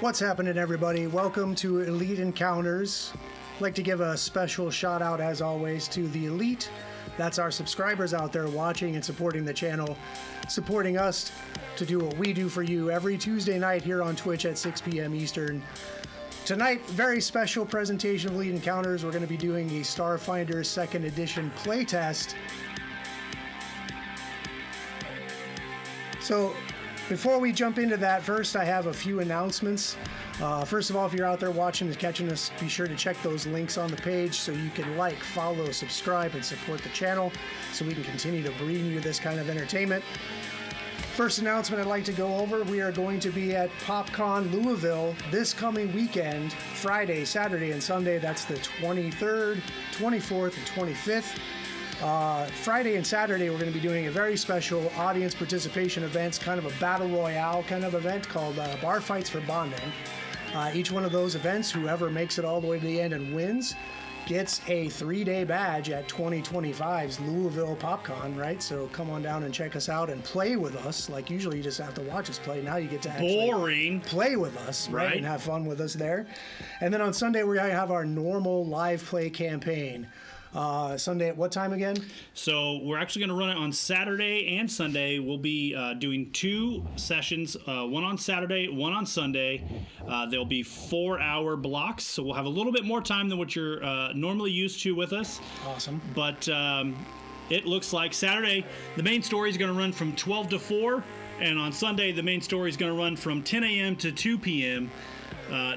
What's happening, everybody? Welcome to Elite Encounters. I'd like to give a special shout out, as always, to the Elite. That's our subscribers out there watching and supporting the channel, supporting us to do what we do for you every Tuesday night here on Twitch at 6 p.m. Eastern. Tonight, very special presentation of Elite Encounters. We're going to be doing a Starfinder 2nd Edition playtest. So, before we jump into that, first I have a few announcements. First of all, if you're out there watching and catching us, be sure to check those links on the page so you can like, follow, subscribe, and support the channel so we can continue to bring you this kind of entertainment. First announcement I'd like to go over, we are going to be at PopCon Louisville this coming weekend, Friday, Saturday, and Sunday. That's the 23rd, 24th, and 25th. Friday and Saturday, we're going to be doing a very special audience participation event, kind of a battle royale kind of event called Bar Fights for Bonding. Each one of those events, whoever makes it all the way to the end and wins, gets a 3-day badge at 2025's Louisville PopCon, right? So come on down and check us out and play with us. Like usually you just have to watch us play. Now you get to actually play with us, right? And have fun with us there. And then on Sunday, we have our normal live play campaign. Sunday at what time again? So we're actually going to run it on Saturday and Sunday. We'll be doing 2 sessions, one on Saturday, one on Sunday. There'll be 4-hour blocks, so we'll have a little bit more time than what you're normally used to with us. Awesome. But it looks like Saturday, the main story is going to run from 12 to 4, and on Sunday, the main story is going to run from 10 a.m. to 2 p.m.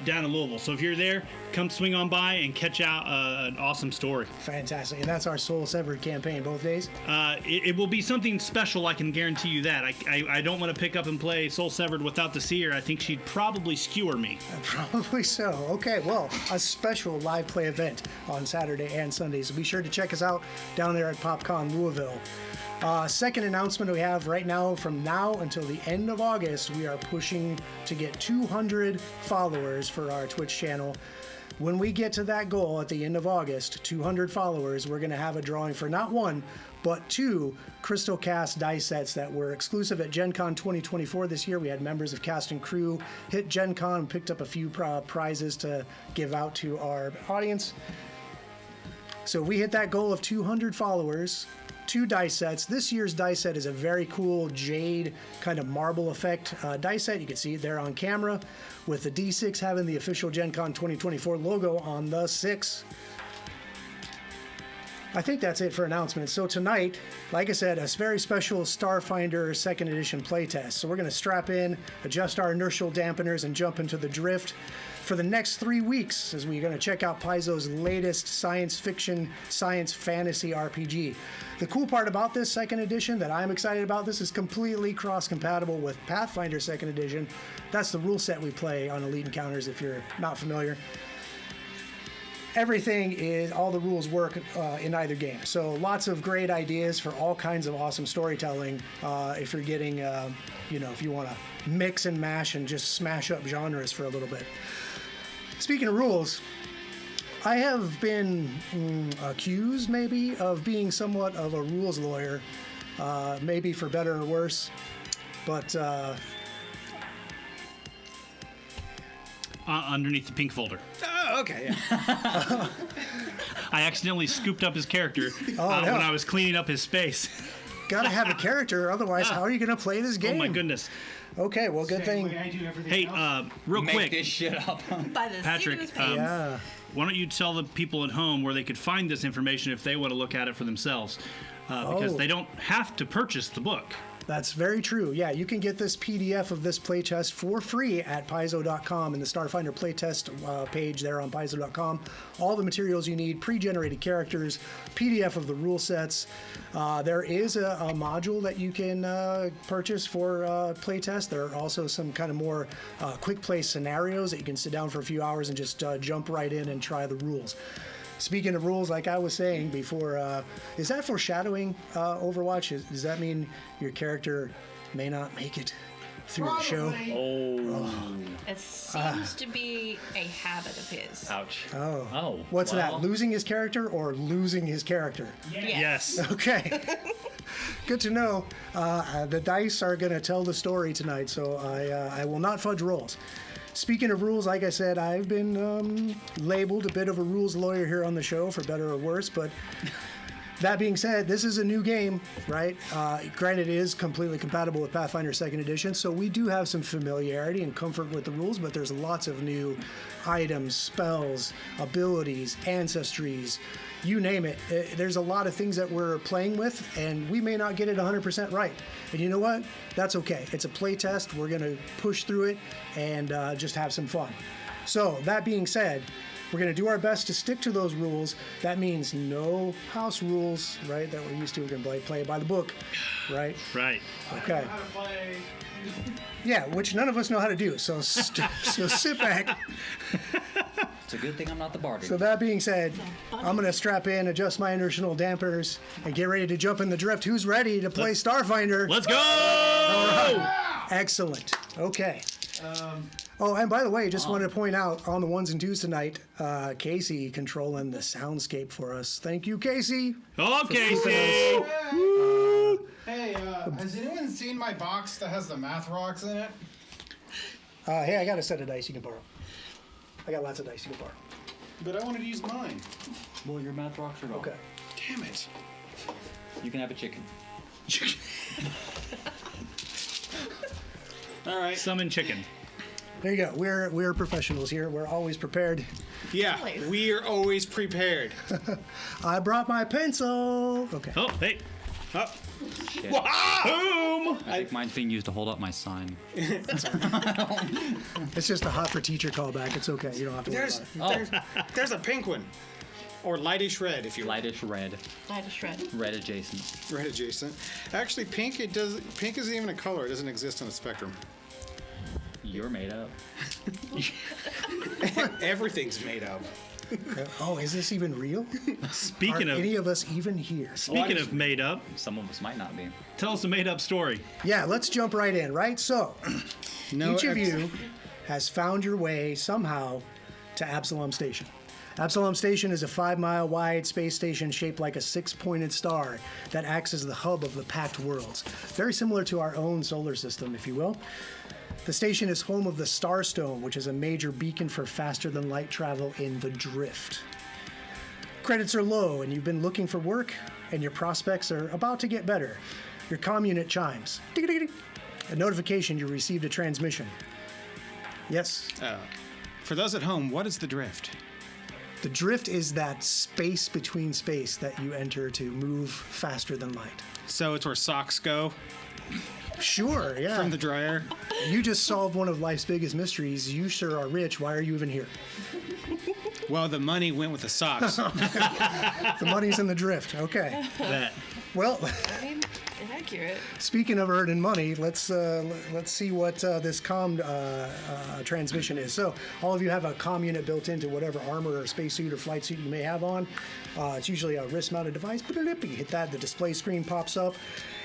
Down in Louisville. So if you're there, come swing on by and catch out an awesome story. Fantastic. And that's our Soul Severed campaign both days? It will be something special, I can guarantee you that. I don't want to pick up and play Soul Severed without the seer. I think she'd probably skewer me. Probably so. Okay, well, a special live play event on Saturday and Sunday. So be sure to check us out down there at PopCon Louisville. Second announcement we have right now, from now until the end of August, we are pushing to get 200 followers for our Twitch channel. When we get to that goal at the end of August, 200 followers, we're going to have a drawing for not 1, but 2 Crystal Cast dice sets that were exclusive at Gen Con 2024 this year. We had members of cast and crew hit Gen Con, picked up a few prizes to give out to our audience. So we hit that goal of 200 followers. 2 dice sets. This year's dice set is a very cool jade kind of marble effect dice set. You can see it there on camera with the D6 having the official Gen Con 2024 logo on the 6. I think that's it for announcements. So tonight, like I said, a very special Starfinder 2nd Edition playtest. So we're going to strap in, adjust our inertial dampeners, and jump into the drift for the next 3 weeks as we're going to check out Paizo's latest science fiction, science fantasy RPG. The cool part about this 2nd edition that I'm excited about, this is completely cross-compatible with Pathfinder 2nd edition. That's the rule set we play on Elite Encounters if you're not familiar. Everything is, all the rules work in either game. So lots of great ideas for all kinds of awesome storytelling if you're getting, if you want to mix and mash and just smash up genres for a little bit. Speaking of rules, I have been accused maybe of being somewhat of a rules lawyer, maybe for better or worse, but underneath the pink folder. Oh, okay. Yeah. I accidentally scooped up his character when I was cleaning up his space. Gotta have a character, otherwise how are you gonna play this game? Oh my goodness. Okay, well, good thing. Hey, real quick. Make this shit up. Patrick, why don't you tell the people at home where they could find this information if they want to look at it for themselves? Because they don't have to purchase the book. That's very true. Yeah, you can get this PDF of this playtest for free at Paizo.com in the Starfinder playtest page there on Paizo.com. All the materials you need, pre-generated characters, PDF of the rule sets. There is a module that you can purchase for playtest. There are also some kind of more quick play scenarios that you can sit down for a few hours and just jump right in and try the rules. Speaking of rules, like I was saying before, is that foreshadowing Overwatch? Does that mean your character may not make it through the show? Oh. It seems to be a habit of his. Ouch. Oh. What's that? Losing his character or losing his character? Yes. Okay. Good to know. The dice are going to tell the story tonight, so I will not fudge rolls. Speaking of rules, like I said, I've been labeled a bit of a rules lawyer here on the show, for better or worse, but that being said, this is a new game, right? Granted, it is completely compatible with Pathfinder 2nd Edition, so we do have some familiarity and comfort with the rules, but there's lots of new items, spells, abilities, ancestries, you name it. There's a lot of things that we're playing with, and we may not get it 100% right. And you know what? That's okay. It's a play test. We're going to push through it and just have some fun. So, that being said, we're going to do our best to stick to those rules. That means no house rules, right, that we're used to. We're going to play it by the book, right? Right. Okay. How to play. Yeah, which none of us know how to do. So, so sit back. It's a good thing I'm not the bartender. So that being said, I'm going to strap in, adjust my inertial dampers, and get ready to jump in the drift. Who's ready to play Starfinder? Let's go! All right. Excellent. Okay. Oh, and by the way, just wanted to point out on the ones and twos tonight, Casey controlling the soundscape for us. Thank you, Casey. Oh, Casey! Hey, has anyone seen my box that has the math rocks in it? Hey, I got a set of dice you can borrow. I got lots of dice you can borrow. But I wanted to use mine. Well, your math rocks are gone. Okay. Damn it. You can have a chicken. All right. Summon chicken. There you go. We're professionals here. We're always prepared. Yeah, we are always prepared. I brought my pencil. Okay. Oh, hey. Oh. Shit. Boom! I think mine's being used to hold up my sign. It's just a hot for teacher callback. It's okay. You don't have to worry about it. There's a pink one. Or lightish red, if you like. Lightish red. Light a shred. Red adjacent. Red adjacent. Actually, pink Pink isn't even a color. It doesn't exist on the spectrum. You're made up. Everything's made up. Oh, is this even real? Speaking Are of any of us even here? speaking of made up, Some of us might not be. tell us a made up story. Yeah, let's jump right in, right? So, each of you has found your way somehow to Absalom Station. Absalom Station is a 5-mile wide space station shaped like a 6-pointed star that acts as the hub of the packed worlds. Very similar to our own solar system, if you will. The station is home of the Starstone, which is a major beacon for faster-than-light travel in the Drift. Credits are low, and you've been looking for work, and your prospects are about to get better. Your comm unit chimes. Ding-a-ding-a-ding. A notification you received a transmission. Yes? For those at home, what is the drift? The Drift is that space between space that you enter to move faster than light. So it's where socks go Sure, yeah. from the dryer. You just solved one of life's biggest mysteries. You sure are rich. Why are you even here? Well, the money went with the socks. The money's in the Drift. Okay. That. Well, I mean, inaccurate. speaking of earning money, let's see what this comm transmission is. So, all of you have a comm unit built into whatever armor or spacesuit or flight suit you may have on. It's usually a wrist-mounted device. You hit that, the display screen pops up,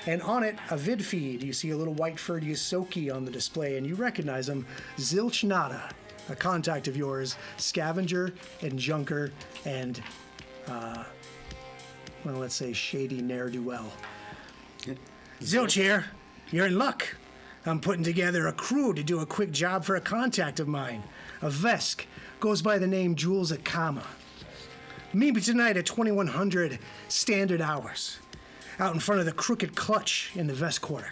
and on it, a vid feed. You see a little white-furred Yosoki on the display, and you recognize him, Zilch Nada, a contact of yours, scavenger and junker, and well, let's say shady ne'er-do-well. Zilch here. You're in luck. I'm putting together a crew to do a quick job for a contact of mine. A Vesk. Goes by the name Jules Akama. Meet me tonight at 2100 standard hours. Out in front of the Crooked Clutch in the Vesk Quarter.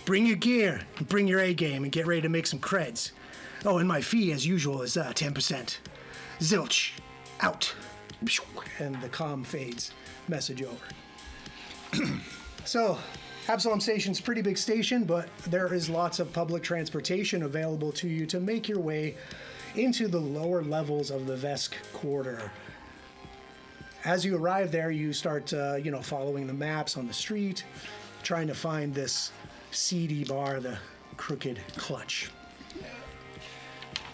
Bring your gear and bring your A-game and get ready to make some creds. Oh, and my fee, as usual, is 10%. Zilch. Out. And the comm fades. Message over. So, Absalom Station's a pretty big station, but there is lots of public transportation available to you to make your way into the lower levels of the Vesk Quarter. As you arrive there, you start, following the maps on the street, trying to find this seedy bar, the Crooked Clutch.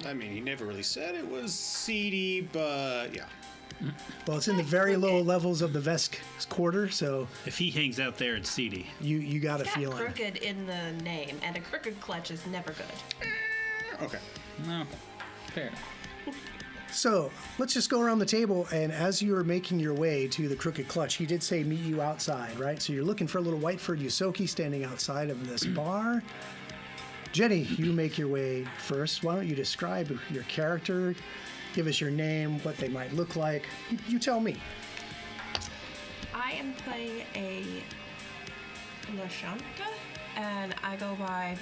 I mean, he never really said it was seedy, but yeah. Well, it's in the very low levels of the Vesk Quarter, so If he hangs out there, it's seedy. you got a It's got feeling. crooked in the name, and a crooked clutch is never good. Okay. No. Fair. So let's just go around the table, and as you're making your way to the Crooked Clutch, he did say meet you outside, right? So you're looking for a little Whiteford Yosoki standing outside of this bar. Jenny, you make your way first. Why don't you describe your character? Give us your name, what they might look like. You tell me. I am playing a Lashanta, and I go by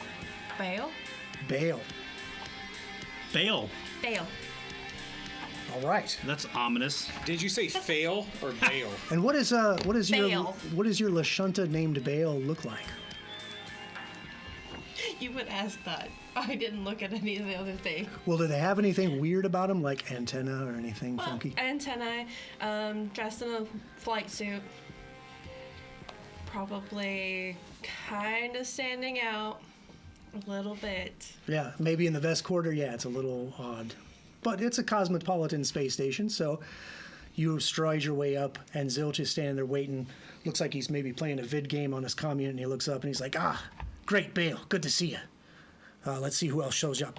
Bale. Bale. Bale. Bale. All right. That's ominous. Did you say fail or bail? And what is your Bale. Lashunta named Bale look like? You would ask that. I didn't look at any of the other things. Well, do they have anything weird about him, like antenna or anything funky? Antennae, dressed in a flight suit. Probably kind of standing out a little bit. Yeah, maybe in the vest quarter, yeah, it's a little odd. But it's a cosmopolitan space station, so you stride your way up, and Zilch is standing there waiting. Looks like he's maybe playing a vid game on his commune, and he looks up and he's like, "Ah, great, Bale, good to see you. Let's see who else shows up."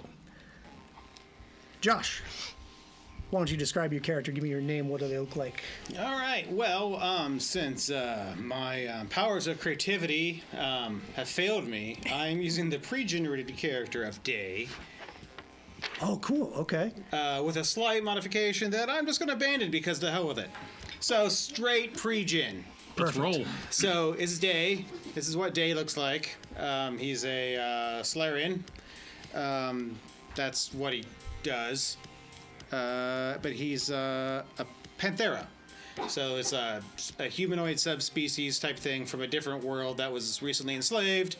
Josh, why don't you describe your character? Give me your name. What do they look like? All right. Well, since my powers of creativity have failed me, I'm using the pre-generated character of Day Oh, cool. Okay. with a slight modification that I'm just going to abandon because to hell with it. So straight pre-gen. Let's roll. So it's Day. This is what Day looks like. He's a Solarian. That's what he does. But he's a Panthera. So it's a humanoid subspecies type thing from a different world that was recently enslaved.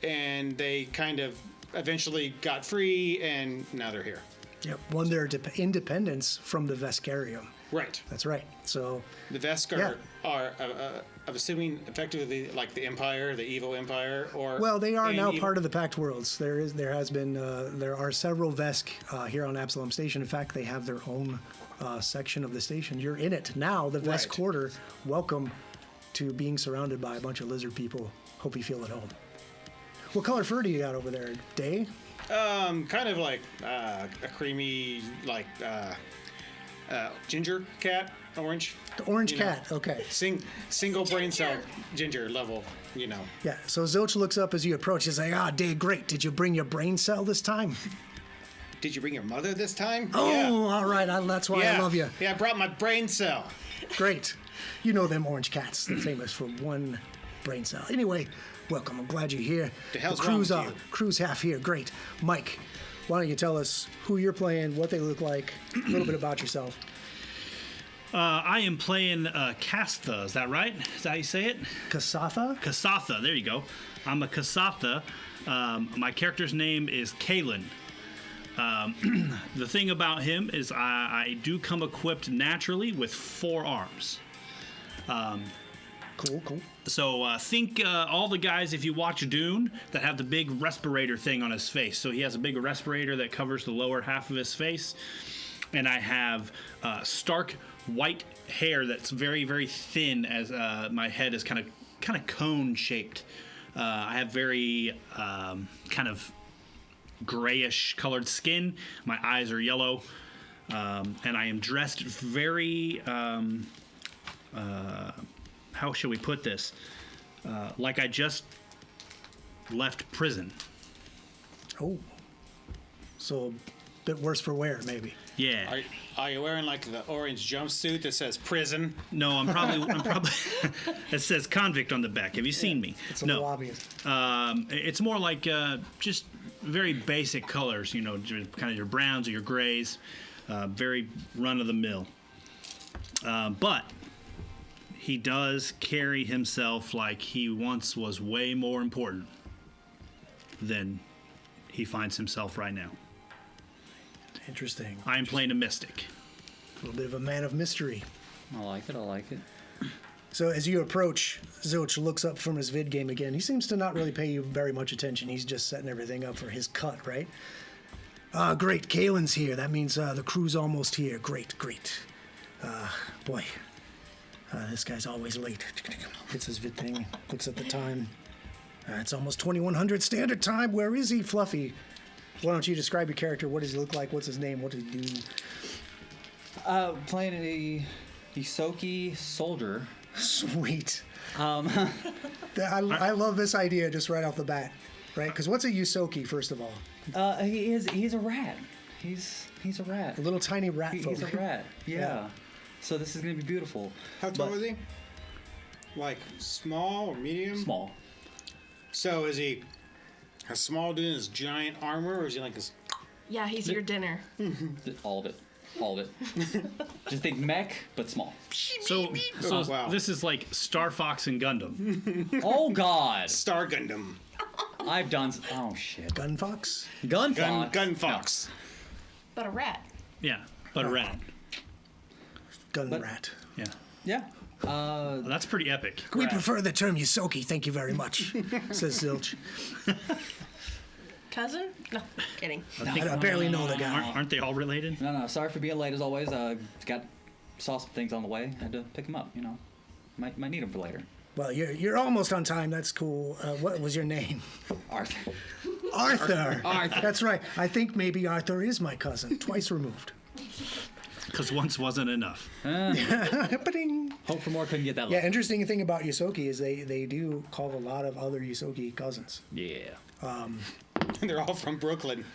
And they kind of eventually got free, and now they're here. Yep. Won their independence from the Vescarium. Right. That's right. So The Vesk are I'm assuming effectively like the Empire, the evil Empire, or well, they are now evil- part of the Pact Worlds. There are several Vesk here on Absalom Station. In fact, they have their own section of the station. You're in it now. The Vesk Right. Quarter. Welcome to being surrounded by a bunch of lizard people. Hope you feel at home. What color fur do you got over there, Day? kind of like a creamy like ginger cat, orange. The orange You know. cat. Okay. Single brain cell ginger level, you know. Yeah. So Zilch looks up as you approach. He's like, "Ah, Day, great. Did you bring your brain cell this time?" Did you bring your mother this time? Oh, Yeah. all right. That's why I love you. Yeah, I brought my brain cell. Great. You know them orange cats. They're famous for one brain cell. Anyway, welcome. I'm glad you're here. The hell's crew's wrong with you? crew's half here. Great. Mike, why don't you tell us who you're playing, what they look like, a little bit about yourself. I am playing Kastha. Is that right? Is that how you say it? Kasatha? Kasatha. There you go. I'm a Kasatha. My character's name is Kalen. The thing about him is I do come equipped naturally with 4 arms. Cool. So think all the guys, if you watch Dune, that have the big respirator thing on his face. So he has a big respirator that covers the lower half of his face. And I have stark white hair that's very, very thin, as my head is kind of cone shaped. I have very kind of grayish colored skin. My eyes are yellow. And I am dressed very, how shall we put this? Like I just left prison. Oh. So a bit worse for wear, maybe. Yeah. Are you wearing like the orange jumpsuit that says prison? No, I'm probably. It says convict on the back. Have you seen me? It's a No. little obvious. It's more like just very basic colors. You know, kind of your browns or your grays. Very run of the mill. But he does carry himself like he once was way more important than he finds himself right now. Interesting. I am playing a mystic. A little bit of a man of mystery. I like it. So as you approach, Zilch looks up from his vid game again. He seems to not really pay you very much attention. He's just setting everything up for his cut, right? Great. Kalen's here. That means the crew's almost here. Great. Boy, this guy's always late. Hits his vid thing. Looks at the time. It's almost 2100 standard time. Where is he, Fluffy? Why don't you describe your character? What does he look like? What's his name? What does he do? Playing a Isoki soldier. Sweet. Um, I love this idea just right off the bat. right? Because what's a Yusoki, first of all? He's a rat. He's a rat. A little tiny rat folk. He's a rat. Yeah. So this is gonna be beautiful. How tall is he? Like small or medium? Small. So is he a small dude in his giant armor, or is he like this? Yeah, he's your dinner. All of it. Just think mech, but small. So Oh, wow. this is like Star Fox and Gundam. Oh God! Star Gundam. I've done. Oh shit. Gun fox? Gun fox. Gun Fox. But a rat. Yeah, but a rat. Gun But- rat. Yeah. Yeah. Well, that's pretty epic. We prefer the term Yusoki, thank you very much, says Zilch. Cousin? No, kidding. I barely know the guy. Aren't they all related? No. Sorry for being late as always. Saw some things on the way. Had to pick them up. You know, might need them for later. Well, you're almost on time. That's cool. What was your name? Arthur. Arthur. Arthur. That's right. I think maybe Arthur is my cousin, twice removed. Because once wasn't enough. Ba-ding. Hope for more. Couldn't get that. Yeah, lucky. interesting thing about Yusoki is they do call a lot of other Yusoki cousins. Yeah. They're all from Brooklyn.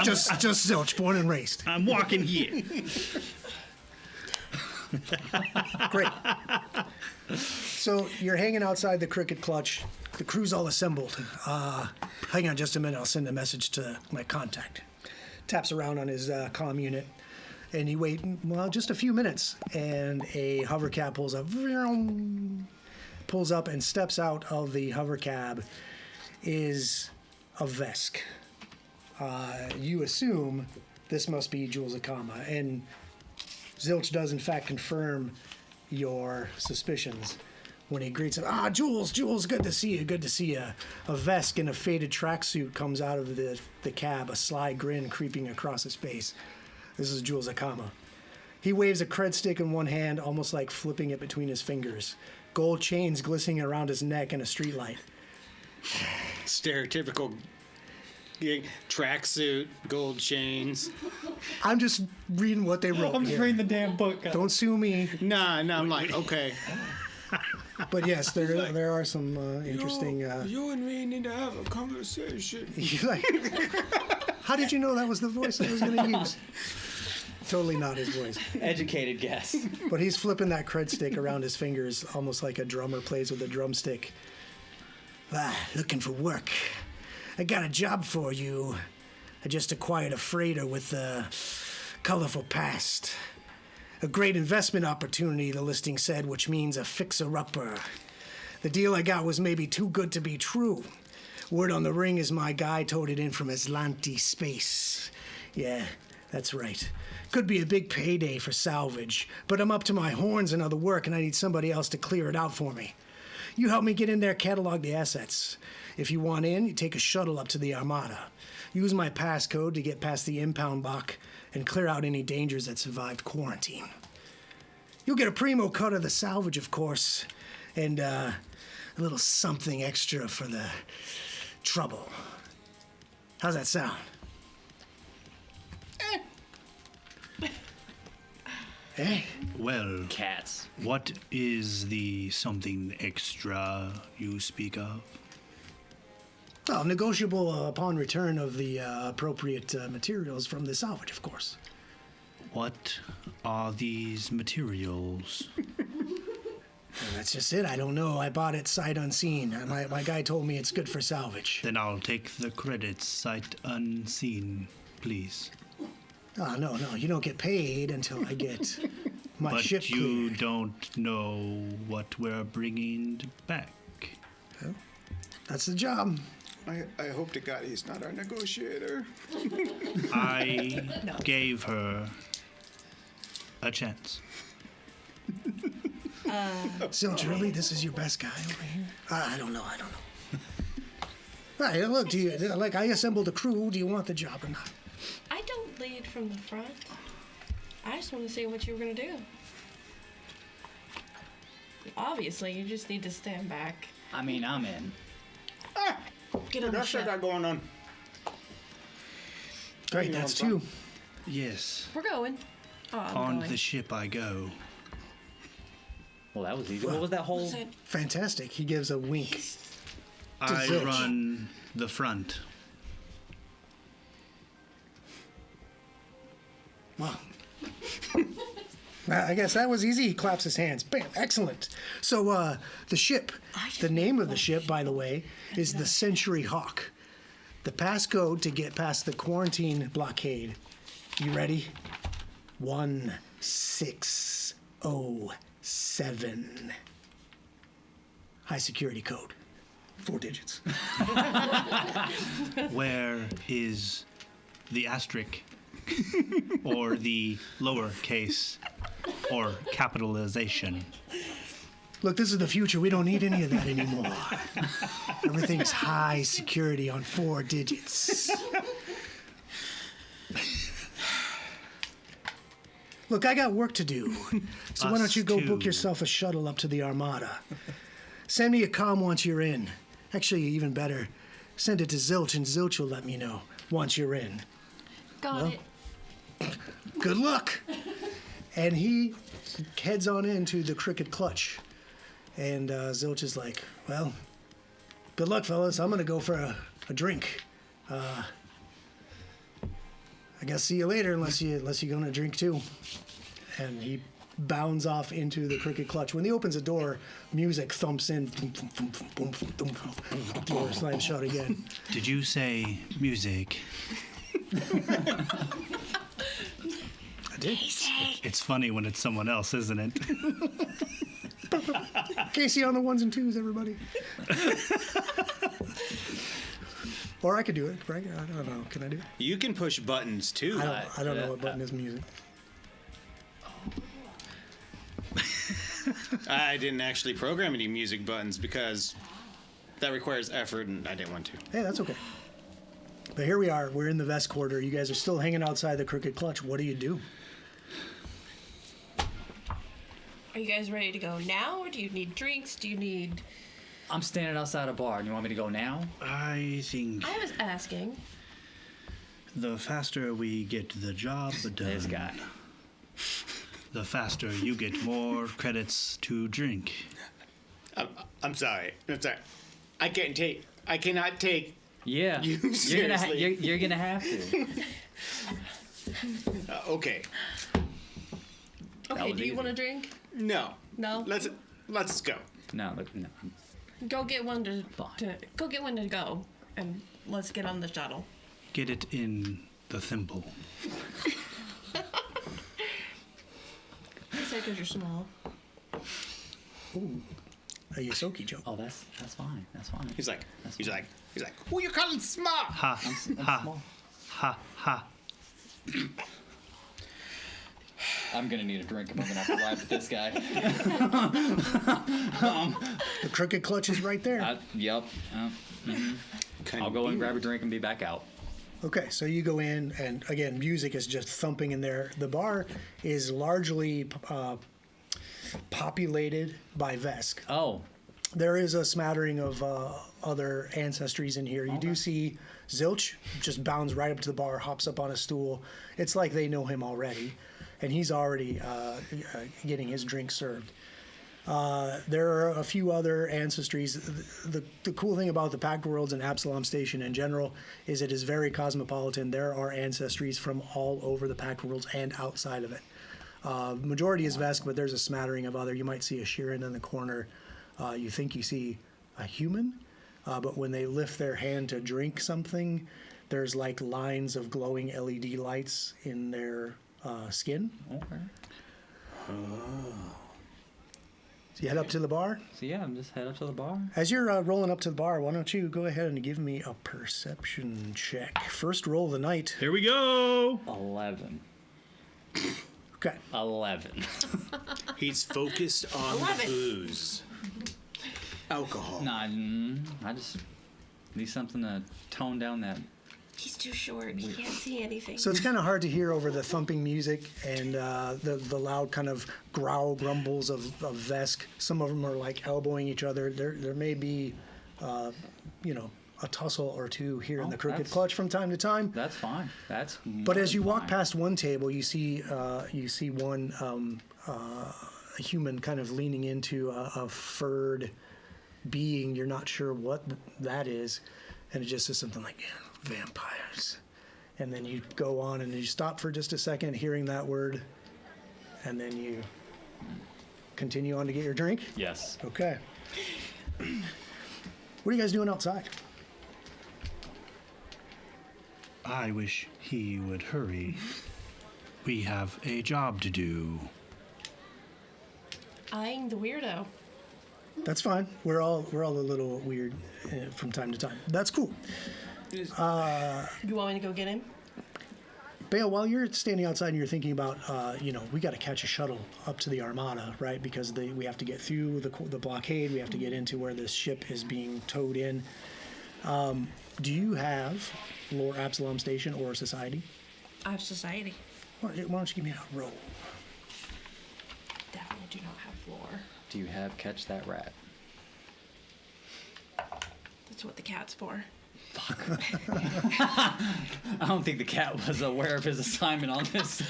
Just Zilch, born and raised. I'm walking here. Great. So you're hanging outside the Cricket Clutch. The crew's all assembled. Hang on just a minute. I'll send a message to my contact. Taps around on his comm unit, and you wait, well, just a few minutes, and a hover cab pulls up and steps out of the hover cab is a Vesk. You assume this must be Jules Akama, and Zilch does in fact confirm your suspicions when he greets him. Jules, good to see you, good to see you. A Vesk in a faded tracksuit comes out of the cab, a sly grin creeping across his face. This is Jules Akama. He waves a cred stick in one hand, almost like flipping it between his fingers. Gold chains glistening around his neck in a streetlight. Stereotypical tracksuit, gold chains. I'm just reading what they wrote. I'm just here. reading the damn book. Don't sue me. Nah, I'm like, okay. But yes, there are some interesting. You and me need to have a conversation. How did you know that was the voice I was going to use? Totally not his voice. Educated guess. But he's flipping that cred stick around his fingers, almost like a drummer plays with a drumstick. Looking for work. I got a job for you. I just acquired a freighter with a colorful past. A great investment opportunity, the listing said, which means a fixer-upper. The deal I got was maybe too good to be true. Word on the ring is my guy towed it in from Aslanti space. Yeah, that's right. Could be a big payday for salvage, but I'm up to my horns in other work and I need somebody else to clear it out for me. You help me get in there, catalog the assets. If you want in, you take a shuttle up to the Armada. Use my passcode to get past the impound lock and clear out any dangers that survived quarantine. You'll get a primo cut of the salvage, of course, and a little something extra for the trouble. How's that sound? Eh? Well, Cats. what is the something extra you speak of? Well, negotiable upon return of the appropriate materials from the salvage, of course. What are these materials? Well, that's just it. I don't know. I bought it sight unseen. My guy told me it's good for salvage. Then I'll take the credits sight unseen, please. Oh, no. You don't get paid until I get my But ship you cleared. don't know what we're bringing back. That's the job. I hope to God he's not our negotiator. I gave her a chance. Zilch, really? This is your best guy over here? I don't know. All right, look, do you, like, I assembled a crew. Do you want the job or not? I don't lead from the front. I just want to see what you were going to do. Obviously, you just need to stand back. I mean, I'm in. Get on the That's what I ship. got going on. Great, you that's want two. Yes, We're going. Oh, I'm on going. the ship I go. Well, that was easy. What was that whole? Was it- Fantastic. He gives a wink. I Zilch. run the front. Wow. I guess that was easy. He claps his hands. Bam. Excellent. So the ship, the name of the ship, by the way, is the Century Hawk. The passcode to get past the quarantine blockade. You ready? 1607. High security code. 4 digits. Where is the asterisk? Or the lowercase? Or capitalization? Look, this is the future. We don't need any of that anymore. Everything's high security on 4 digits. Look, I got work to do. So why don't you go book yourself a shuttle up to the Armada? Send me a comm once you're in. Actually, even better, send it to Zilch, and Zilch will let me know once you're in. Got it. Good luck. And he heads on into the Cricket Clutch. And Zilch is like, well, good luck, fellas. I'm going to go for a drink. I guess see you later unless you're going to drink too. And he bounds off into the Cricket Clutch. When he opens the door, music thumps in. Door slams shut again. Did you say music? I did. It's funny when it's someone else, isn't it? Casey on the 1s and 2s, everybody. Or I could do it, right? I don't know. Can I do it? You can push buttons too. I don't know what button is music. I didn't actually program any music buttons because that requires effort, and I didn't want to. Hey, that's okay. But here we are. We're in the vest quarter. You guys are still hanging outside the Crooked Clutch. What do you do? Are you guys ready to go now, or do you need drinks? Do you need... I'm standing outside a bar. Do you want me to go now? I think I was asking. the faster we get the job done, This guy. the faster you get more credits to drink. I'm sorry. I cannot take. Yeah. You You're gonna seriously? you're gonna have to. Okay. Okay, was do you easy. want a drink? No. No? Let's go. No, look, no. Go get one to Fine. go get one to go, and let's get on the shuttle. Get it in the thimble. You said because you're small. Ooh, a Yosoki joke. Oh, that's fine. That's fine. He's like, who you calling smart? Ha, I'm ha, small. ha, ha. I'm gonna need a drink if I'm gonna have to ride with this guy. The Crooked Clutch is right there. Yep. I'll go and grab a drink and be back out. Okay, so you go in, and again, music is just thumping in there. The bar is largely populated by Vesk. Oh, There is a smattering of other ancestries in here. You do see Zilch just bounds right up to the bar, hops up on a stool. It's like they know him already, and he's already getting his drink served. There are a few other ancestries. The cool thing about the Pact Worlds and Absalom Station in general is it is very cosmopolitan. There are ancestries from all over the Pact Worlds and outside of it. Majority is Vesk, but there's a smattering of other. You might see a Shirin in the corner. You think you see a human, but when they lift their hand to drink something, there's like lines of glowing LED lights in their skin. okay. So you head up to the bar. So yeah, I'm just head up to the bar. As you're rolling up to the bar, why don't you go ahead and give me a perception check? First roll of the night. Here we go. 11. Okay. 11. He's focused on the 11. booze. Alcohol. Nah, I just need something to tone down that. He's too short. He can't see anything. So it's kind of hard to hear over the thumping music and the loud kind of growl grumbles of Vesk. Some of them are like elbowing each other. There may be, a tussle or two here in Oh, the Crooked that's- Clutch from time to time. That's fine. That's. But as you walk fine. past one table, you see one a human kind of leaning into a furred being. You're not sure what that is, and it just says something like vampires. And then you go on and you stop for just a second, hearing that word, and then you continue on to get your drink. Yes. Okay. What are you guys doing outside? I wish he would hurry. We have a job to do. I'm the weirdo. That's fine. We're all a little weird from time to time. That's cool. You want me to go get him? Bale, while you're standing outside and you're thinking about, we got to catch a shuttle up to the Armada, right? Because we have to get through the blockade. We have to get into where this ship is being towed in. Do you have Lore Absalom Station or Society? I have society. Why don't you give me a roll? Definitely do not have lore. Do you have catch that rat? That's what the cat's for. I don't think the cat was aware of his assignment on this.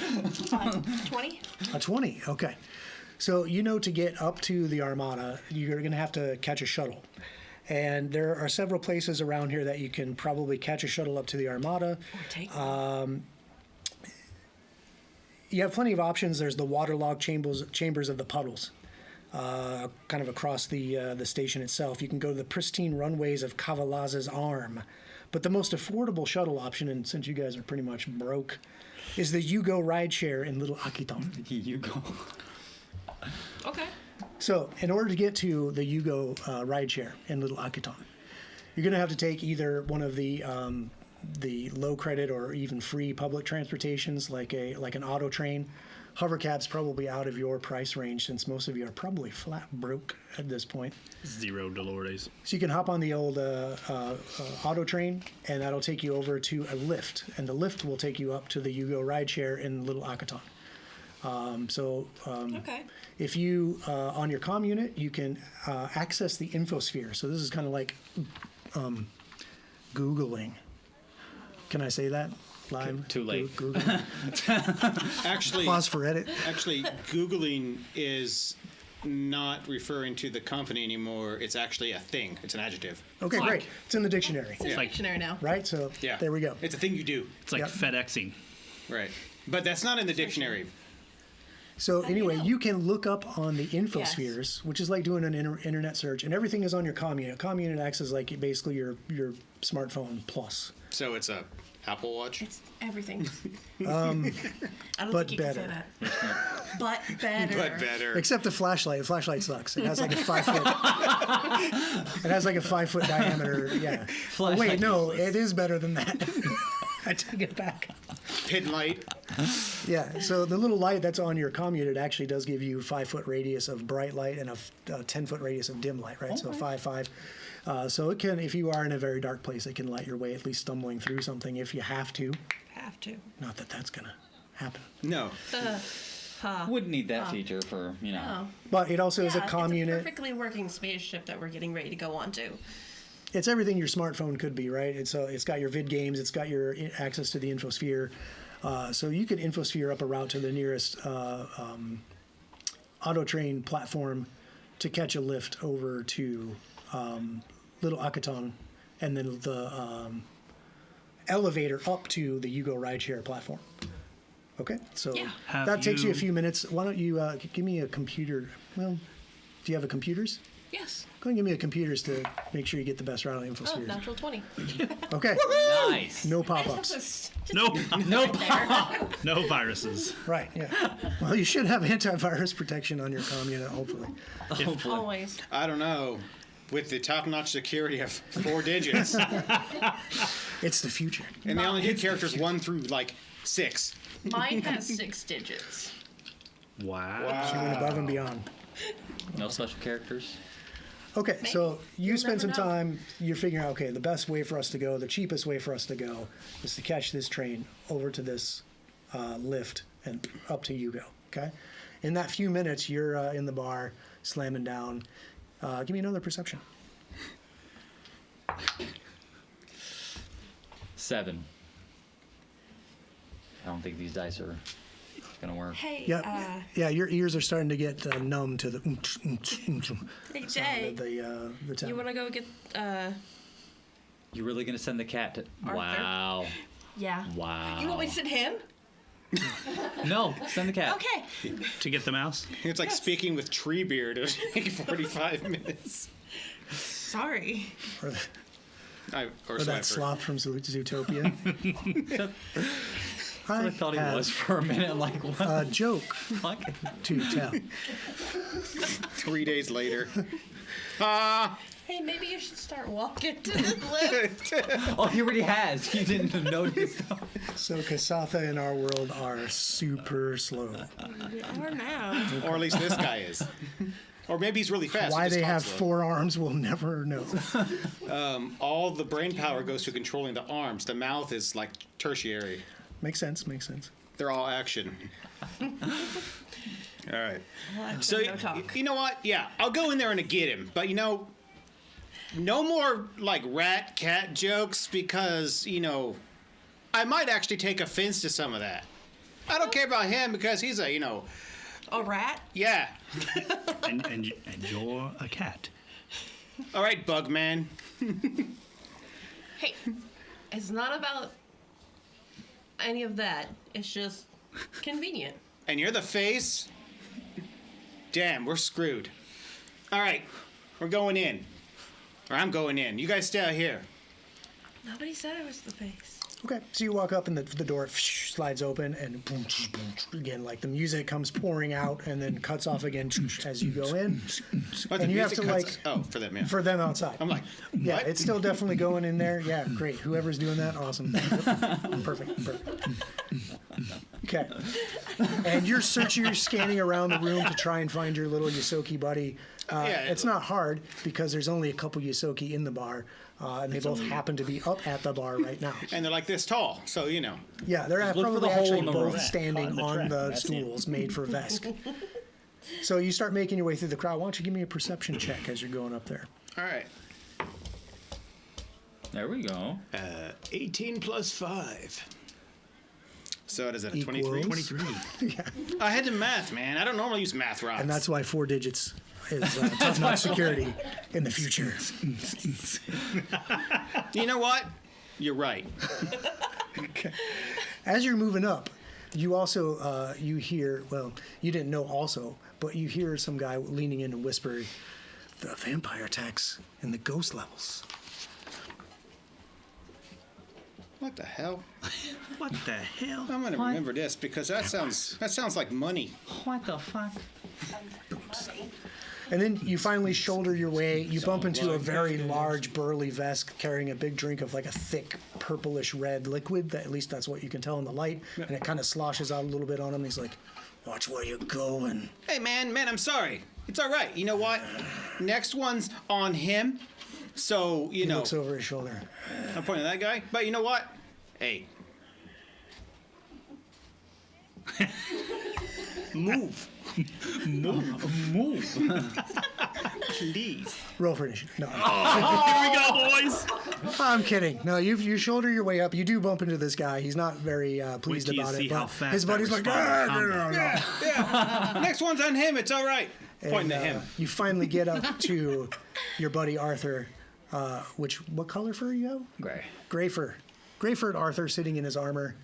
20? A 20, okay. So to get up to the Armada, you're going to have to catch a shuttle. And there are several places around here that you can probably catch a shuttle up to the Armada. Or take You have plenty of options. There's the waterlogged chambers of the puddles, kind of across the station itself. You can go to the pristine runways of Cavalaz's Arm. But the most affordable shuttle option, and since you guys are pretty much broke, is the Yugo rideshare in Little Akiton. Yugo. Okay. So, in order to get to the Yugo rideshare in Little Akiton, you're going to have to take either one of the low credit or even free public transportations, like an auto train. Hovercab's probably out of your price range, since most of you are probably flat broke at this point. $0. So you can hop on the old auto train, and that'll take you over to a lift, and the lift will take you up to the Yugo rideshare in Little Akiton. Okay. If you, on your comm unit, you can access the infosphere. So this is kind of like Googling. Can I say that live? Too late. Google. Actually, Pause for edit. actually, Googling is not referring to the company anymore. It's actually a thing. It's an adjective. Okay, Fuck. great. It's in the dictionary, It's in the dictionary now. right? So Yeah. there we go. It's a thing you do. It's like Yep. FedExing. Right. But that's not in the dictionary. So How do you anyway, know? you can look up on the infospheres, which is like doing an internet search, and everything is on your comm unit. Comm unit acts as like basically your smartphone plus. So it's a Apple Watch. It's everything. I don't but think you can say better. that. But better. But better. Except the flashlight. The flashlight sucks. It has like a 5 foot. It has like a 5 foot diameter. Yeah. Oh, wait, no, it is better than that. I take it back. Pin light. Yeah. So the little light that's on your comm unit actually does give you 5 foot radius of bright light and a 10 foot radius of dim light, right? So 5. So it can, if you are in a very dark place, it can light your way, at least stumbling through something if you have to. Have to. Not that that's gonna happen. No. Wouldn't need that feature for, Oh. But it also is a Yeah, comm it's a unit. perfectly working spaceship that we're getting ready to go on to. It's everything your smartphone could be, right? It's got your vid games, it's got your access to the infosphere. So you could infosphere up a route to the nearest auto train platform to catch a lift over to Little Akiton, and then the elevator up to the Yugo rideshare platform. Okay, so Yeah. that takes you a few minutes. Why don't you give me a computer? Well, do you have a computers? Yes. Go ahead and give me a computers to make sure you get the best route on the Oh, infosphere. natural 20. Okay, Nice. no I just have pop-ups. this- Nope. Nope. No viruses. Right, yeah. Well, you should have antivirus protection on your comm unit, hopefully. Always. I don't know. With the top-notch security of 4 digits, It's the future. and they only do characters 1 through like 6. Mine has 6 digits. Wow. She went above and beyond. No special characters. Okay, so you You'll spend some never know. time, you're figuring out, okay, the best way for us to go, the cheapest way for us to go is to catch this train over to this lift and up to Yugo, okay? In that few minutes, you're in the bar, slamming down. Give me another perception. 7. I don't think these dice are. gonna work. Hey, Yeah, yeah. Your ears are starting to get numb to the hey sound Jay, of the town. you want to go get You really gonna send the cat to? Arthur? Wow. Yeah. Wow. You want me to send him? No, send the cat. Okay. To get the mouse? It's like speaking with Treebeard. It would take 45 minutes. Sorry. or Or that Swiper. sloth from Zootopia. I thought he was for a minute. Like what? A joke Fuck? to tell. 3 days later. Hey, maybe you should start walking to the lift. Oh, he already has. You didn't notice. So Kasatha in our world are super slow. Or now. Or at least this guy is. Or maybe he's really fast. Why he just they have talks slow. 4 arms, we'll never know. All the brain power goes to controlling the arms. The mouth is like tertiary. Makes sense. Makes sense. They're all action. All right. So, no talk. you know what? Yeah, I'll go in there and get him. But, no more, like, rat cat jokes because, I might actually take offense to some of that. I don't care about him because he's a, A rat? yeah. And you're a cat. All right, Bugman. Hey, it's not about any of that. It's just convenient. And you're the face? Damn, we're screwed. All right, we're going in. Or I'm going in. You guys stay out here. Nobody said I was the face. Okay, so you walk up and the door slides open and boom, again, like the music comes pouring out and then cuts off again as you go in. What, And the you have music to, cuts- like- Oh, for them, yeah. For them outside. I'm like, Yeah, what? it's still definitely going in there. Yeah, great. Whoever's doing that, awesome. Yep. Perfect. Okay. And you're scanning around the room to try and find your little Yosoki buddy. It's not hard because there's only a couple Yosoki in the bar, and they both happen to be up at the bar right now. And they're like this tall, so Yeah, they're look for probably the hole actually in the both room. standing Caught in the on trap. the That's it. stools made for Vesk. So you start making your way through the crowd. Why don't you give me a perception check as you're going up there? All right. There we go. 18 plus 5. So what is that, a 23? Equals- 23. I had to math, man. I don't normally use math rocks. And that's why 4 digits is top-notch security in the future. You know what? You're right. As you're moving up, you also you hear, well, you didn't know also, but you hear some guy leaning in and whisper, "The vampire attacks in the ghost levels." What the hell? What the hell? I'm gonna remember this because that sounds like money. What the fuck? And then you finally shoulder your way. You bump into a very large, burly Vesk carrying a big drink of like a thick, purplish red liquid. That, at least that's what you can tell in the light. And it kind of sloshes out a little bit on him. He's like, "Watch where you're going." Hey, man, I'm sorry. It's all right. You know what? Next one's on him. So, He looks over his shoulder. I'm pointing at that guy. But you know what? Hey. Move. Move. Please. Roll for initiative. No, Here we go, boys. I'm kidding. No, you shoulder your way up. You do bump into this guy. He's not very pleased till you about see it. how But fast his that buddy's like, responds to "Ah, combat." no." Yeah. Next one's on him. It's all right. Pointing And, at him. You finally get up to your buddy Arthur. What color fur you have? Gray. Gray fur. Gray furred Arthur sitting in his armor,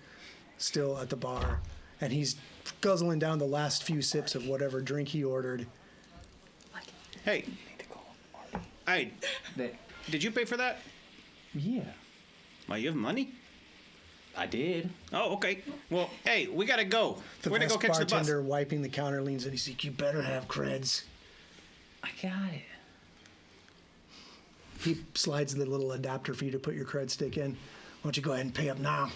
still at the bar, and he's guzzling down the last few sips of whatever drink he ordered. Hey. Hey, They, did you pay for that? yeah. Well, you have money? I did. Oh, okay. Well, hey, we gotta go. The We're gonna go Vesk catch the bus. bartender wiping the counter leans in. He's like, "You better have creds." I got it. He slides the little adapter for you to put your cred stick in. Why don't you go ahead and pay up now?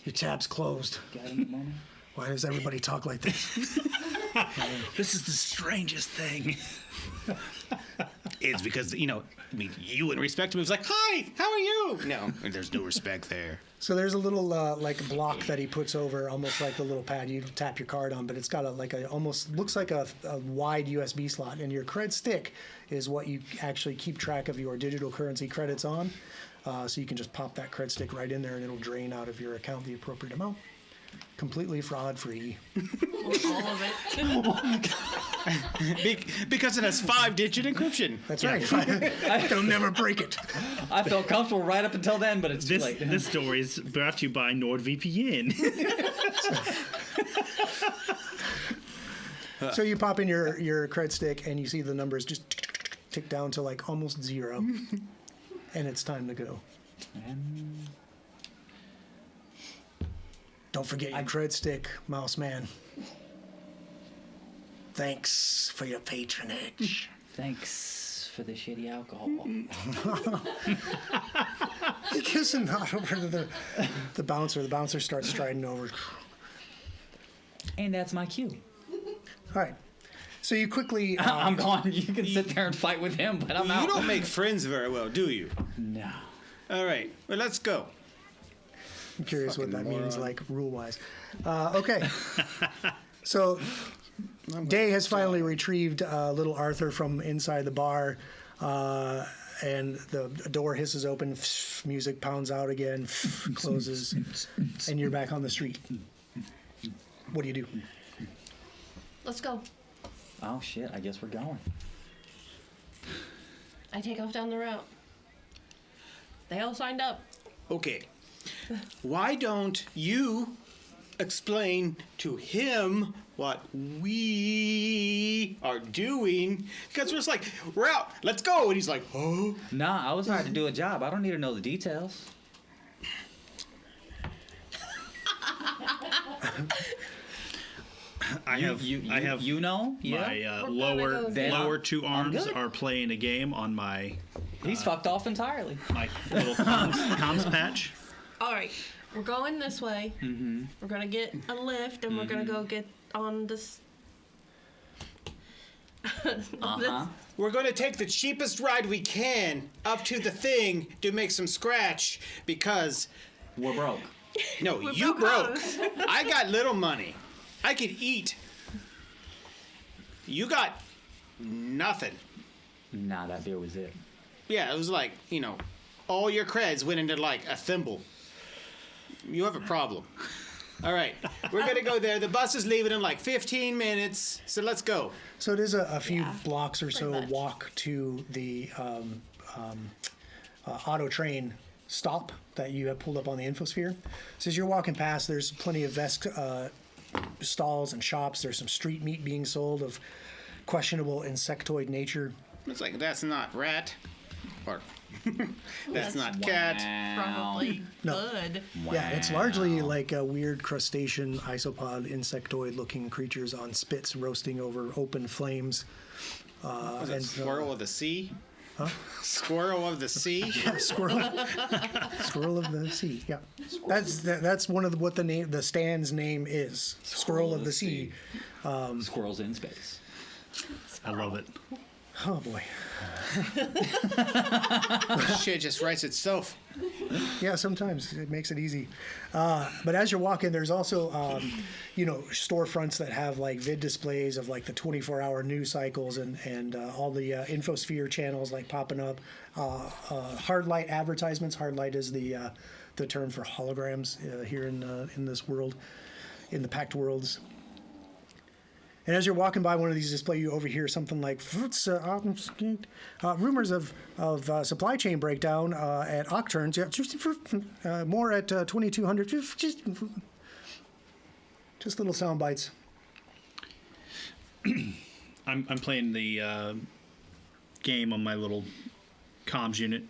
Your tab's closed. Got it, money. Why does everybody talk like this? This is the strangest thing. It's because, you wouldn't respect him. He was like, "Hi, how are you?" No, there's no respect there. So there's a little like block that he puts over, almost like the little pad you tap your card on, but it's got almost looks like a wide USB slot, and your cred stick is what you actually keep track of your digital currency credits on. So you can just pop that cred stick right in there, and it'll drain out of your account the appropriate amount. completely fraud-free. All of it. Because it has 5-digit encryption. That's right. They'll never break it. I felt comfortable right up until then, but it's too This late. this story is brought to you by NordVPN. So you pop in your cred stick and you see the numbers just tick down to like almost 0. And it's time to go. Don't forget your cred stick, mouse man. Thanks for your patronage. Thanks for the shitty alcohol. He gives a nod over to the bouncer. The bouncer starts striding over. And that's my cue. All right. So you quickly... I'm gone. You can sit there and fight with him, but I'm out. You don't make friends very well, do you? No. All right. Well, let's go. I'm curious what that Fucking means, moron. like, rule-wise. Okay. So Day has finally retrieved little Arthur from inside the bar, and the door hisses open, music pounds out again, closes, and you're back on the street. What do you do? Let's go. Oh, shit. I guess we're going. I take off down the route. They all signed up. Okay. Why don't you explain to him what we are doing? Because we're just like, we're out. Let's go. And he's like, oh. Nah, I was hired to do a job. I don't need to know the details. I have You know? Yeah. my We're gonna go there. lower two arms good. are playing a game on my He's fucked off entirely. little comms patch. All right. We're going this way. Mm-hmm. We're going to get a lift, and we're going to go get on this... Uh-huh. We're going to take the cheapest ride we can up to the thing to make some scratch because, We're broke. no, We're you broke. broke. I got little money. I could eat. You got nothing. Nah, that beer was it. Yeah, it was like, all your creds went into like a thimble. You have a problem. All right, we're going to go there. The bus is leaving in like 15 minutes, so let's go. So it is a few Yeah, blocks or so pretty much. walk to the auto train stop that you have pulled up on the infosphere. So as you're walking past, there's plenty of stalls and shops. There's some street meat being sold of questionable insectoid nature. It's like, that's not rat. Or, that's not cat. Probably No. good. Yeah, it's largely like a weird crustacean, isopod, insectoid-looking creatures on spits roasting over open flames. Was it and, squirrel of the sea? Huh? Squirrel of the sea? Squirrel of the sea. Yeah, that's one of what the stand's name is. Squirrel of the sea. Squirrels in space. I love it. Oh boy. Shit just writes itself. Yeah, sometimes it makes it easy. But as you're walking, there's also, storefronts that have like vid displays of like the 24-hour news cycles and all the infosphere channels like popping up. Hard light advertisements. Hard light is the term for holograms here in this world, in the Pact Worlds. And as you're walking by one of these displays, you overhear something like rumors of supply chain breakdown at Octurns. Yeah, more at 2200. Just little sound bites. I'm playing the game on my little comms unit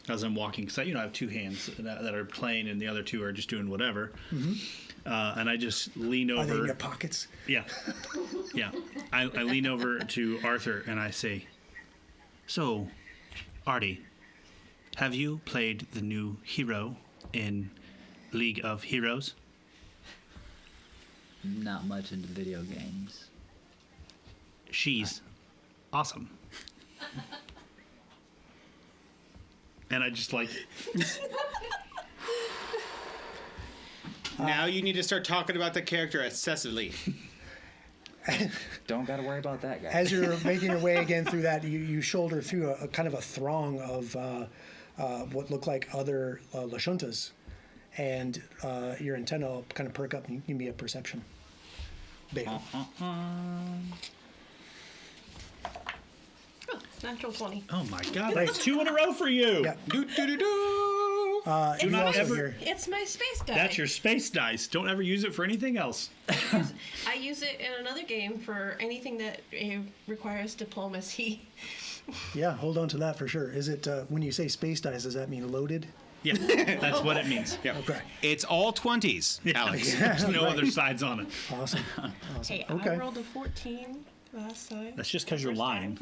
as I'm walking because I have two hands that are playing and the other two are just doing whatever. Mm-hmm. And I just lean over. Are they in your pockets? Yeah. Yeah. I lean over to Arthur and I say, "So, Artie, have you played the new hero in League of Heroes?" Not much into video games. She's awesome. And I just like... Now you need to start talking about the character excessively. Don't got to worry about that guy. As you're making your way again through that, you shoulder through a kind of a throng of what look like other Lashuntas. and your antenna will kind of perk up and you can be a perception. Bagel. Oh, natural 20. Oh my God, that's 2 in a row for you. Yeah. Do do do do. You not also ever- hear- It's my space die. That's your space dice. Don't ever use it for anything else. I use it in another game for anything that requires diplomacy. Yeah, hold on to that for sure. Is it when you say space dice? Does that mean loaded? Yeah, that's what it means. Yeah. Okay. It's all 20s, Alex. There's no other sides on it. Awesome. Awesome. Hey, Okay. I rolled a 14 last time. That's just because you're lying.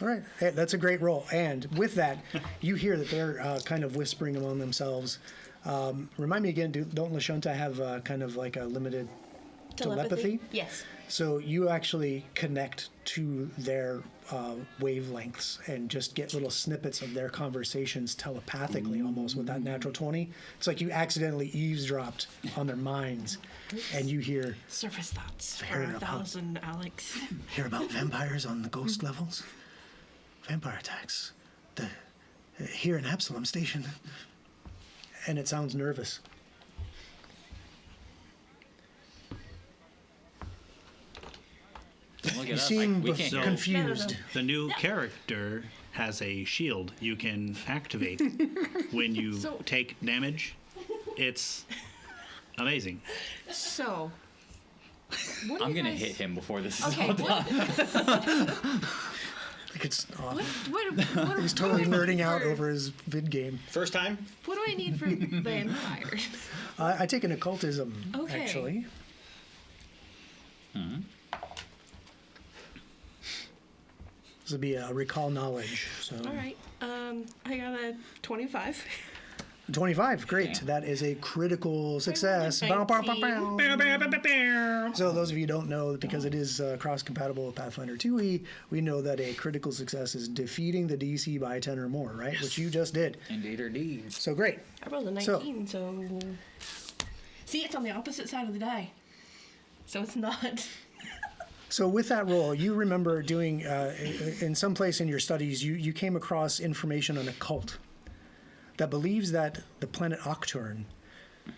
All right. Hey, that's a great roll. And with that, you hear that they're kind of whispering among themselves. Remind me again, don't Lashunta have kind of like a limited telepathy? Yes. So you actually connect to their wavelengths and just get little snippets of their conversations telepathically almost with that natural 20. It's like you accidentally eavesdropped on their minds and you hear Surface thoughts for Fair 1,000, Alex. about vampires on the ghost levels. Vampire attacks. Here in Absalom Station. And it sounds nervous. Don't look You at us. seem We can't hear. confused. The new character has a shield you can activate when you So- take damage. It's amazing. So, what do I'm you gonna guys- hit him before this is Okay, all what, done. Like it's what he's totally do I nerding need out for- over his vid game. First time? What do I need for vampires? I take an occultism Okay. actually. This would be a recall knowledge. So All right. I got a 25. 25, great. Damn. That is a critical success. Bow, bow, bow, bow. So those of you who don't know, because it is cross-compatible with Pathfinder 2e, we know that a critical success is defeating the DC by 10 or more, right? Which you just did. Indeed or deed. So great. I rolled a 19, so... See, it's on the opposite side of the die. So it's not... So with that roll, you remember doing, in some place in your studies, you came across information on a cult that believes that the planet Octurne,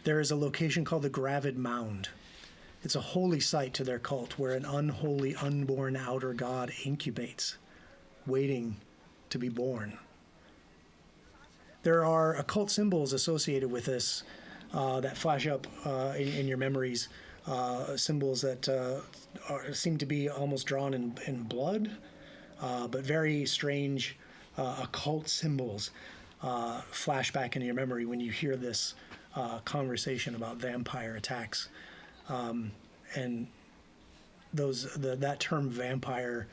there is a location called the Gravid Mound. It's a holy site to their cult where an unholy, unborn outer god incubates, waiting to be born. There are occult symbols associated with this that flash up in your memories, symbols that seem to be almost drawn in blood, but very strange occult symbols flash back into your memory when you hear this conversation about vampire attacks. And that term vampire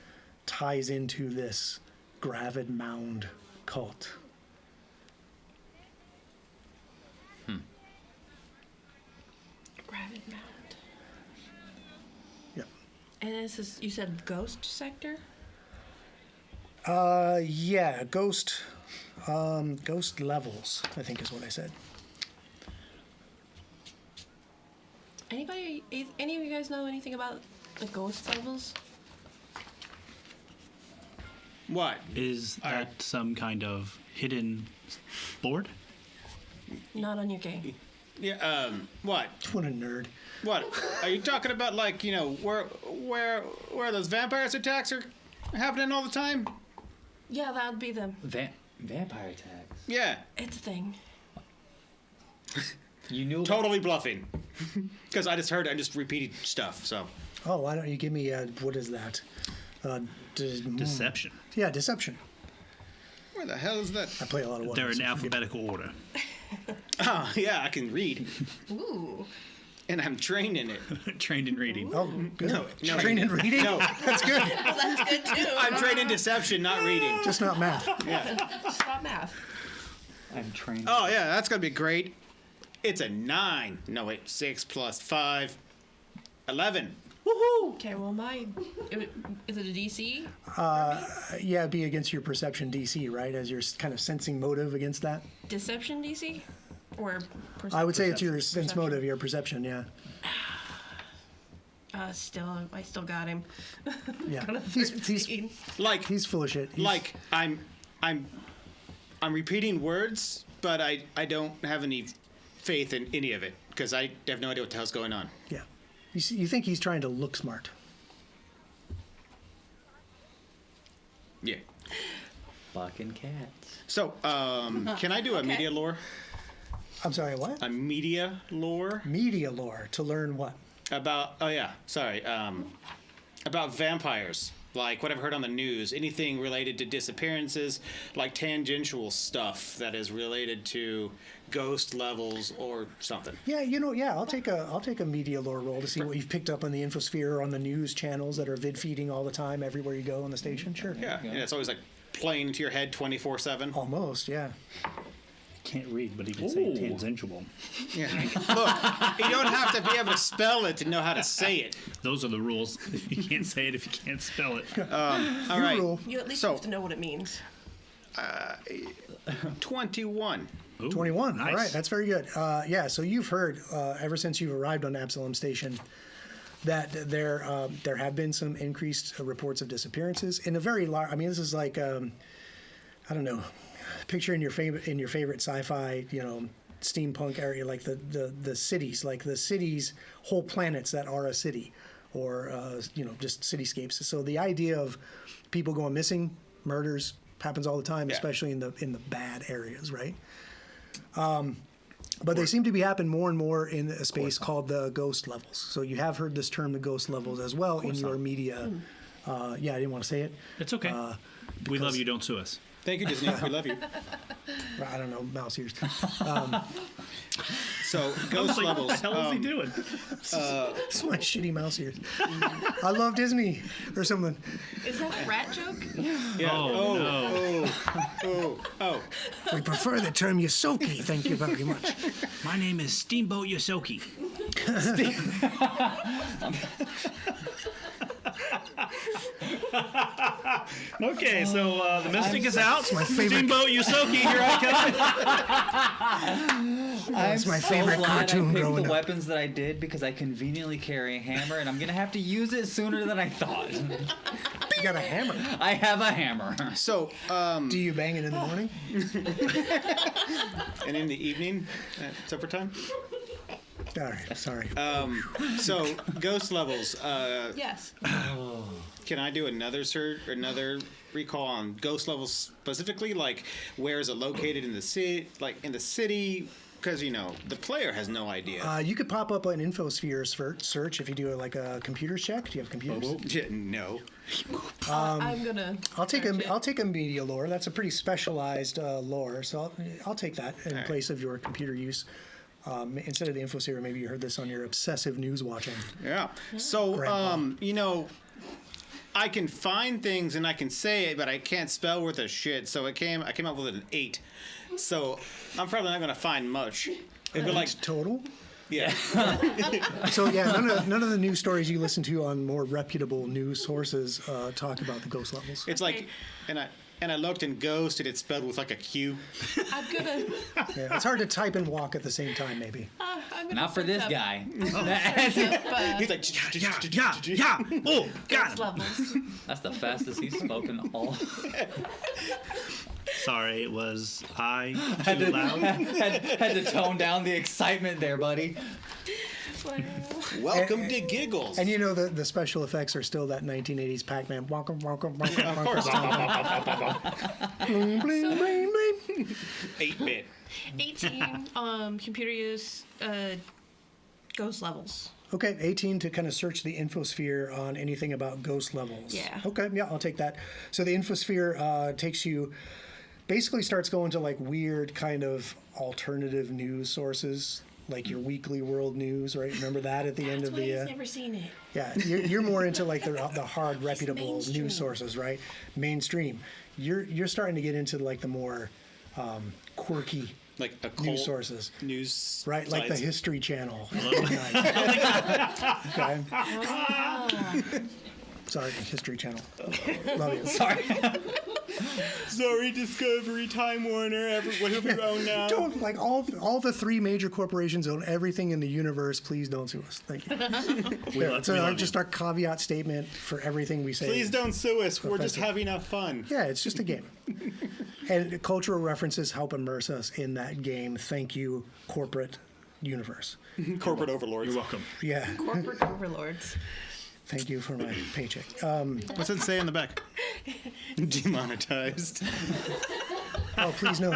ties into this Gravid Mound cult. Gravid Mound. Yep. And this is, you said ghost sector? Yeah, ghost levels, I think is what I said. Any of you guys know anything about the ghost levels? What? Is that some kind of hidden board? Not on your game. Yeah, what? What a nerd. What? Are you talking about, like, you know, where those vampires attacks are happening all the time? Yeah, that would be them. Vampire attacks. Yeah. It's a thing. You knew. Totally bluffing. Because I just repeated stuff, so. Oh, why don't you give me what is that? Deception. Yeah, deception. Where the hell is that? I play a lot of They're ones. in alphabetical order. Oh, yeah, I can read. Ooh. And I'm trained in it. Trained in reading. Oh, good. No. Trained in reading? No, That's good. Well, that's good too. I'm trained in deception, not reading. Just not math. Stop math. I'm trained. Oh, yeah, that's going to be great. It's a 9. No, wait, 6 plus 5. 11. Woohoo! Okay, well, is it a DC? Yeah, it'd be against your perception DC, right? As you're kind of sensing motive against that. Deception DC? Or I would say it's your Perception. sense motive, your perception, yeah. I still got him. Yeah. Got a He's 13. Like, full of shit. I'm repeating words, but I don't have any faith in any of it because I have no idea what the hell's going on. Yeah. You think he's trying to look smart? Yeah. Fucking cats. So, can I do a media lore? I'm sorry, what? A media lore Media lore to learn what? about? Oh yeah, sorry. About vampires. Like what I've heard on the news, anything related to disappearances, like tangential stuff that is related to ghost levels or something. Yeah, I'll take a media lore roll to see what you've picked up on the infosphere or on the news channels that are vid feeding all the time everywhere you go on the station. Sure. Yeah, and it's always like playing into your head 24/7. Almost, yeah. Can't read, but he can say tangential. Yeah. Look, you don't have to be able to spell it to know how to say it. Those are the rules. You can't say it if you can't spell it. All right. Rule. You at least So- have to know what it means. 21. Ooh, 21. nice. All right, that's very good. Yeah, so you've heard ever since you've arrived on Absalom Station that there have been some increased reports of disappearances in a very large. I mean, this is like I don't know. Picture in your favorite sci-fi, steampunk area, like the cities, like the cities, whole planets that are a city, or just cityscapes. So the idea of people going missing, murders happens all the time, Yeah. especially in the bad areas, right? But they seem to be happening more and more in a space called the ghost levels. So you have heard this term, the ghost levels, as well in your media. I didn't want to say it. It's okay. We love you. Don't sue us. Thank you, Disney. We love you. I don't know, mouse ears. So, ghost Like, levels. what the hell is he doing? It's my shitty mouse ears. I love Disney or something. Is that a rat joke? Yeah. Oh, Oh. We prefer the term Yosoki. Thank you very much. My name is Steamboat Yosoki. Okay, so the Mystic is out. my favorite- Steamboat Yosoki, here I come. That's my favorite so glad cartoon I picked growing the up. weapons that I did because I conveniently carry a hammer, and I'm gonna have to use it sooner than I thought. You got a hammer. I have a hammer. So, Do you bang it in the morning? and in the evening at supper time. All right, sorry. So, ghost levels. Yes. Can I do another recall on ghost levels specifically? Like, where is it located in the city? Like in the city, because the player has no idea. You could pop up an infosphere search if you do like a computer check. Do you have computers? Yeah, no. I'm gonna. I'll take a media lore. That's a pretty specialized lore, so I'll take that in right. place of your computer use. Instead of the infosphere, maybe you heard this on your obsessive news watching. Yeah. So, Grandpa. I can find things and I can say it, but I can't spell worth a shit. So I came up with an 8. So I'm probably not going to find much. It'd be like, Total. yeah. So yeah, none of the news stories you listen to on more reputable news sources talk about the ghost levels. It's like, and I looked in Ghost and it's spelled with like a Q. I'm gonna. Yeah, it's hard to type and walk at the same time, maybe. I'm gonna Not for search this up- guy. search up, He's like, Yeah. Oh, got ghost him. levels. That's the fastest he's spoken all. Sorry, it was I too loud. had to tone down the excitement there, buddy. Welcome to Giggles. And the special effects are still that 1980s Pac-Man. Of course. Bling, bling, bling, bling. 8-bit. 18 computer use ghost levels. Okay, 18 to kind of search the infosphere on anything about ghost levels. Yeah. Okay, yeah, I'll take that. So the infosphere takes you, basically starts going to like weird kind of alternative news sources, like your weekly world news, right? Remember that at the end That's of why the. he's never seen it. Yeah, you're more into like the hard reputable mainstream. news sources, right? Mainstream. You're starting to get into like the more quirky Like a cult news sources. news Right, like the sites. History Channel. Okay. Sorry, History Channel. Love you. Sorry. Sorry, Discovery, Time Warner, whatever own now. Don't like all the 3 major corporations own everything in the universe. Please don't sue us. Thank you. It's we love just our caveat statement for everything we say. Please don't sue us. We're just Professor. having a fun. Yeah, it's just a game. And cultural references help immerse us in that game. Thank you, corporate universe. Corporate overlords. You're welcome. Yeah. Corporate overlords. Thank you for my paycheck. What's it say on the back? Demonetized. Oh, please no.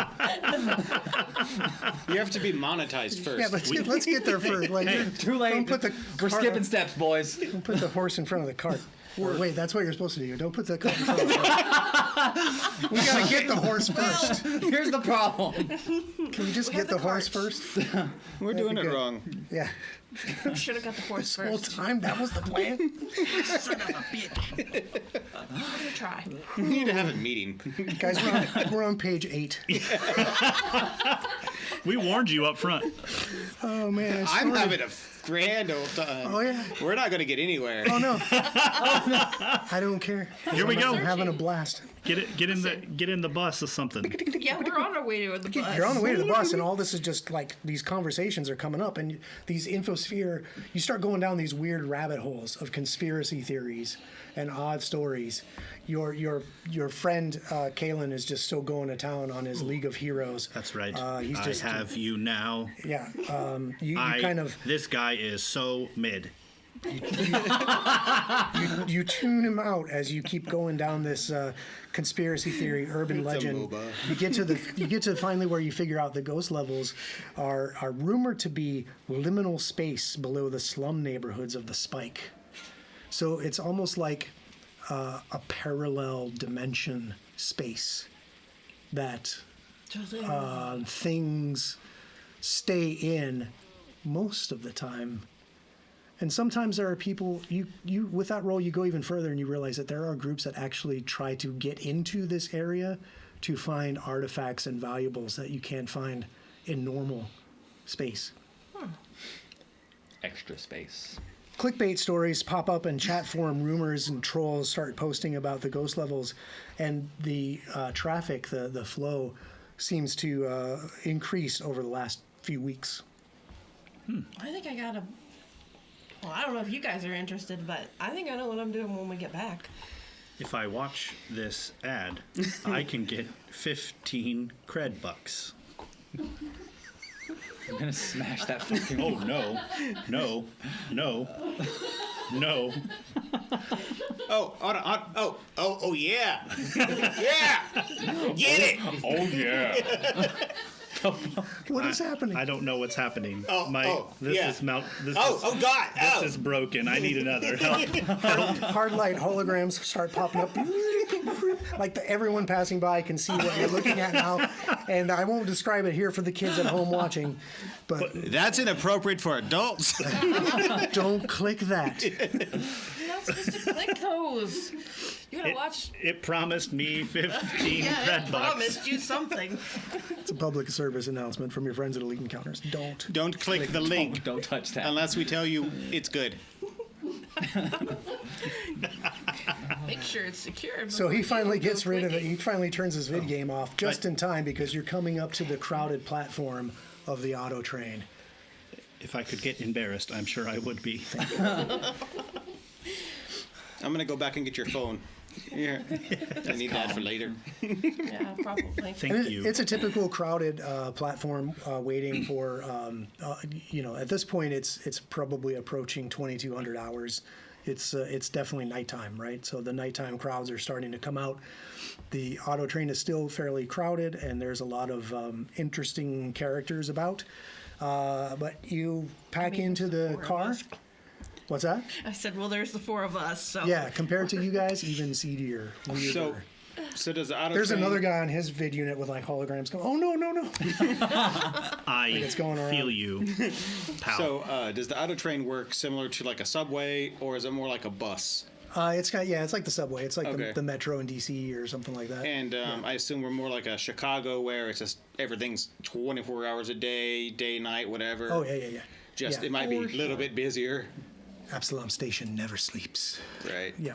You have to be monetized first. Yeah, let's get there first. Like, Too late. Don't put the We're cart skipping up- steps, boys. Don't put the horse in front of the cart. Or, wait, that's what you're supposed to do. Don't put the cart in front of the cart. We gotta get the horse first. Here's the problem. Can we just We get have the the horse cart. first? We're doing be it good. wrong. Yeah. Should have got the horse Whole first. time that was the plan. Son of a bitch. I'm gonna try. We need to have a meeting. Guys, we're on page 8. We warned you up front. Oh man, I'm having a grand old time. Oh yeah. We're not going to get anywhere. Oh no. I don't care. Here we go. I'm having a blast. Get in the bus or something. Yeah, we're on our way to the bus. You're on the way to the bus, and all this is just like these conversations are coming up, and these infosphere. You start going down these weird rabbit holes of conspiracy theories and odd stories. Your friend Kalen is just still going to town on his League of Heroes. That's right. He's I just have you now. yeah. You kind of This guy is so mid. you tune him out as you keep going down this conspiracy theory, urban legend. MOBA. You get to finally where you figure out the ghost levels are rumored to be liminal space below the slum neighborhoods of the Spike. So it's almost like a parallel dimension space that things stay in most of the time. And sometimes there are people you with that role you go even further and you realize that there are groups that actually try to get into this area to find artifacts and valuables that you can't find in normal space. Extra space. Clickbait stories pop up in chat forum, rumors and trolls start posting about the ghost levels, and the traffic, the flow seems to increase over the last few weeks. I think I got a. Well, I don't know if you guys are interested, but I think I know what I'm doing when we get back. If I watch this ad, I can get 15 cred bucks. I'm gonna smash that fucking. Oh no, no, no, no. Oh, hold on. Oh, yeah. Yeah. Get it. Oh yeah. What is happening? I don't know what's happening. This yeah. is God. Oh. This is broken. I need another. Help. Hard light holograms start popping up. Like everyone passing by can see what you're looking at now. And I won't describe it here for the kids at home watching, but That's inappropriate for adults. don't click that. You're not supposed to click those. You gotta watch. It promised me 15 Yeah, cred it bucks. promised you something. It's a public service announcement from your friends at Elite Encounters. Don't click the link Don't touch that. unless we tell you it's good. Make sure it's secure. So he before finally you go gets rid of it. clicking. He finally turns his vid game off just Right. in time because you're coming up to the crowded platform of the auto train. If I could get embarrassed, I'm sure I would be. I'm going to go back and get your phone. Yeah. I need that for later. Yeah, probably. Thank you. It's a typical crowded platform waiting for, at this point it's probably approaching 2,200 hours. It's definitely nighttime, right? So the nighttime crowds are starting to come out. The auto train is still fairly crowded, and there's a lot of interesting characters about. But you pack into the four of car. us. What's that? I said, well, there's the four of us, so. Yeah, compared to you guys, even seedier. Weirder. So does the auto There's train... another guy on his vid unit with like holograms going, oh no. I it's going around. feel you, pal. So does the auto train work similar to like a subway, or is it more like a bus? It's like the subway. It's like Okay. the metro in DC or something like that. And I assume we're more like a Chicago where it's just everything's 24 hours a day, day, night, whatever. Oh yeah. Just Yeah. it might be a little bit busier. Absalom Station never sleeps. Right. Yeah.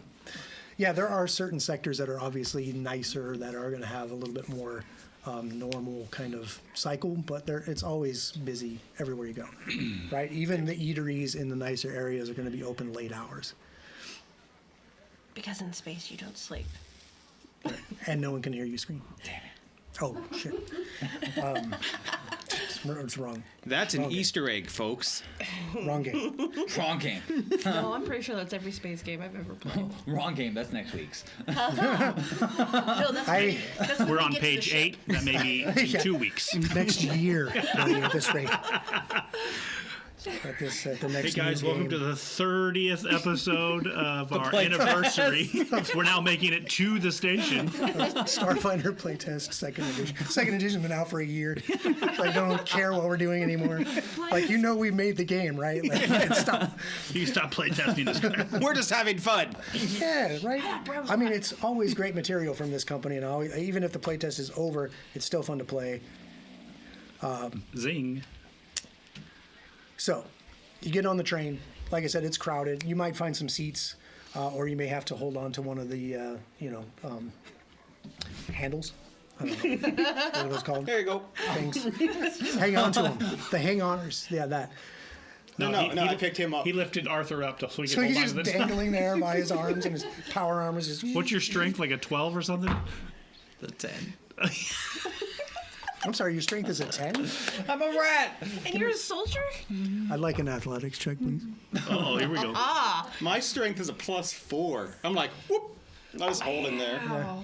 Yeah, there are certain sectors that are obviously nicer that are going to have a little bit more normal kind of cycle, but it's always busy everywhere you go, right? Even the eateries in the nicer areas are going to be open late hours, Because in space you don't sleep. and no one can hear you scream. Damn it. Oh shit! It's wrong. That's an Wrong game. Easter egg, folks. Wrong game. Wrong game. No, I'm pretty sure that's every space game I've ever played. Wrong game. That's next week's. No, that's that's when We're we on get to the page ship. 8. That may be in Yeah. 2 weeks. Next year, buddy, at this rate. At the next Hey guys, new welcome game. to the 30th episode of our Playtest. anniversary. We're now making it to the station. Starfinder Playtest Second Edition. Second Edition's been out for a year. I don't care what we're doing anymore. Like, we made the game, right? Like, you can stop. You can stop playtesting this crap. We're just having fun. Yeah, right. I mean, it's always great material from this company, and even if the playtest is over, it's still fun to play. Zing. So, you get on the train. Like I said, it's crowded. You might find some seats, or you may have to hold on to one of the, handles. I don't know what it was called. There you go. Things. Hang on to them. The hang-oners. Yeah, that. No, I picked him up. He lifted Arthur up so he could So hold he's on just to this. dangling there by his arms, and his power arm is just... What's your strength, like a 12 or something? The 10. I'm sorry, your strength is a 10? I'm a rat. And you're a soldier? I'd like an athletics check, please. Oh, here we go. My strength is a +4. I'm like, whoop. I was holding there. Wow.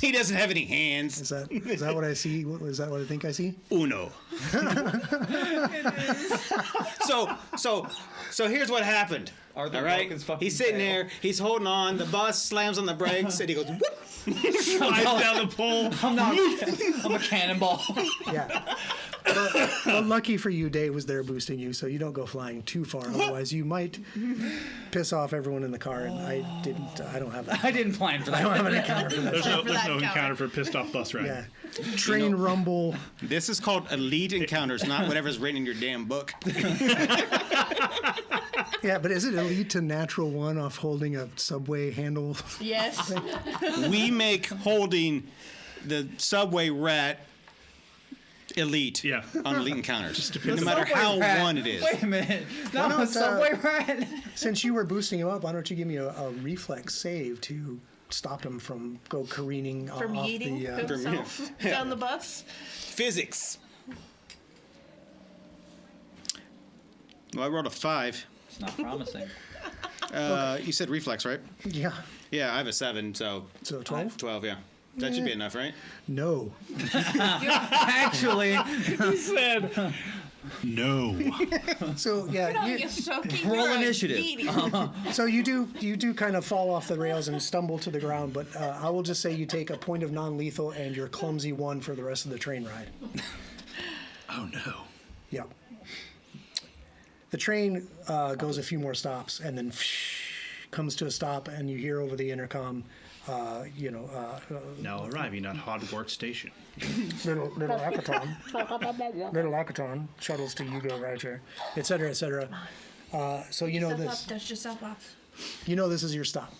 He doesn't have any hands. Is that what I see? Is that what I think I see? Uno. So here's what happened. Arthur All right, broke his fucking he's sitting tail. there. He's holding on. The bus slams on the brakes, and he goes, whoop. Slides down the pole. I'm a cannonball. Yeah. Well, lucky for you, Dave was there boosting you, so you don't go flying too far. Otherwise, you might piss off everyone in the car, and I don't have that. I didn't plan for I that. don't have an encounter for that. There's no that encounter for pissed off bus ride. Yeah. Train rumble. This is called elite encounters, not whatever's written in your damn book. Yeah, but is it elite to natural one off holding a subway handle? Yes. We make holding the subway rat elite Yeah. on elite encounters. No depends. matter how Rat. one it is. Wait a minute. Why No, not, a subway rat. Since you were boosting him up, why don't you give me a reflex save to stop him from go careening From off yeeting the... himself down the bus. Physics. Well, I rolled a 5. It's not promising. You said reflex, right? Yeah. Yeah, I have a 7, so So 12? 12, yeah. That should be enough, right? No. Actually, He said, no. So yeah, No, you're soaking. Roll you're initiative. yeeting. so you do kind of fall off the rails and stumble to the ground, but I will just say you take a point of non-lethal and you're clumsy 1 for the rest of the train ride. Oh, no. Yeah. The train goes a few more stops and then comes to a stop, and you hear over the intercom, Now arriving at Hogwarts Station. little Akaton shuttles to Yugo Roger, et cetera, et cetera. So you know Step this. up, dust yourself off. You know this is your stop.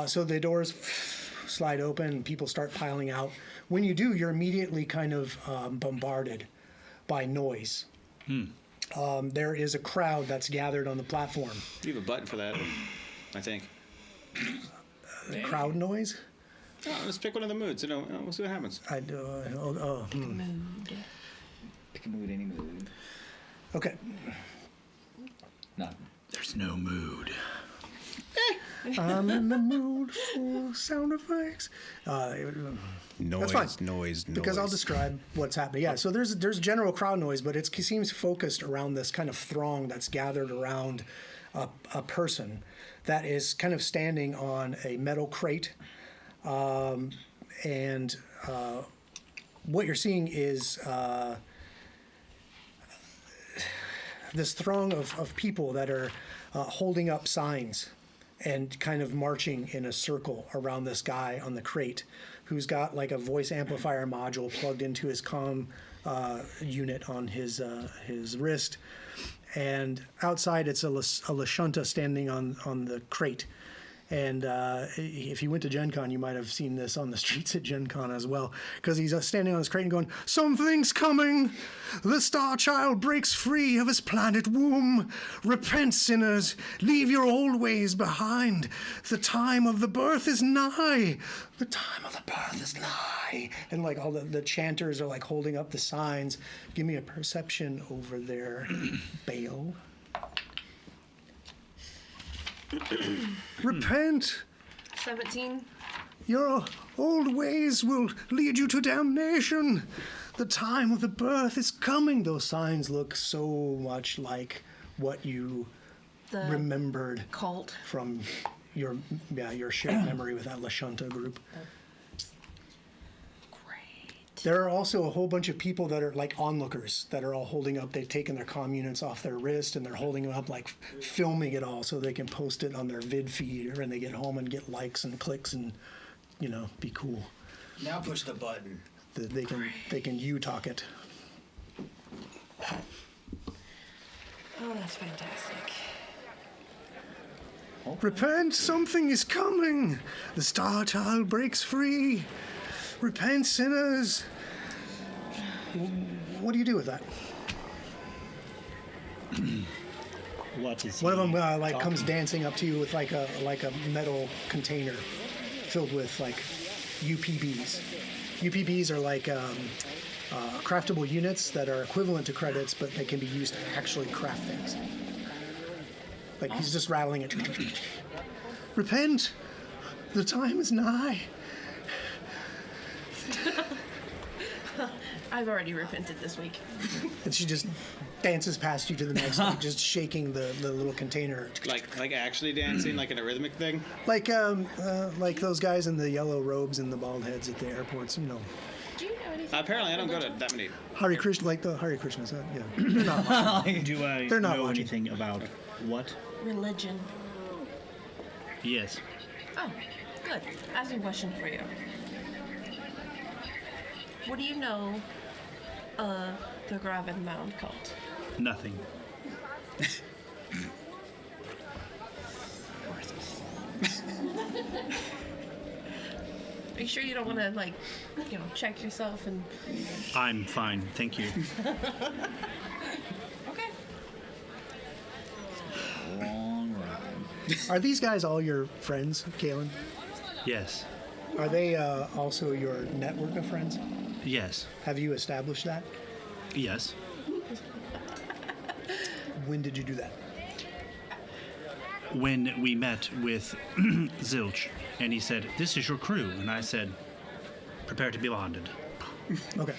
So the doors slide open and people start piling out. When you do, you're immediately kind of bombarded by noise. There is a crowd that's gathered on the platform. You have a button for that, I think. Crowd noise? Oh, let's pick one of the moods. We'll see what happens. pick a mood, any mood. Okay. No. There's no mood. I'm in the mood for sound effects. Noise, fine. noise. Because I'll describe what's happening. Yeah, so there's general crowd noise, but it seems focused around this kind of throng that's gathered around a person that is kind of standing on a metal crate. And what you're seeing is this throng of people that are holding up signs and kind of marching in a circle around this guy on the crate who's got like a voice amplifier module plugged into his comm unit on his wrist. And outside it's a Lashunta standing on the crate. And if you went to Gen Con, you might have seen this on the streets at Gen Con as well, because he's standing on his crate and going, "Something's coming! The Star Child breaks free of his planet womb. Repent, sinners! Leave your old ways behind. The time of the birth is nigh. The time of the birth is nigh." And like all the chanters are like holding up the signs. Give me a perception over there, Bale. Repent. 17. Your old ways will lead you to damnation. The time of the birth is coming. Those signs look so much like what you The remembered cult. from your shared memory with that Lashunta group. Great. There are also a whole bunch of people that are like onlookers that are all holding up. They've taken their comm units off their wrist and they're holding them up, like filming it all so they can post it on their vid feed when they get home and get likes and clicks and, be cool. Now push the button. They can you talk it. Oh, that's fantastic. Repent, something is coming. The Star Child breaks free. Repent, sinners. What do you do with that? What is One of them he comes talking? dancing up to you with like a metal container filled with like UPBs. UPBs are like craftable units that are equivalent to credits, but they can be used to actually craft things. Like he's just rattling it. Repent, the time is nigh. I've already repented this week. And she just dances past you to the next one, just shaking the little container. Like actually dancing, like in a rhythmic thing. Like those guys in the yellow robes and the bald heads at the airports, Do you know anything? Apparently, I don't go to that many. Hare Krishna, like the Hare Krishnas. Yeah, they're not watching. Do I They're not know watching. anything about what? Religion. Yes. Oh, good. I have a question for you. What do you know of the Graven Mound cult? Nothing. Are you sure you don't want to, check yourself and... I'm fine, thank you. Okay. Long ride. Are these guys all your friends, Kalen? Yes. Are they also your network of friends? Yes. Have you established that? Yes. When did you do that? When we met with Zilch, and he said, "This is your crew," and I said, "Prepare to be bonded." Okay.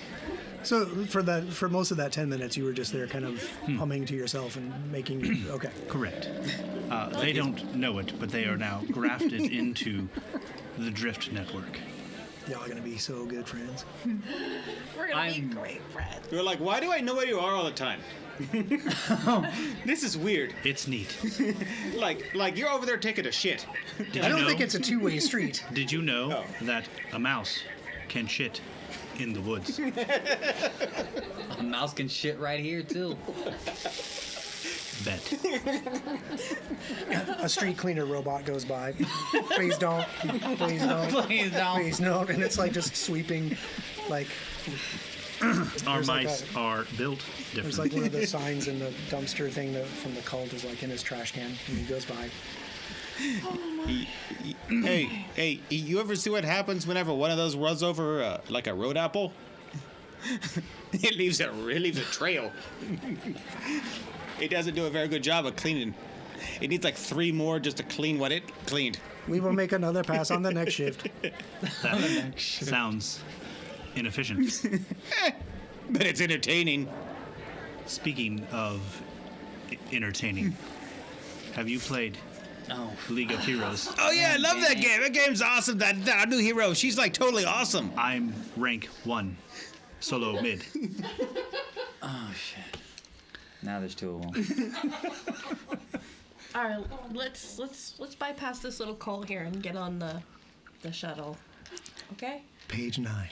So for most of that 10 minutes, you were just there kind of humming to yourself and making... Okay. Correct. They don't know it, but they are now grafted into the Drift Network. Y'all are going to be so good friends. We're going to be great friends. You're like, why do I know where you are all the time? This is weird. It's neat. Like you're over there taking a shit. Did I you don't know, think it's a two-way street. Did you know Oh. that a mouse can shit in the woods? A mouse can shit right here too. Bet. A street cleaner robot goes by. Please don't. Please don't. Please don't. Please don't. And it's like just sweeping, like Our There's like mice are built there's differently. like one of the signs in the dumpster thing from the cult is like in his trash can and he goes by. Hey, you ever see what happens whenever one of those runs over like a road apple? It leaves a trail. It doesn't do a very good job of cleaning. It needs like 3 more just to clean what it cleaned. We will make another pass on the next shift. That sounds inefficient. But it's entertaining. Speaking of entertaining, have you played No. League of Heroes? Oh yeah, I love that game. That game's awesome. That new hero, she's like totally awesome. I'm rank 1, solo mid. Oh shit. Now there's 2 of them. All right, let's bypass this little call here and get on the shuttle. Okay? Page 9.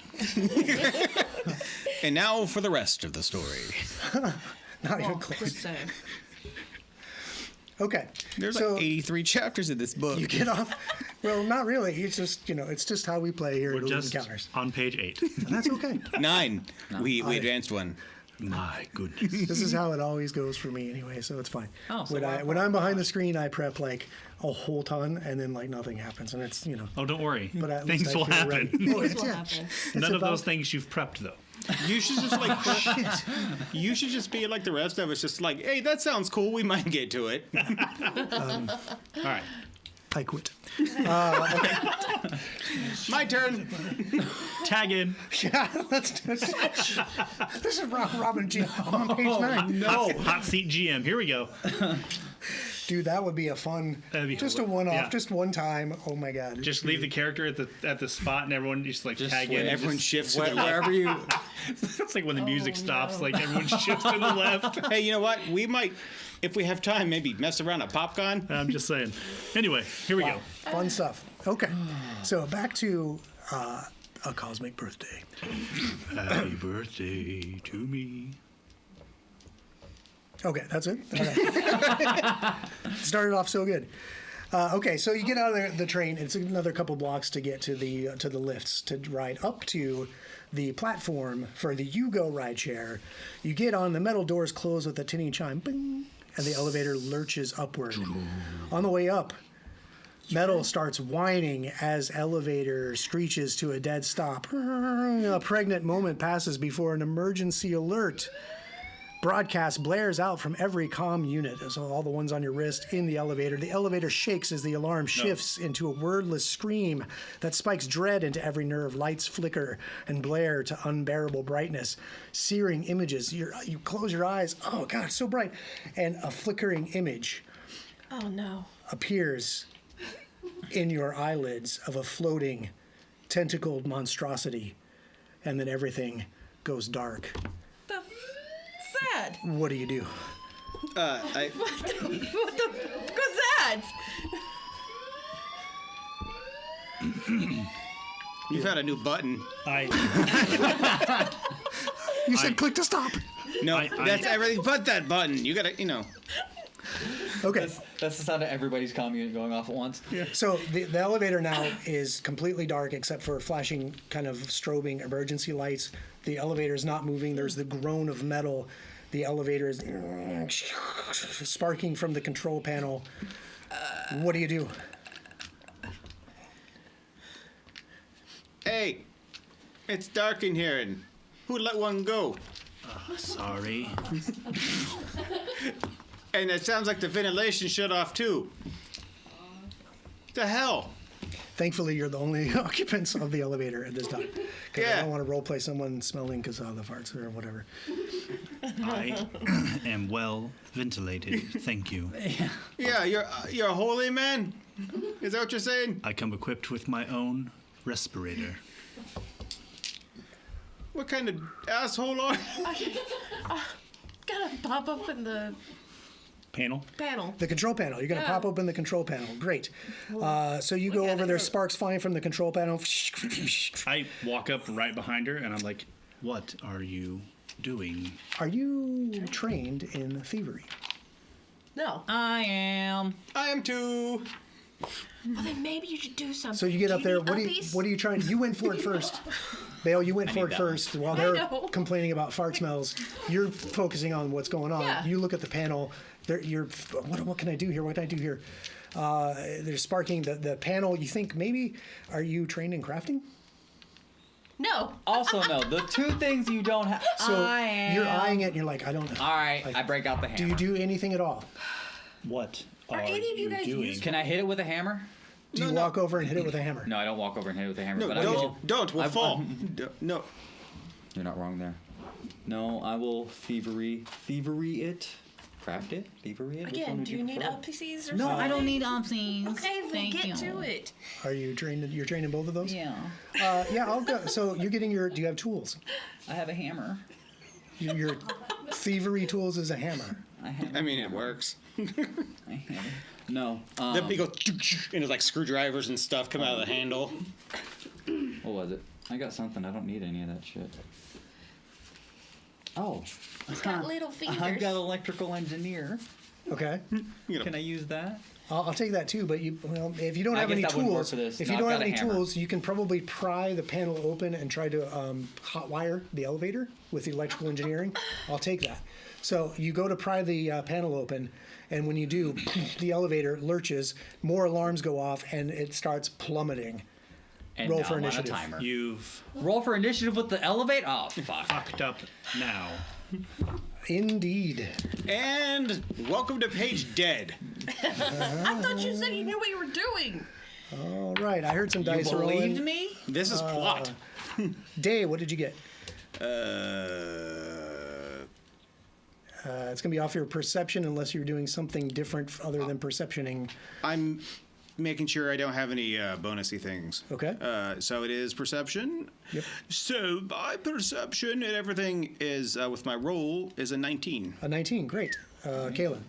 And now for the rest of the story. Not even Well, close. just saying. Okay. There's so like 83 chapters of this book. you get off. Well, not really. It's just it's just how we play here We're at Elite just Encounters. on page 8. And that's okay. 9. We advanced one. My goodness. This is how it always goes for me anyway, so it's fine. Oh, so when I'm behind the screen, I prep like a whole ton, and then like nothing happens, and it's Oh, don't worry. But at least Things I will feel happen. ready. Oh, Things it's, will yeah, happen. it's None of about- those things you've prepped, though. You should just like you should just be like the rest of us, just like, hey, that sounds cool. We might get to it. All right. I quit. My turn. Tag in. Yeah, let's do it. This is Robin G. I'm on page 9. No. Hot seat GM. Here we go. Dude, that would be a fun. That'd be just a cool. one-off, Yeah. just one time. Oh my god. Just leave the character at the spot, and everyone just like Just tag switch. in. Everyone shifts to the left. Wherever you. It's like when the music Oh, stops, no. like everyone shifts to the left. Hey, you know what? We might, if we have time, maybe mess around at PopCon. I'm just saying. Anyway, here we go. Fun stuff. Okay, so back to a cosmic birthday. Happy birthday to me. Okay, that's it. All right. Started off so good. Okay, so you get out of the train. It's another couple blocks to get to the lifts to ride up to the platform for the Yugo rideshare. You get on, the metal doors close with a tinny chime, bing, and the elevator lurches upward. On the way up, metal starts whining as elevator screeches to a dead stop. A pregnant moment passes before an emergency alert broadcast blares out from every comm unit, so all the ones on your wrist in the elevator. The elevator shakes as the alarm shifts into a wordless scream that spikes dread into every nerve. Lights flicker and blare to unbearable brightness. Searing images. You close your eyes. Oh, God, it's so bright. And a flickering image Oh no. appears in your eyelids of a floating, tentacled monstrosity. And then everything goes dark. Sad. What do you do? I, What the fuck was that? you found a new button. You said click to stop. No, I- that's everything but that button. You gotta, Okay. That's the sound of everybody's comm unit going off at once. Yeah. So the elevator now is completely dark except for flashing kind of strobing emergency lights. The elevator is not moving. There's the groan of metal. The elevator is sparking from the control panel. What do you do? Hey, it's dark in here, and who let one go? Sorry. And it sounds like the ventilation shut off too. The hell? Thankfully, you're the only occupants of the elevator at this time. Because I Yeah. don't want to roleplay someone smelling because of the farts or whatever. I am well ventilated. Thank you. Yeah, you're a holy man. Is that what you're saying? I come equipped with my own respirator. What kind of asshole are you? Gotta pop up in the Panel. panel. The control panel. You're going to Yeah. pop open the control panel. Great. So you go at over it. there, sparks flying from the control panel. I walk up right behind her, and I'm like, "What are you doing?" Are you trained in thievery? No. I am. I am too. Well, then maybe you should do something. So you get Do up there. need uppies? What are you trying? You went for it first. Bale, you went for it that first. While I they're know. complaining about fart smells, you're focusing on what's going on. Yeah. You look at the panel. You're, what can I do here? What can I do here? They're sparking the panel. You think maybe, are you trained in crafting? No. Also, no. The two things you don't have. So I am. you're eyeing it and you're like, I don't know. All right. Like, I break out the Do hammer. you do anything at all? What are any of you guys doing? used- Can I hit it with a hammer? Do you walk over and hit it with a hammer? No, I don't walk over and hit it with a hammer. No, but I will. don't. We'll I- fall. No. You're not wrong there. No, I will thievery it, craft it, thievery it. Which one Again, would do you need prefer? uppies or No, something? I don't need opsies. Okay, then Thank get you. to it. Are you trained? You're trained in both of those? Yeah, Yeah, I'll go. So you're getting your. Do you have tools? I have a hammer. Your thievery tools is a hammer. I have. I mean, it works. I have. No. Then we go, and it's like screwdrivers and stuff come out of the handle. What was it? I got something. I don't need any of that shit. Oh. He's got little fingers. I've got electrical engineer. Okay. Can I use that? I'll take that too, but if you don't have any guess that wouldn't work tools, for this. if No, you don't I've have got a any hammer. tools, you can probably pry the panel open and try to hotwire the elevator with the electrical engineering. I'll take that. So you go to pry the panel open, and when you do, the elevator lurches, more alarms go off, and it starts plummeting. And Roll now for I'm on a initiative. timer. You've Roll for initiative with the elevate? Oh, fuck. fucked up now. Indeed. And welcome to Page Dead. I thought you said you knew what you were doing. All right, I heard some You dice believed rolling. me? This is plot. Day, what did you get? It's going to be off your perception unless you're doing something different other than perceptioning. I'm making sure I don't have any bonusy things. Okay. So it is perception. Yep. So my perception and everything is with my roll is a 19. A 19, great. Kaylin,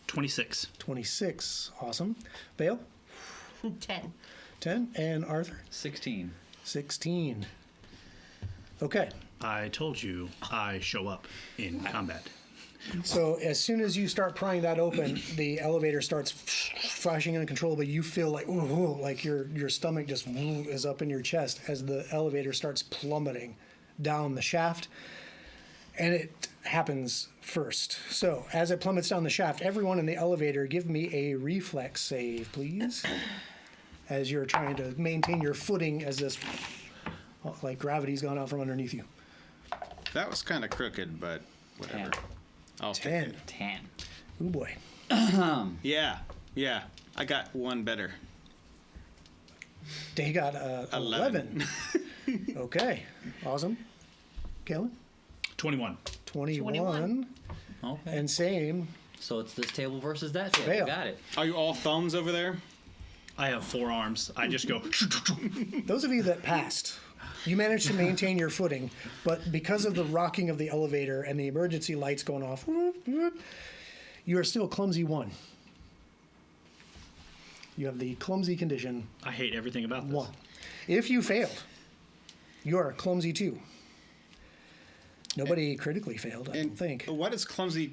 26. 26, awesome. Bale, 10. 10, and Arthur, 16. 16. Okay, I told you I show up in combat. so as soon as you start prying that open, the elevator starts flashing uncontrollably. You feel like, ooh, like your stomach just is up in your chest as the elevator starts plummeting down the shaft. And it happens first. So as it plummets down the shaft, everyone in the elevator, give me a reflex save, please. As you're trying to maintain your footing as this, like gravity's gone out from underneath you. That was kind of crooked, but whatever. 10. I'll take 10. it. 10. Oh boy. Yeah. I got one better. They got 11. 11. Okay, awesome. Kellen? 21. 21. Okay. And same. So it's this table versus that table. Fail. Got it. Are you all thumbs over there? I have 4 arms. I just go. Those of you that passed, you managed to maintain your footing, but because of the rocking of the elevator and the emergency lights going off, you are still clumsy 1. You have the clumsy condition I hate everything about this. 1. If you failed, you are clumsy 2. Nobody critically failed, I don't think. What does clumsy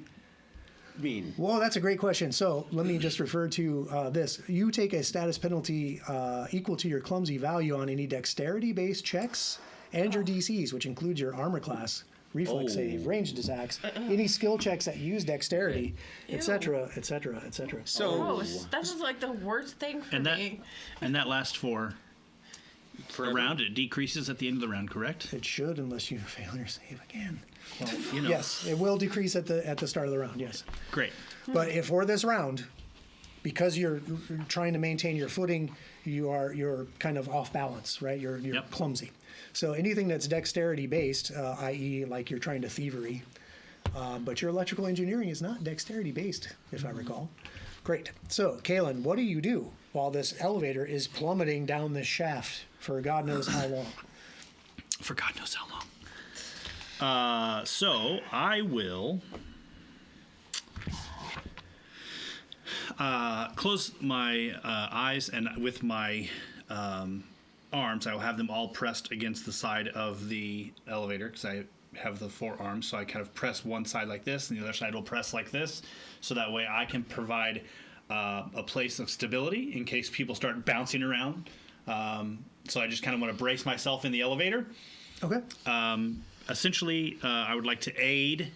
mean? Well, that's a great question. So let me just refer to this. You take a status penalty equal to your clumsy value on any dexterity-based checks and your DCs, which includes your armor class, reflex save, ranged attacks, any skill checks that use dexterity, etc., etc., etc. So Gross. That's just like the worst thing for And that me. and that lasts for a round. It decreases at the end of the round, correct? It should, unless you fail your save again. Well, you know. Yes, it will decrease at the start of the round. Yes, Great. but if for this round, because you're trying to maintain your footing, you're kind of off balance, right? You're Yep. clumsy. So anything that's dexterity based, i.e., like you're trying to thievery, but your electrical engineering is not dexterity based, if I recall. Great. So, Kaylin, what do you do while this elevator is plummeting down this shaft for God knows how long? For God knows how long. So I will close my eyes, and with my arms, I will have them all pressed against the side of the elevator because I have the 4 arms. So I kind of press one side like this, and the other side will press like this. So that way I can provide a place of stability in case people start bouncing around. So I just kind of want to brace myself in the elevator. Okay. Essentially, I would like to aid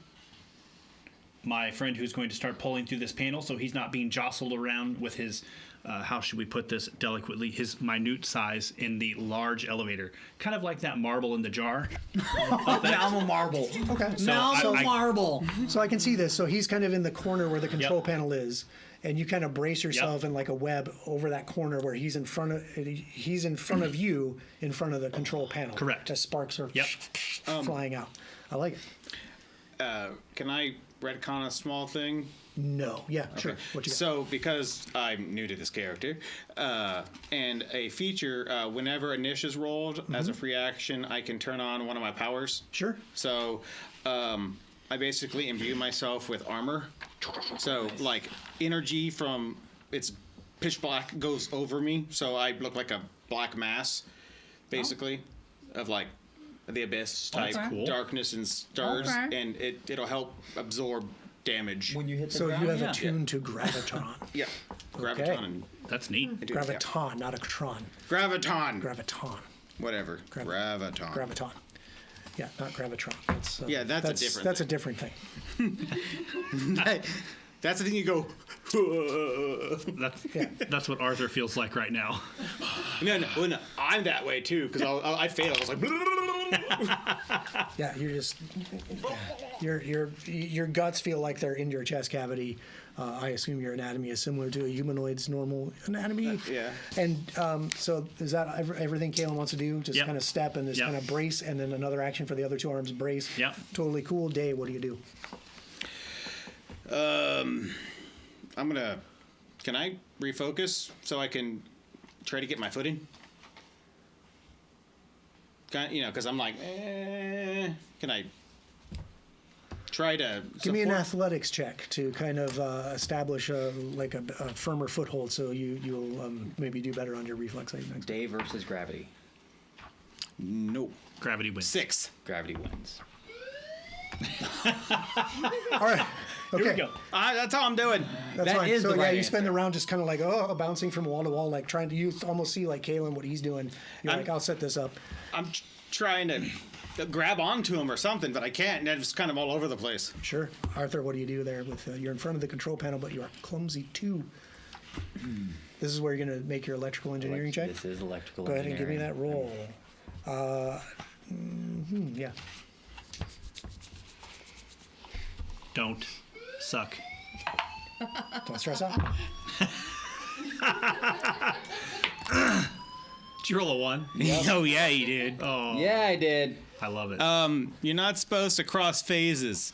my friend who's going to start pulling through this panel so he's not being jostled around with his, how should we put this delicately, his minute size in the large elevator. Kind of like that marble in the jar. Now I'm a marble. Okay. Now I'm I- a marble. So I can see this. So he's kind of in the corner where the control Yep. panel is, and you kind of brace yourself in like a web over that corner where he's in front of you, in front of the control panel. Correct. As sparks are Yep. flying out. I like it. can I retcon a small thing? No. Yeah. Sure. What you got? So, because I'm new to this character, and a feature, whenever initiative's rolled as a free action, I can turn on one of my powers. Sure. So, I basically imbue myself with armor. So, like, energy from it's pitch black goes over me, so I look like a black mass, basically, of like the abyss type that's cool. darkness and stars, Okay. and it'll help absorb damage. When you hit the So ground, you have yeah. attuned to graviton. Yeah. Graviton. That's neat. and- Graviton, not a tron. Graviton. Graviton. Whatever. Graviton. Graviton. Yeah, not gravitron. That's, Yeah, that's a different That's thing. a different thing. That's the thing you go. That's what Arthur feels like right now. No, I'm that way too because I fail. I was like. Yeah, you're just your guts feel like they're in your chest cavity. I assume your anatomy is similar to a humanoid's normal anatomy. Yeah. And so is that everything Kalen wants to do? Just Yep. kind of step and just Yep. kind of brace, and then another action for the other two arms, brace. Yep. Totally cool. Day, what do you do? I'm gonna. Can I refocus so I can try to get my footing? Because I'm like, can I try to Give me an support- athletics check to kind of establish a firmer foothold, so you'll maybe do better on your reflex save next. Day versus gravity. No. Gravity wins. 6. Gravity wins. All right. Okay. Here we go. That's all I'm doing. That's That fine. is So the yeah, right you spend the answer. round just kind of like bouncing from wall to wall, like trying to. You almost see like Kalen what he's doing. You're I'm- like, I'll set this up. I'm trying to grab onto him or something, but I can't. And it's kind of all over the place. Sure, Arthur. What do you do there? With you're in front of the control panel, but you are clumsy too. This is where you're going to make your electrical engineering check. This is electrical Go ahead and give me that engineering. roll. Yeah. Don't suck. Don't stress out. Did you roll a 1? Oh yeah, you did. Oh, Yeah, I did. I love it. You're not supposed to cross phases.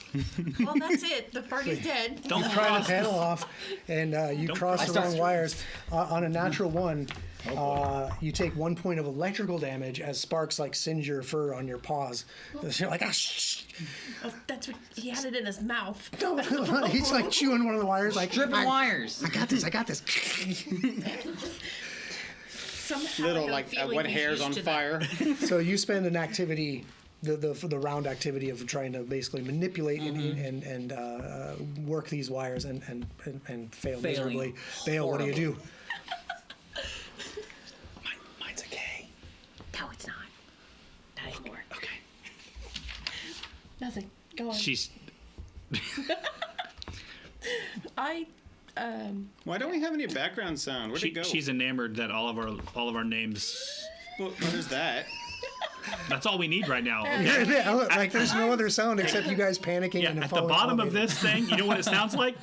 Well, that's it. The party's dead. Don't Pry the cross. panel off, and you Don't cross cross the the wrong street. wires. On a natural one, you take 1 point of electrical damage as sparks like singe your fur on your paws. So you're like, shh. Oh, that's what he had it in his mouth. No, he's like chewing one of the wires, like Tripping wires. I got this. I got this. Somehow I Little have a like feeling when he's hair's used on to that. fire. So you spend an activity, the round activity of trying to basically manipulate and work these wires and fail Failing miserably. Fail. What do you do? Mine's a K. No, it's not. Not anymore. Okay. Nothing. Go on. She's. Why don't we have any background sound? Where'd it go? She's enamored that all of our names. Well, what is that? That's all we need right now. Okay? Yeah, like there's no other sound except you guys panicking Yeah, and at the falling bottom of elevator. this thing, you know what it sounds like?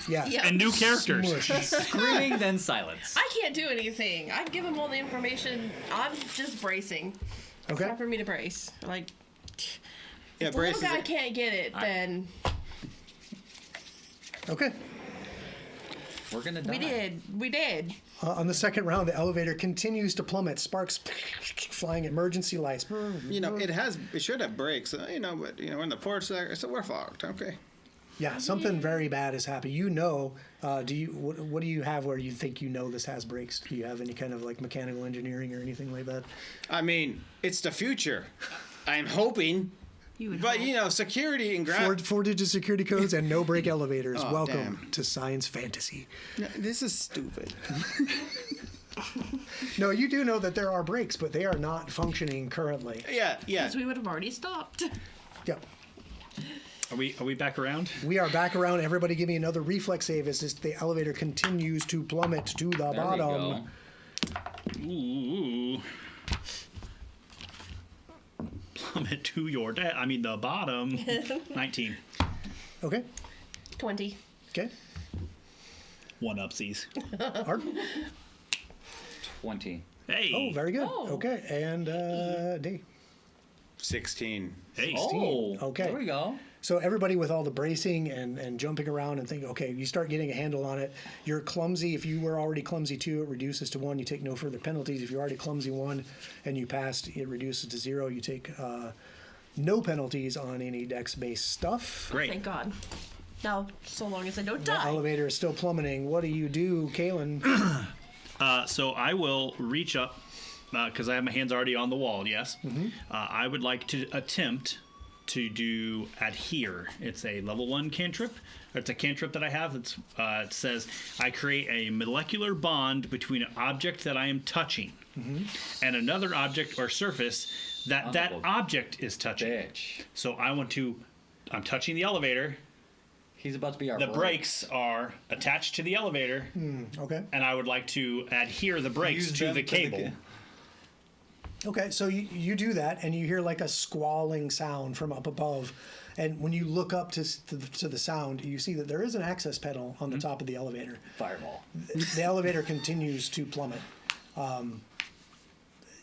Yeah. Yeah. And new characters. Smush. Screaming, then silence. I can't do anything. I'd give him all the information. I'm just bracing. It's Okay. not for me to brace. Like, Yeah, if the brace little guy is can't get it, then Okay. We're gonna die. we did. We did. On the second round, the elevator continues to plummet. Sparks flying, emergency lights. it should have brakes, but when the port's there, so we're fucked. Okay. Yeah, something very bad has happened. What do you have where you think this has brakes? Do you have any kind of like mechanical engineering or anything like that? I mean, it's the future. I'm hoping, You would but hope. security and Four-digit security codes and no brake elevators. Oh, Welcome damn. to science fantasy. This is stupid. No, you do know that there are brakes, but they are not functioning currently. yeah. Because we would have already stopped. Yep. Are we back around? We are back around. Everybody give me another reflex save as the elevator continues to plummet to the There we bottom. go. Ooh. Plummet to your the bottom. 19. Okay. 20. Okay. 1 upsies. Art. 20. Hey. Oh, very good. Oh. Okay. And D. 16. Hey. Oh, Okay. There we go. So everybody with all the bracing and jumping around and thinking, okay, you start getting a handle on it. You're clumsy. If you were already clumsy 2, it reduces to 1. You take no further penalties. If you're already clumsy 1 and you passed, it reduces to 0. You take no penalties on any dex-based stuff. Great. Thank God. Now, so long as I don't The die. elevator is still plummeting. What do you do, Kalen? So I will reach up because I have my hands already on the wall. Yes. I would like to attempt to do Adhere. It's a level 1 cantrip. It's a cantrip that I have. It says, I create a molecular bond between an object that I am touching and another object or surface that object is touching. Bitch. So I'm touching the elevator. He's about to be our The brake. brakes are attached to the elevator, Okay. and I would like to adhere the brakes Use to them the to the cable. Okay, so you do that, and you hear like a squalling sound from up above. And when you look up to the sound, you see that there is an access panel on the top of the elevator. Fireball. The elevator continues to plummet.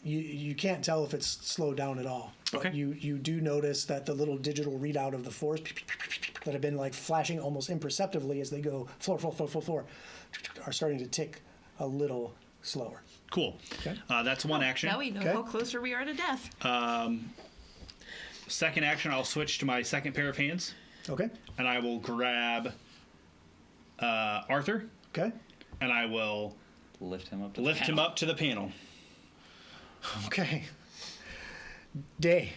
You can't tell if it's slowed down at all. But Okay. you do notice that the little digital readout of the floors that have been like flashing almost imperceptibly as they go floor, are starting to tick a little slower. Cool. Okay. That's one action. Now we know Okay. how closer we are to death. Second action, I'll switch to my second pair of hands, Okay. and I will grab Arthur, Okay. and I will Lift him up to lift the him panel. up to the panel. Okay. Day.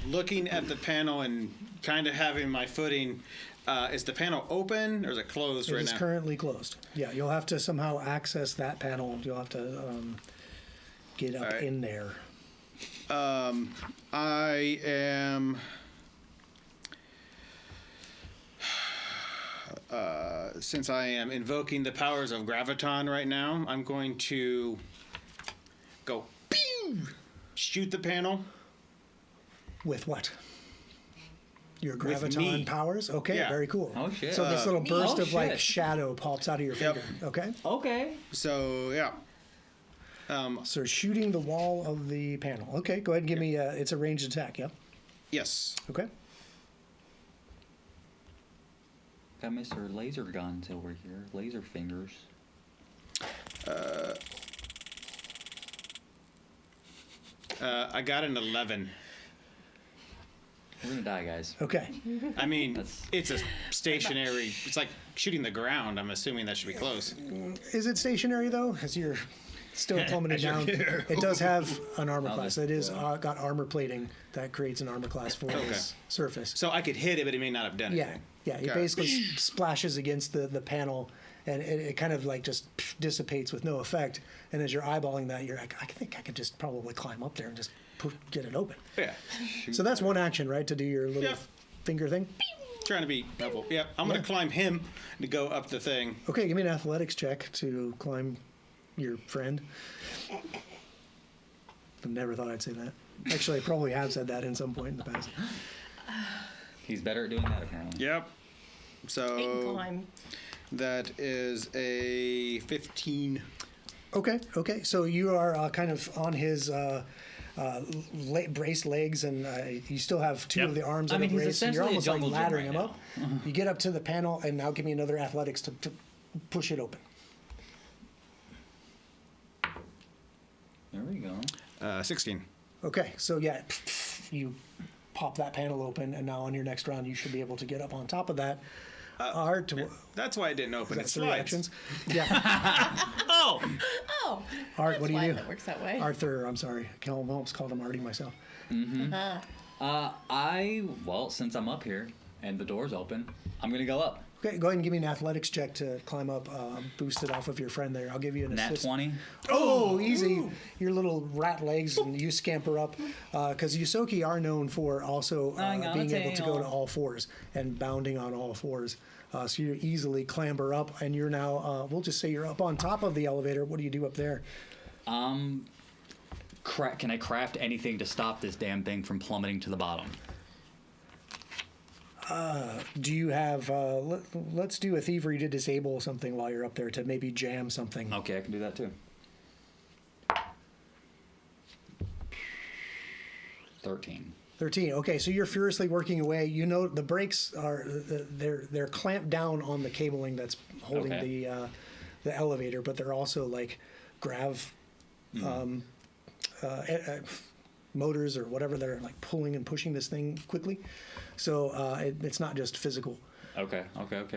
Looking at the panel and kind of having my footing, is the panel open or is it closed It right is now? currently closed. Yeah, you'll have to somehow access that panel. You'll have to get up Alright. in there. I am. Since I am invoking the powers of graviton right now, I'm going to go pew, shoot the panel. With what? Your With graviton me. powers? Okay, Yeah. very cool. Oh, shit. So this little burst Oh, of like shit. shadow pops out of your Yep. finger. Okay. Okay. So yeah, So shooting the wall of the panel. Okay, go ahead and give me it's a ranged attack, yep. yes. Okay. Got Mr. Laser Guns over here. Laser fingers. I got an 11. We're gonna die, guys. Okay. I mean, That's- it's a stationary. It's like shooting the ground. I'm assuming that should be close. Is it stationary though? As you're still plummeting As you're down. here. It does have an armor Oh, class. that's It is cool. got armor plating that creates an armor class for this surface. So I could hit it, but it may not have done Yeah, anything. yeah. It Okay. basically splashes against the panel, and it kind of like just dissipates with no effect. And as you're eyeballing that, you're like, I think I could just probably climb up there and just get it open. Yeah. So that's one action, right? To do your little Yeah. finger thing. Trying to be helpful. Yeah, I'm gonna climb him to go up the thing. Okay, give me an athletics check to climb your friend. I never thought I'd say that. Actually, I probably have said that in some point in the past. He's better at doing that, apparently. Yep. Eight So climb. that is a 15. Okay. So you are kind of on his braced legs, and you still have two Yep. of the arms I that mean, are he's braced. And you're essentially a almost like jungle laddering gym him right up. You get up to the panel, and now give me another athletics to push it open. There we go. 16. Okay. So yeah, you pop that panel open, and now on your next round, you should be able to get up on top of that. Art. That's why it didn't open. It That's three slides. actions. Yeah. Oh, Oh, Art, that's what do why you do? That works that way. Arthur, I'm sorry. I almost called him Artie myself. Well, since I'm up here and the door's open, I'm gonna go up. Okay, go ahead and give me an athletics check to climb up, boost it off of your friend there. I'll give you an Nat assist. 20. Oh, easy. Your little rat legs, and you scamper up. Because Yusoki are known for also I'm on being a able to go to tail. all fours and bounding on all fours. So you easily clamber up, and you're now, we'll just say you're up on top of the elevator. What do you do up there? Can I craft anything to stop this damn thing from plummeting to the bottom? Do you have, let's do a thievery to disable something while you're up there to maybe jam something. Okay, I can do that too. 13. 13. Okay, so you're furiously working away. You know the brakes are they're clamped down on the cabling that's holding Okay. the elevator, but they're also like grav motors or whatever. They're like pulling and pushing this thing quickly. So it's not just physical. Okay.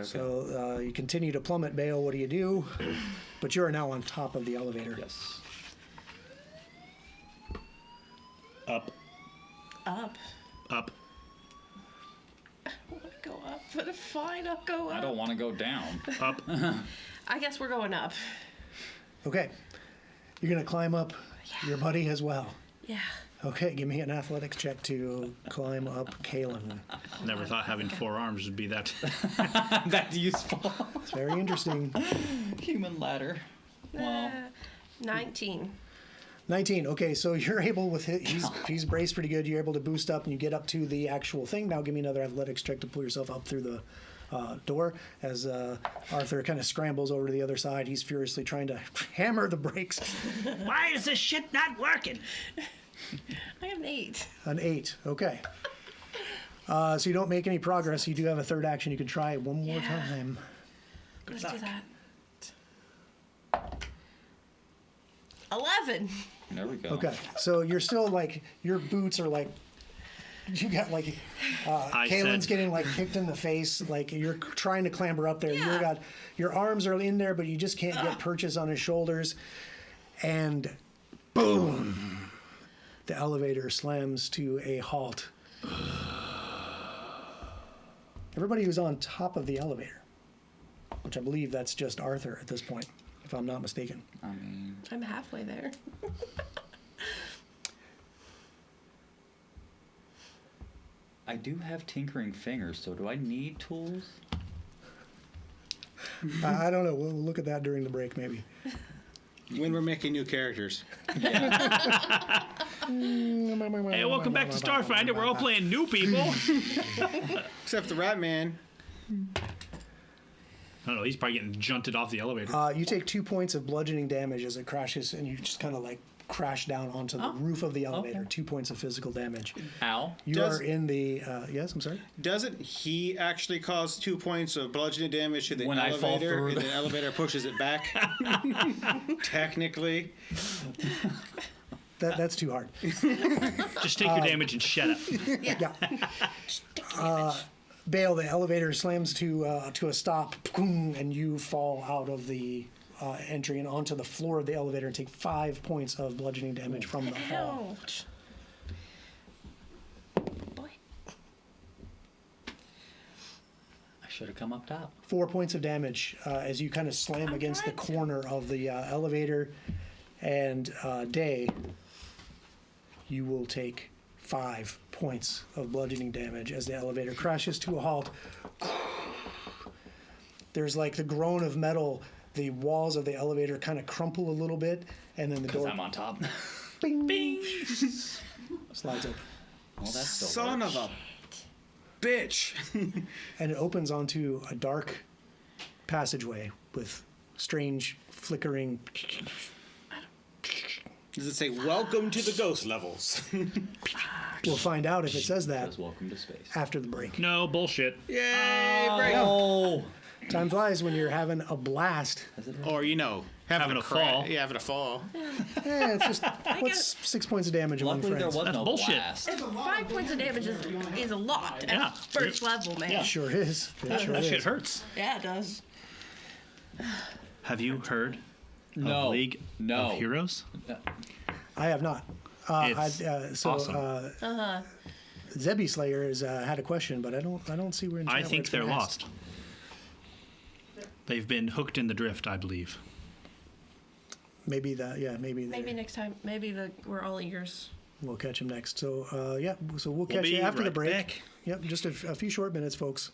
So you continue to plummet, Bale. What do you do? But you are now on top of the elevator. Yes. Up. Up. Up. I want to go up, but fine, I'll go up. I don't want to go down. Up. I guess we're going up. Okay. You're going to climb up your buddy as well. Yeah. Okay, give me an athletics check to climb up Kalen. Never thought having 4 arms would be that. That's useful. It's very interesting. Human ladder. Wow. 19. 19. Okay, so you're able with he's braced pretty good. You're able to boost up and you get up to the actual thing. Now give me another athletics check to pull yourself up through the door as Arthur kind of scrambles over to the other side. He's furiously trying to hammer the brakes. Why is this shit not working? I have an 8. An 8. Okay. So you don't make any progress. You do have a third action. You can try it one more time. Let's do that. 11. There we go. Okay. So you're still like your boots are like you got like Kalen's getting like kicked in the face. Like you're trying to clamber up there. Yeah. You got your arms are in there, but you just can't get purchase on his shoulders. And boom. The elevator slams to a halt. Everybody who's on top of the elevator, which I believe that's just Arthur at this point, if I'm not mistaken. I mean, I'm halfway there. I do have tinkering fingers, so do I need tools? I don't know. We'll look at that during the break, maybe. When we're making new characters. Hey, welcome back to Starfinder. We're all playing new people. Except the Rat Man. I don't know. He's probably getting junted off the elevator. You take 2 points of bludgeoning damage as it crashes, and you just kind of like crash down onto the roof of the elevator. Okay. 2 points of physical damage. Ow. You are in the. Yes, I'm sorry. Doesn't he actually cause 2 points of bludgeoning damage to the When I fall elevator, through and the- the elevator pushes it back? Technically. That's too hard. Just take your damage and shut up. Yeah. Bale, the elevator slams to a stop, and you fall out of the entry and onto the floor of the elevator and take 5 points of bludgeoning damage from the fall. Ouch. Boy. I should have come up top. 4 points of damage as you kind of slam against the corner of the elevator. And Day, you will take 5 points of bludgeoning damage as the elevator crashes to a halt. There's like the groan of metal. The walls of the elevator kind of crumple a little bit, and then the Because door I'm on top. bing, slides open. Well, that's still Son works. of a bitch. And it opens onto a dark passageway with strange flickering. Does it say, welcome to the ghost levels? We'll find out if it says that Says welcome to space. after the break. No, bullshit. Yay, break. Oh. Time flies when you're having a blast. Or, having a fall. Yeah, having a fall. Yeah, it's just what's 6 points of damage among Luckily, there friends. was That's no bullshit. blast. 5 points of damage is a lot Yeah. at first level, man. Yeah. Sure is. It sure That is. shit hurts. Yeah, it does. Have you heard No. of League No. of Heroes? I have not. It's awesome. Zebby Slayer has had a question, but I don't see where in chat I where think it's they're been asked. lost. They've been hooked in the drift, I believe. Maybe that. Yeah, maybe. Maybe next time. We're all ears. We'll catch him next. So yeah, so we'll We'll catch be you after the right break. back. Yep, just a few short minutes, folks.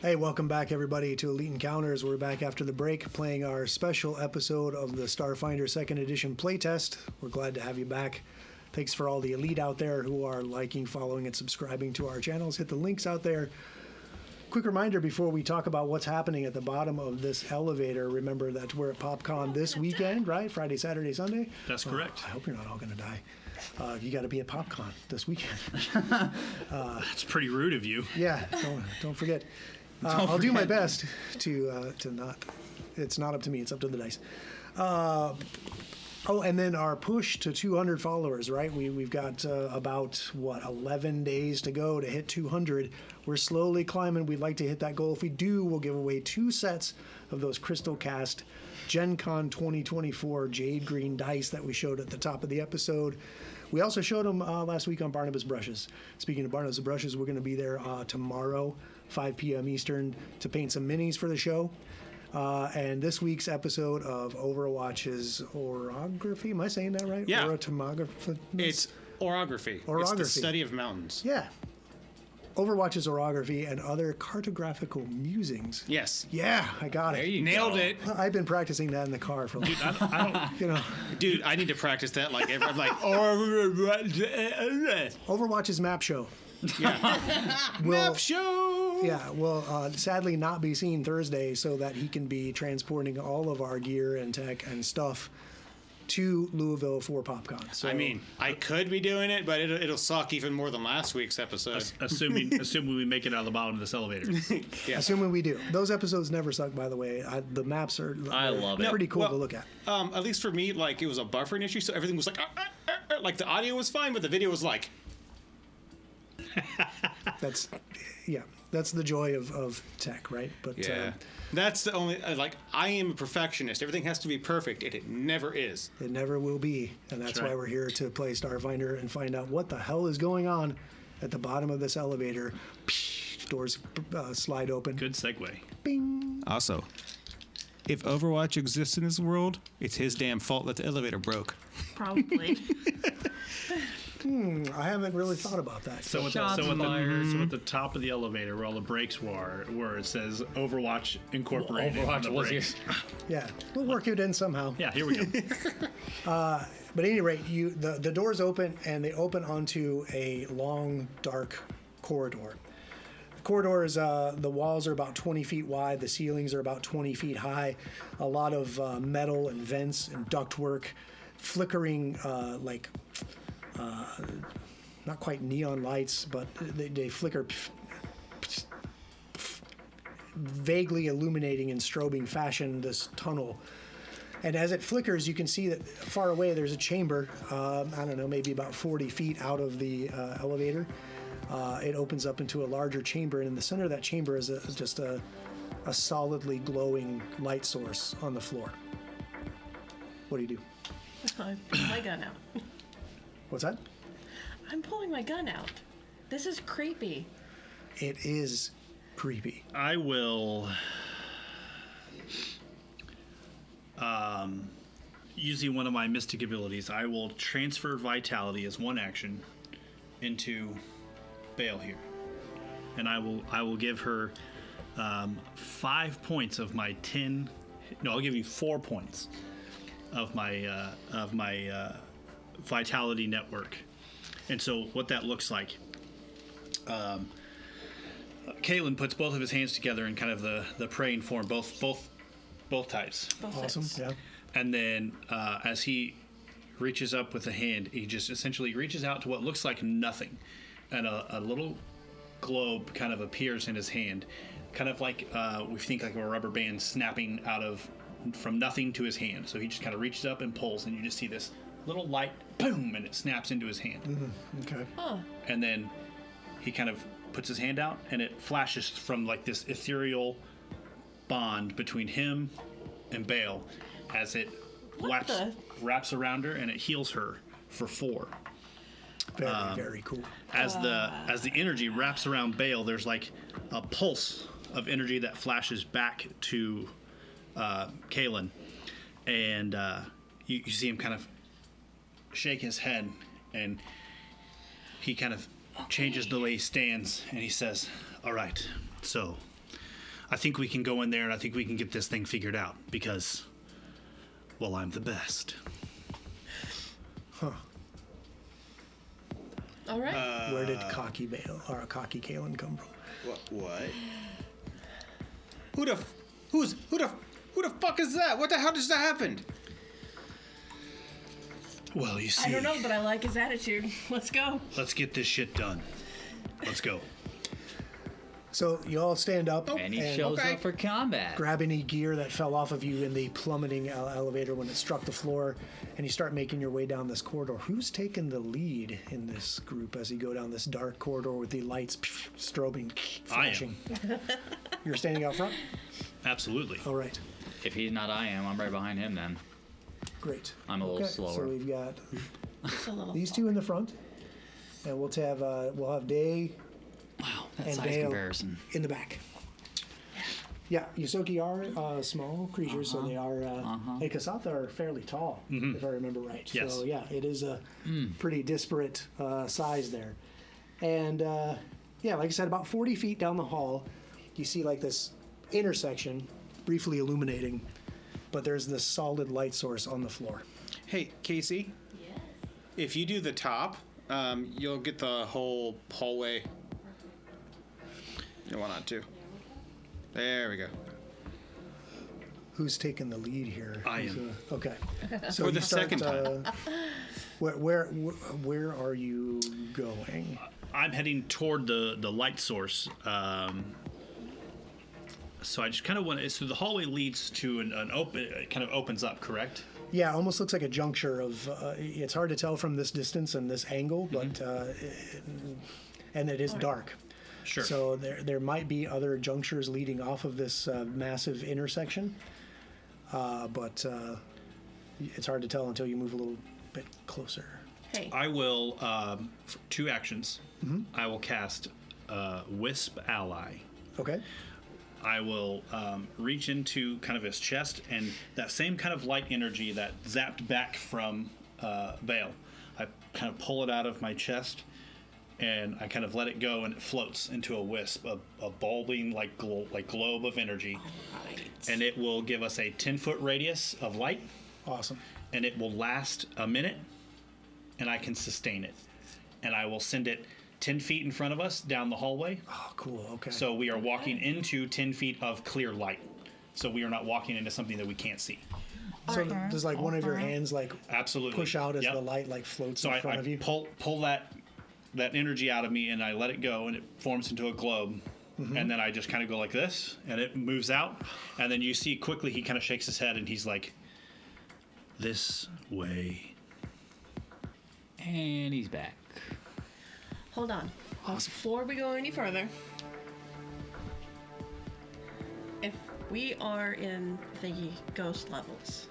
Hey, welcome back, everybody, to Elite Encounters. We're back after the break playing our special episode of the Starfinder 2nd Edition playtest. We're glad to have you back. Thanks for all the Elite out there who are liking, following, and subscribing to our channels. Hit the links out there. Quick reminder before we talk about what's happening at the bottom of this elevator. Remember that we're at PopCon this weekend, right? Friday, Saturday, Sunday? That's correct. I hope you're not all going to die. You got to be at PopCon this weekend. That's pretty rude of you. Yeah, don't forget. I'll do my best to not. It's not up to me. It's up to the dice. And then our push to 200 followers, right? We've got about 11 days to go to hit 200. We're slowly climbing. We'd like to hit that goal. If we do, we'll give away 2 sets of those Crystal Cast Gen Con 2024 Jade Green dice that we showed at the top of the episode. We also showed them last week on Barnabas Brushes. Speaking of Barnabas Brushes, we're going to be there tomorrow, 5 p.m. Eastern, to paint some minis for the show. And this week's episode of Overwatch's orography, am I saying that right? Yeah. Tomography? It's orography. It's the study of mountains. Yeah. Overwatch's orography and other cartographical musings. Yes. Yeah, I got There it. you Nailed go. it. I've been practicing that in the car for like, Dude, I need to practice that like every, I'm like, Overwatch's map show. map show. Yeah, will sadly not be seen Thursday so that he can be transporting all of our gear and tech and stuff to Louisville for PopCon. So, I mean, I could be doing it, but it'll suck even more than last week's episode. Assuming we make it out of the bottom of this elevator. Yeah. assuming we do. Those episodes never suck, by the way. The maps are I love it. pretty cool Well, to look at. At least for me, like it was a buffering issue, so everything was like the audio was fine, but the video was like. That's the joy of tech, right? But That's the only like I am a perfectionist. Everything has to be perfect, and it never is. it never will be, and that's right. why we're here to play Starfinder and find out what the hell is going on at the bottom of this elevator. Doors slide open. Good segue. Bing. Also, if Overwatch exists in this world, it's his damn fault that the elevator broke. Probably. I haven't really thought about that. So at the top of the elevator where all the brakes were, where it says Overwatch Incorporated. on the was brakes. Yeah, we'll work it in somehow. Yeah, here we go. But at any rate, the doors open, and they open onto a long, dark corridor. The corridor is, the walls are about 20 feet wide, the ceilings are about 20 feet high, a lot of metal and vents and ductwork, flickering not quite neon lights, but they flicker vaguely illuminating in strobing fashion this tunnel. And as it flickers, you can see that far away there's a chamber, I don't know, maybe about 40 feet out of the elevator. It opens up into a larger chamber, and in the center of that chamber is just a solidly glowing light source on the floor. What do you do? I pull my gun out. What's that? I'm pulling my gun out. This is creepy. It is creepy. I will using one of my mystic abilities, I will transfer vitality as one action into Bale here. And I will give her 5 points of my 10. No, I'll give you 4 points of my vitality network. And so what that looks like, Kalen puts both of his hands together in kind of the praying form, both types. Awesome. Yeah. And then as he reaches up with a hand, he just essentially reaches out to what looks like nothing, and a little globe kind of appears in his hand, kind of like we think like a rubber band snapping from nothing to his hand. So he just kind of reaches up and pulls, and you just see this little light, boom, and it snaps into his hand. Mm-hmm. Okay. Huh. And then he kind of puts his hand out, and it flashes from like this ethereal bond between him and Bale as it wraps around her, and it heals her for 4. Very, very cool. As the energy wraps around Bale, there's like a pulse of energy that flashes back to Kalen, and you see him kind of shake his head, and he kind of changes the way he stands, and he says, "All right, so I think we can go in there and I think we can get this thing figured out because, well, I'm the best. Huh. All right. Where did Cocky Kalen come from? What? Who the fuck is that? What the hell just that happened? Well, you see. I don't know, but I like his attitude. Let's go. Let's get this shit done. Let's go. So you all stand up And he shows up for combat. grab any gear that fell off of you in the plummeting elevator when it struck the floor, and you start making your way down this corridor. Who's taking the lead in this group as you go down this dark corridor with the lights strobing, flashing? You're standing out front? Absolutely. All right. If he's not, I'm right behind him then. Great. I'm a little slower. So we've got Just a little. these two in the front, and we'll have Day Wow, that and size Dale comparison. in the back. Yeah, Yosoki are small creatures, so they are. And Kasatha are fairly tall, if I remember right. Yes. So yeah, it is a pretty disparate size there. And yeah, like I said, about 40 feet down the hall, you see like this intersection briefly illuminating, but there's this solid light source on the floor. Hey, Casey. Yes. If you do the top, you'll get the whole hallway. You want on to. There we go. Who's taking the lead here? I am. Okay. So For the you start, second time. Where are you going? I'm heading toward the light source. So I just kind of want to. So the hallway leads to an open. It kind of opens up, correct? Yeah, almost looks like a juncture of. It's hard to tell from this distance and this angle, but and it is dark. Sure. So there might be other junctures leading off of this massive intersection, but it's hard to tell until you move a little bit closer. Hey. I will. For 2 actions. I will cast Wisp Ally. Okay. I will reach into kind of his chest, and that same kind of light energy that zapped back from Vale, I kind of pull it out of my chest, and I kind of let it go, and it floats into a wisp, a bulbing like globe of energy, and it will give us a 10-foot radius of light, Awesome. and it will last a minute, and I can sustain it, and I will send it 10 feet in front of us down the hallway. Oh, cool. Okay. So we are walking into 10 feet of clear light. So we are not walking into something that we can't see. So does like one of your hands like Absolutely. push out as Yep. the light like floats So in front I of you? pull that energy out of me, and I let it go, and it forms into a globe. And then I just kind of go like this, and it moves out. And then you see quickly he kind of shakes his head, and he's like, "This way." And he's back. Hold on. Before we go any further, if we are in the ghost levels,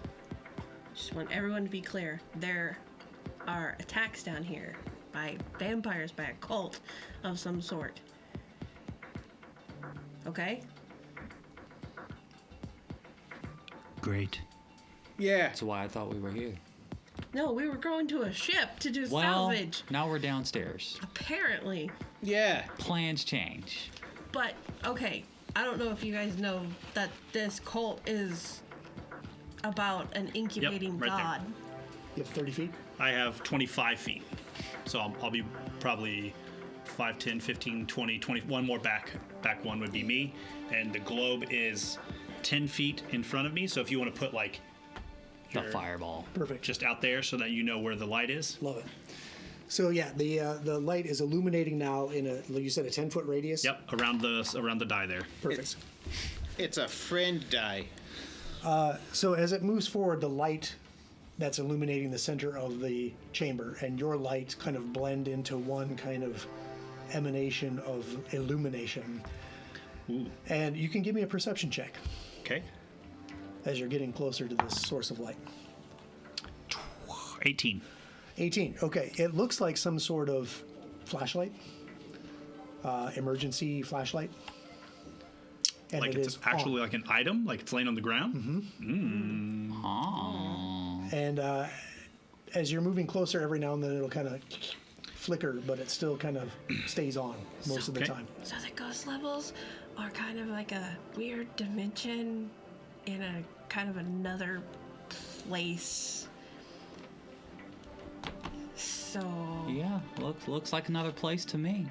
just want everyone to be clear, there are attacks down here by vampires, by a cult of some sort. Okay? Great. Yeah. That's why I thought we were here. No, we were going to a ship to do Well, salvage. now we're downstairs. Apparently. Yeah. Plans change. But, okay, I don't know if you guys know that this cult is about an incubating right there. god. You have 30 feet? I have 25 feet. So I'll be probably 5, 10, 15, 20, 20. One more back. Back one would be me. And the globe is 10 feet in front of me. So if you want to put like The your- fireball. Perfect. just out there so that you know where the light is. Love it. So yeah, the light is illuminating now in a, you said, a 10-foot radius? Yep, around the die there. Perfect. It's a friend die. So as it moves forward, the light that's illuminating the center of the chamber and your light kind of blend into one kind of emanation of illumination. Ooh. And you can give me a perception check Okay. as you're getting closer to this source of light. 18. 18. Okay. It looks like some sort of flashlight, emergency flashlight. And Like it it's is actually on. like an item, like it's laying on the ground. Oh. And as you're moving closer, every now and then it'll kind of flicker, but it still kind of stays on most of the Okay. time. So the ghost levels are kind of like a weird dimension in a kind of another place. So Yeah, looks like another place to me.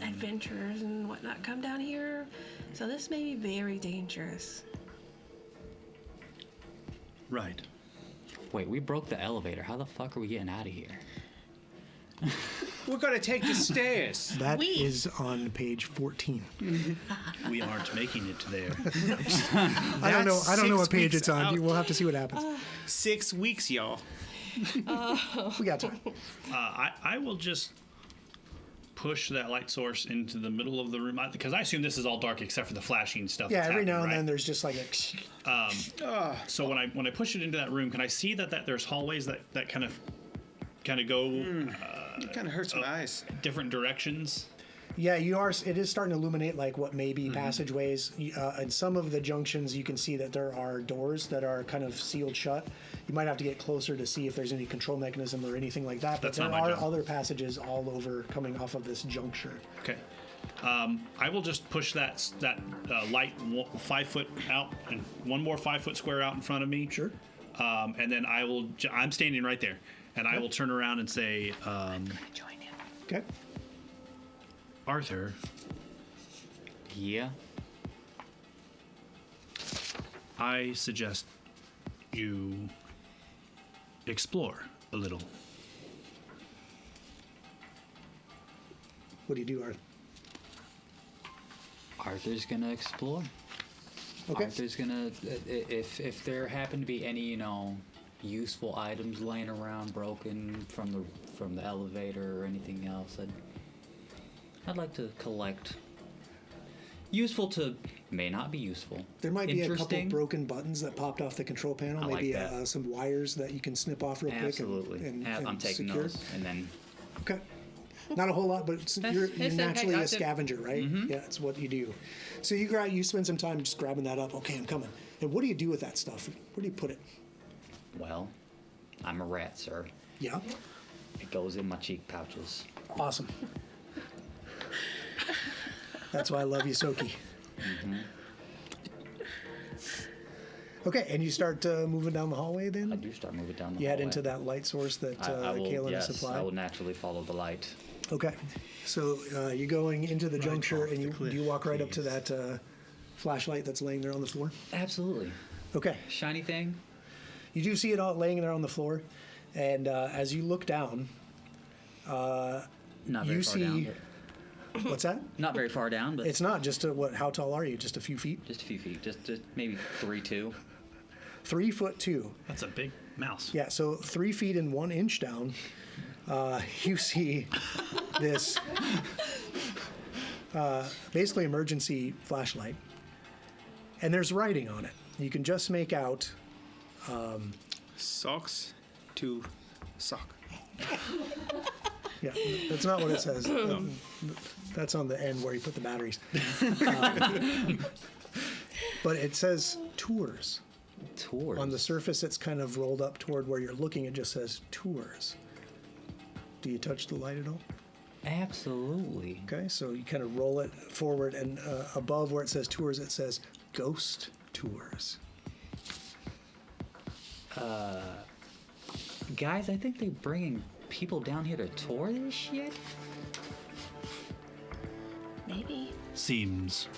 adventurers and whatnot come down here. So this may be very dangerous. Right. Wait, we broke the elevator. How the fuck are we getting out of here? We're gonna take the stairs. That is on page 14. We aren't making it there. I don't know what 6 page weeks it's on. out. We'll have to see what happens. 6 weeks, y'all. We got time. I will just push that light source into the middle of the room because I assume this is all dark except for the flashing stuff. Yeah, that's every now and happening, then right? there's just like a. So when I push it into that room, can I see that there's hallways that kind of go It kind of hurts my eyes. different directions? Yeah, you are. It is starting to illuminate like what may be passageways. In some of the junctions, you can see that there are doors that are kind of sealed shut. You might have to get closer to see if there's any control mechanism or anything like that. But That's there not my are job. other passages all over coming off of this juncture. Okay. I will just push that light 5 foot out and one more 5 foot square out in front of me. Sure. And then I'm standing right there, and I will turn around and say, Join him. Okay. Arthur, Yeah. I suggest you explore a little. What do you do, Arthur? Arthur's gonna explore. Okay. Arthur's gonna if there happen to be any useful items laying around broken from the elevator or anything else, I'd like to collect. Useful to may not be useful. There might be a couple Interesting. broken buttons that popped off the control panel. I like Maybe that. some wires that you can snip off real Absolutely. quick and I'm taking secure. those, and then Okay. Not a whole lot, but you're it's naturally a okay. scavenger, right? Yeah, it's what you do. So you spend some time just grabbing that up. Okay, I'm coming. And what do you do with that stuff? Where do you put it? well, I'm a rat, sir. Yeah. It goes in my cheek pouches. Awesome. That's why I love you, Soki. Okay, and you start moving down the hallway I then? do start moving down the You head hallway. into that light source that I will, Kaylin has yes, supplied? I will naturally follow the light. Okay, so you're going into the juncture off and the you cliff, do you walk right up to please. that flashlight that's laying there on the floor? Absolutely. Okay, Shiny thing. you do see it all laying there on the floor, and as you look down, Not very you far see down. what's that? Not very far down, but It's not just how tall are you? Just a few feet? just a few feet. Just maybe 3'2". 3'2". That's a big mouse. Yeah, so 3 feet and 1 inch down, you see this basically emergency flashlight, and there's writing on it. You can just make out. Socks to sock. Yeah, that's not what it says. That's on the end where you put the batteries. But it says tours. Tours. On the surface, it's kind of rolled up toward where you're looking. It just says tours. Do you touch the light at all? Absolutely. Okay, so you kind of roll it forward, and above where it says tours, it says ghost tours. Guys, I think they're bringing people down here to tour this shit. Maybe. Seems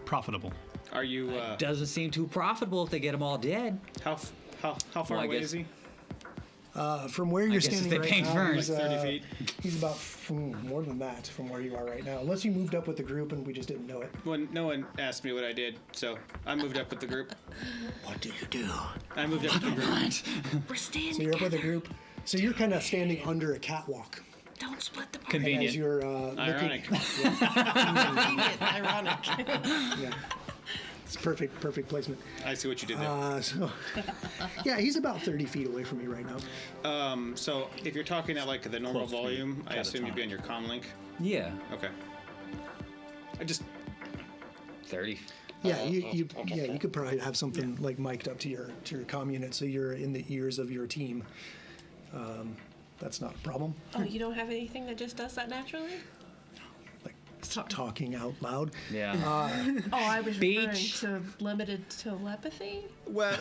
profitable. Are you? Doesn't seem too profitable if they get them all dead. How far Well, I away guess- is he? From where you're guess if standing they right paint now, ferns. he's, 30 feet. he's about more than that from where you are right now. Unless you moved up with the group and we just didn't know it. Well, no one asked me what I did, so I moved up with the group. What do you do? I moved up with the group. We're standing So you're up with the together. group. So you're kind of standing under a catwalk. Don't split the party. Convenient. As you're Ironic. looking. Convenient. Ironic. Yeah. It's perfect placement. I see what you did there. So, yeah, he's about 30 feet away from you right now. So if you're talking at like the normal Close to me. volume, I assume you'd Catatonic. be on your comm link. Yeah. Okay. I just 30. Yeah, you could probably have something like mic'd up to your comm unit, so you're in the ears of your team. that's not a problem. Oh, you don't have anything that just does that naturally? Like talking out loud. Yeah. Oh, I was referring Beach. to limited telepathy. Well,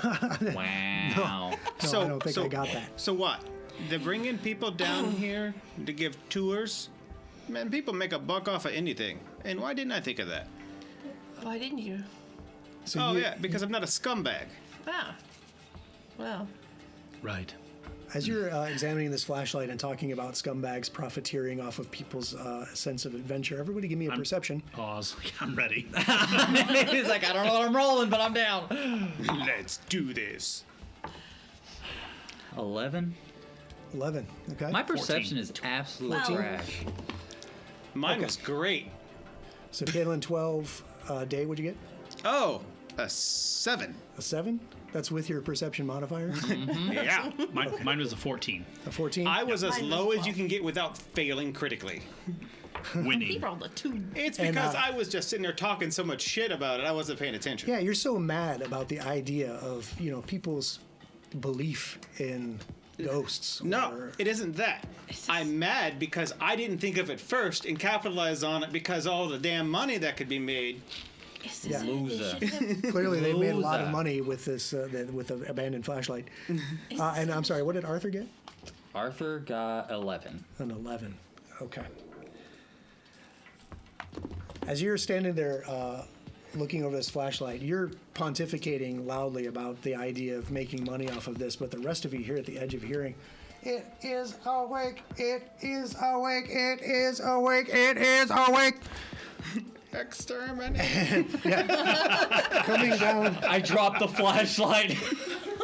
Wow. No, I don't think I got that. So what? They're bringing people down here to give tours? Man, people make a buck off of anything. And why didn't I think of that? Why didn't you? So Oh, you, yeah, because I'm not a scumbag. Ah. Well, Right. As you're examining this flashlight and talking about scumbags profiteering off of people's sense of adventure, everybody give me a perception. Pause. I'm ready. He's like, I don't know what I'm rolling, but I'm down. Let's do this. 11. 11. Okay. My perception is absolute 14. trash. Mine was great. So Caitlin, 12. Day, what'd you get? Oh, a 7. A 7? That's with your perception modifier. Yeah. Mine was a 14. A 14. I was as Mine was low as 12. you can get without failing critically. he Winning. rolled a 2. It's And, because I was just sitting there talking so much shit about it, I wasn't paying attention. Yeah, you're so mad about the idea of people's belief in ghosts. No, or- it isn't that. I'm mad because I didn't think of it first and capitalize on it because all the damn money that could be made. Yeah. Loser. Clearly, they made a lot of Loser. money with this with the abandoned flashlight. And I'm sorry, what did Arthur get? Arthur got 11. An 11. Okay. As you're standing there looking over this flashlight, you're pontificating loudly about the idea of making money off of this, but the rest of you here at the edge of hearing, it is awake, it is awake, it is awake, it is awake. Exterminate. Coming down, I dropped the flashlight.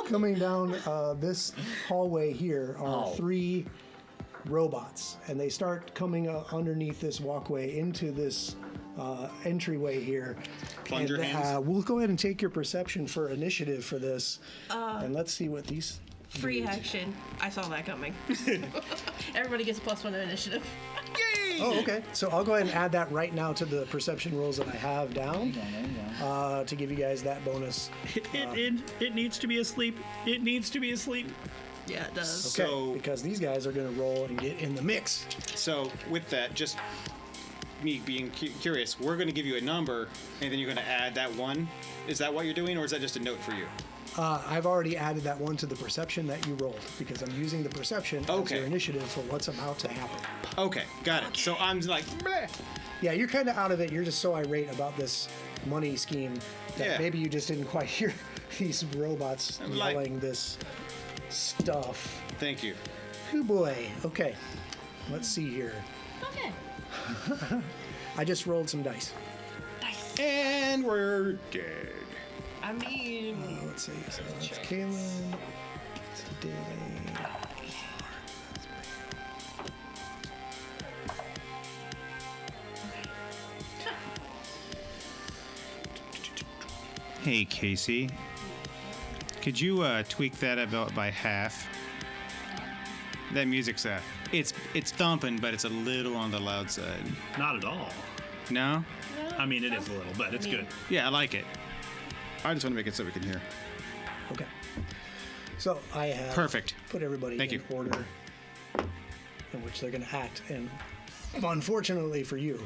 coming down this hallway here are Oh. 3 robots, and they start coming underneath this walkway into this entryway here. Plunger and, hands. we'll go ahead and take your perception for initiative for this, and let's see what these. Free action. I saw that coming. Everybody gets a +1 to initiative. Oh, okay. So I'll go ahead and add that right now to the perception rolls that I have down to give you guys that bonus. It needs to be asleep. It needs to be asleep. Yeah, it does. Okay, So- because these guys are going to roll and get in the mix. So with that, just me being curious, we're going to give you a number, and then you're going to add that one. Is that what you're doing, or is that just a note for you? I've already added that one to the perception that you rolled because I'm using the perception as Okay. your initiative for what's about to happen. Okay, got it. So I'm like, bleh. Yeah, you're kind of out of it. You're just so irate about this money scheme that Yeah. maybe you just didn't quite hear these robots I'm like- yelling this stuff. Thank you. Oh boy. Okay. Let's see here. Okay. I just rolled some dice. Nice. And we're dead. I mean, Let's see. So that's Kaylin. Today. Hey, Casey. Could you tweak that about by half? That music's it's thumping, but it's a little on the loud side. Not at all. No? I mean, it is a little, but it's good. Yeah, I like it. I just want to make it so we can hear. Okay. So I have Perfect. put everybody Thank in you. order in which they're going to act, and unfortunately for you,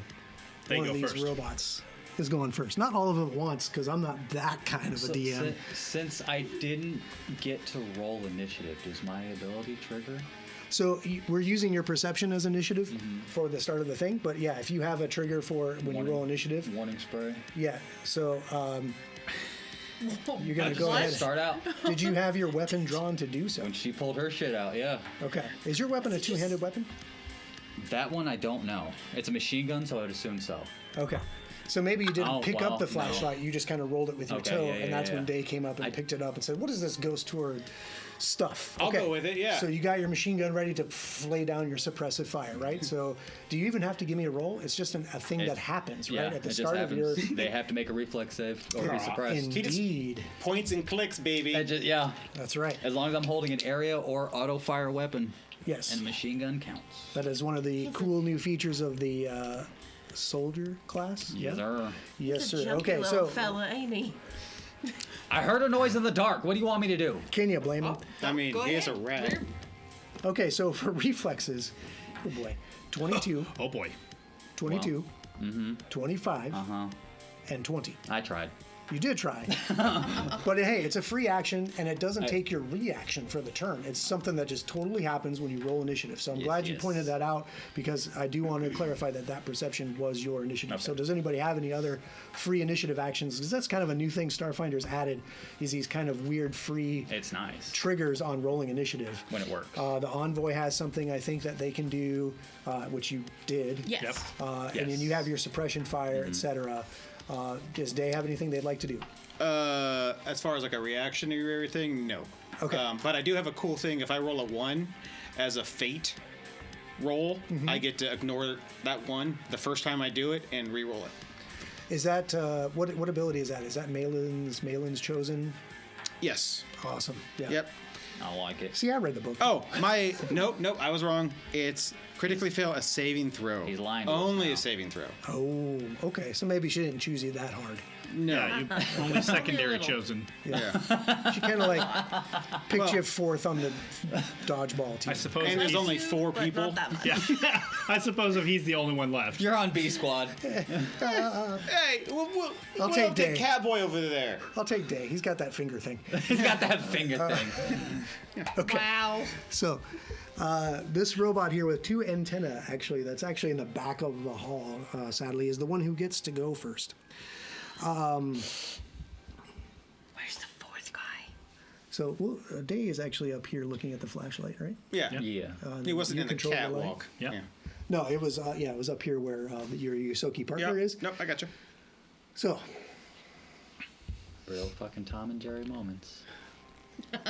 They one go of these first. robots is going first. Not all of them at once, because I'm not that kind of a So, DM. since I didn't get to roll initiative, does my ability trigger? So we're using your perception as initiative for the start of the thing, but yeah, if you have a trigger for when you roll initiative, Warning spray. yeah. So you're gonna go What? ahead. Start out. Did you have your weapon drawn to do so? When she pulled her shit out, yeah. Okay. Is your weapon a two-handed weapon? That one I don't know. It's a machine gun, so I would assume so. Okay. So maybe you didn't Oh, pick well, up the no. flashlight. You just kind of rolled it with your Okay, toe, yeah, and yeah, that's when yeah. Day came up and picked it up and said, "What is this ghost tour stuff?" I'll go with it, yeah. So you got your machine gun ready to lay down your suppressive fire, right? So do you even have to give me a roll? It's just a thing that happens, right? Yeah, At the it start just of your. happens. They have to make a reflex save or be suppressed. Indeed. Points and clicks, baby. Yeah, That's right. as long as I'm holding an area or auto fire weapon, Yes. and machine gun counts. That is one of the cool new features of the soldier class. Yes, sir. Yes, he's a sir. junky Okay, little so fella, ain't he? I heard a noise in the dark. What do you want me to do? can you blame him? I mean, Go he is a ahead. rat. Okay, so for reflexes, oh boy, 22, Oh boy. 22, 25, and 20. I tried. You did try. But hey, it's a free action, and it doesn't take your reaction for the turn. It's something that just totally happens when you roll initiative. So I'm glad you pointed that out, because I do want to clarify that perception was your initiative. So does anybody have any other free initiative actions? Because that's kind of a new thing Starfinder's added, is these kind of weird free It's nice triggers on rolling initiative. when it works. The Envoy has something I think that they can do, which you did. Yes. Yep. And then you have your suppression fire, etc. Does Day have anything they'd like to do? As far as like a reactionary thing, no. Okay. But I do have a cool thing. If I roll a 1 as a fate roll, I get to ignore that 1 the first time I do it and re-roll it. Is that what ability is that? Is that Malin's chosen? Yes. Awesome. Yeah. Yep. I like it. See, I read the book. Oh, nope, I was wrong. It's critically fail a saving throw. He's lying to us Only now. a saving throw. Oh, okay. So maybe she didn't choose you that hard. No. Yeah, you only secondary little. chosen. Yeah. She kind of like picked you fourth on the dodgeball team. I suppose. And there's he's- only 4 But people. not that much. Yeah. I suppose if he's the only one left. You're on B squad. Hey, we'll I'll take the Dave. Catboy over there. I'll take Day. He's got that finger thing. He's got that finger thing. Okay. Wow. So, this robot here with 2 antennae, actually, that's actually in the back of the hall, sadly, is the one who gets to go first. Where's the fourth guy? So, Day is actually up here looking at the flashlight, right? Yeah. Yeah. He wasn't You in the control the light? catwalk. Yeah. No, it was it was up here where your Yusoki partner is. Nope, I got you. So, Real fucking Tom and Jerry moments.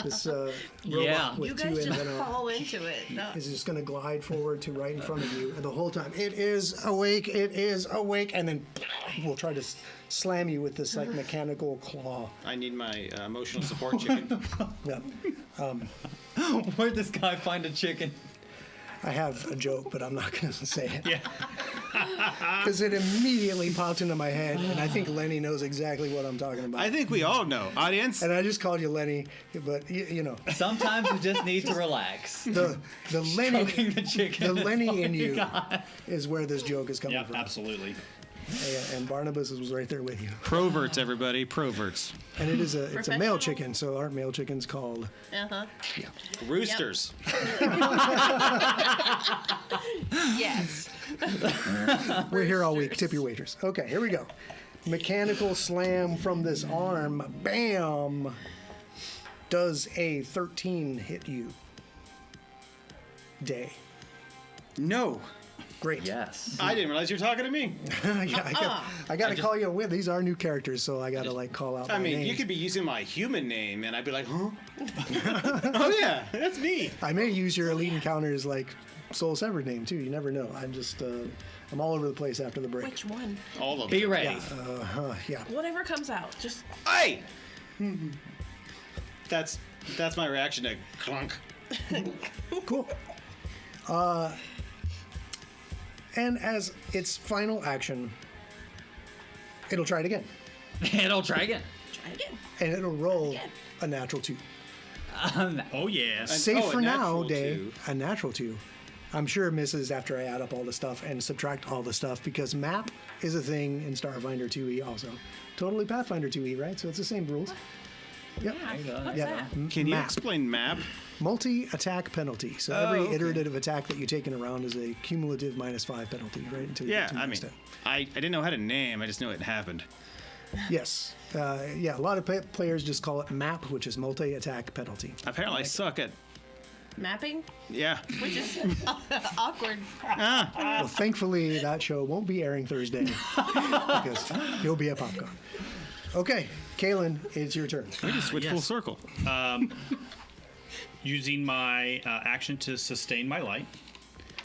this robot Yeah. with You 2 guys just antennae fall into it. No. is just going to glide forward to right in front of you the whole time. It is awake, and then we'll try to slam you with this like mechanical claw. I need my emotional support chicken. Yeah. Where'd this guy find a chicken? I have a joke, but I'm not going to say it. Yeah. Because it immediately popped into my head, and I think Lenny knows exactly what I'm talking about. I think we all know, audience. And I just called you Lenny, but you know, Sometimes you just need to relax. the Lenny, Choking the chicken. the is Lenny all in you got. is where this joke is coming Yep, from. absolutely. And Barnabas was right there with you. Proverts, everybody, proverts. And it's a male Professional. chicken, so aren't male chickens called? Uh-huh. Roosters. Yes. We're here all week. Tip your waiters. Okay, here we go. Mechanical slam from this arm. Bam! Does a 13 hit you? Day. No. Great. Yes. I didn't realize you were talking to me. Yeah, I got to call you with. These are new characters, so I got to like call out. I my mean, names. you could be using my human name, and I'd be like, huh? Oh, yeah, that's me. I may use your elite encounters like Soul Severed name too. You never know. I'm just I'm all over the place after the break. Which one? All of Be them. ready. Yeah. Whatever comes out. Just Hey! That's my reaction to clunk. Cool. And as its final action, it'll try it again, It'll try again. try again. and it'll roll Again. a natural 2. Oh yeah. Safe a for now, natural Day. 2. A natural 2. I'm sure it misses after I add up all the stuff and subtract all the stuff, because map is a thing in Starfinder 2e also. Totally Pathfinder 2e, right? So it's the same rules. Yep. What's Yeah. that? Can you Map. explain map? Multi-attack penalty. So every okay. iterative attack that you take in a round is a cumulative -5 penalty, right? Until you Yeah, get to I mean, next step. I didn't know how to name. I just knew it happened. Yes. Yeah, a lot of players just call it MAP, which is multi-attack penalty. Apparently, I suck at. Mapping? Yeah. Which is awkward. Well, thankfully, that show won't be airing Thursday because you'll be at PopCon. Okay, Kaylin, it's your turn. We just switch full yes. circle. Using my action to sustain my light.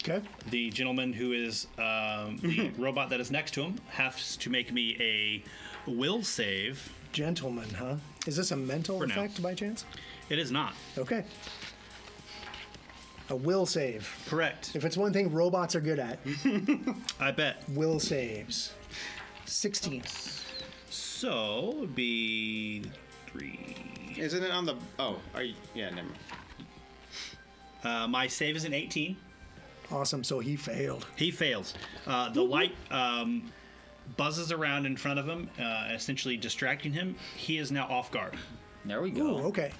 Okay. The gentleman who is the robot that is next to him has to make me a will save. Gentleman, huh? Is this a mental For now. effect by chance? It is not. Okay. A will save. Correct. If it's one thing robots are good at, I bet. will saves. 16. So it would be 3. Isn't it on the? Oh, are you? Yeah, never mind. My save is an 18. Awesome. So he failed. He fails. The light buzzes around in front of him, essentially distracting him. He is now off guard. There we go. Ooh, okay.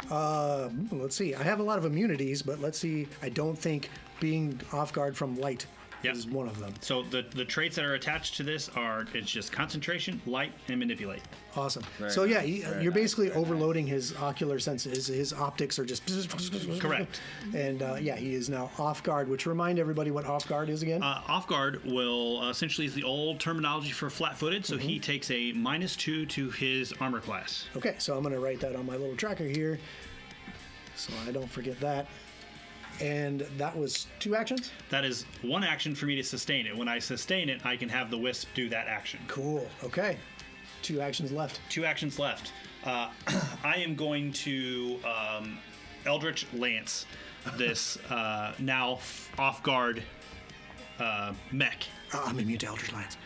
Let's see. I have a lot of immunities, but let's see. I don't think being off guard from light Yep. is one of them. So the traits that are attached to this are it's just concentration, light, and manipulate. Awesome. Very So yeah, nice, very you're nice, basically very overloading his ocular senses. His optics are just Correct. And yeah, he is now off guard. Which remind everybody what off guard is again. Off guard will essentially is the old terminology for flat-footed. So he takes a -2 to his armor class. Okay, so I'm going to write that on my little tracker here, so I don't forget that. And that was 2 actions. That is 1 action for me to sustain it. When I sustain it, I can have the wisp do that action. Cool. Okay, 2 actions left. 2 actions left. I am going to Eldritch Lance this now off guard mech. Oh, I'm immune to Eldritch Lance.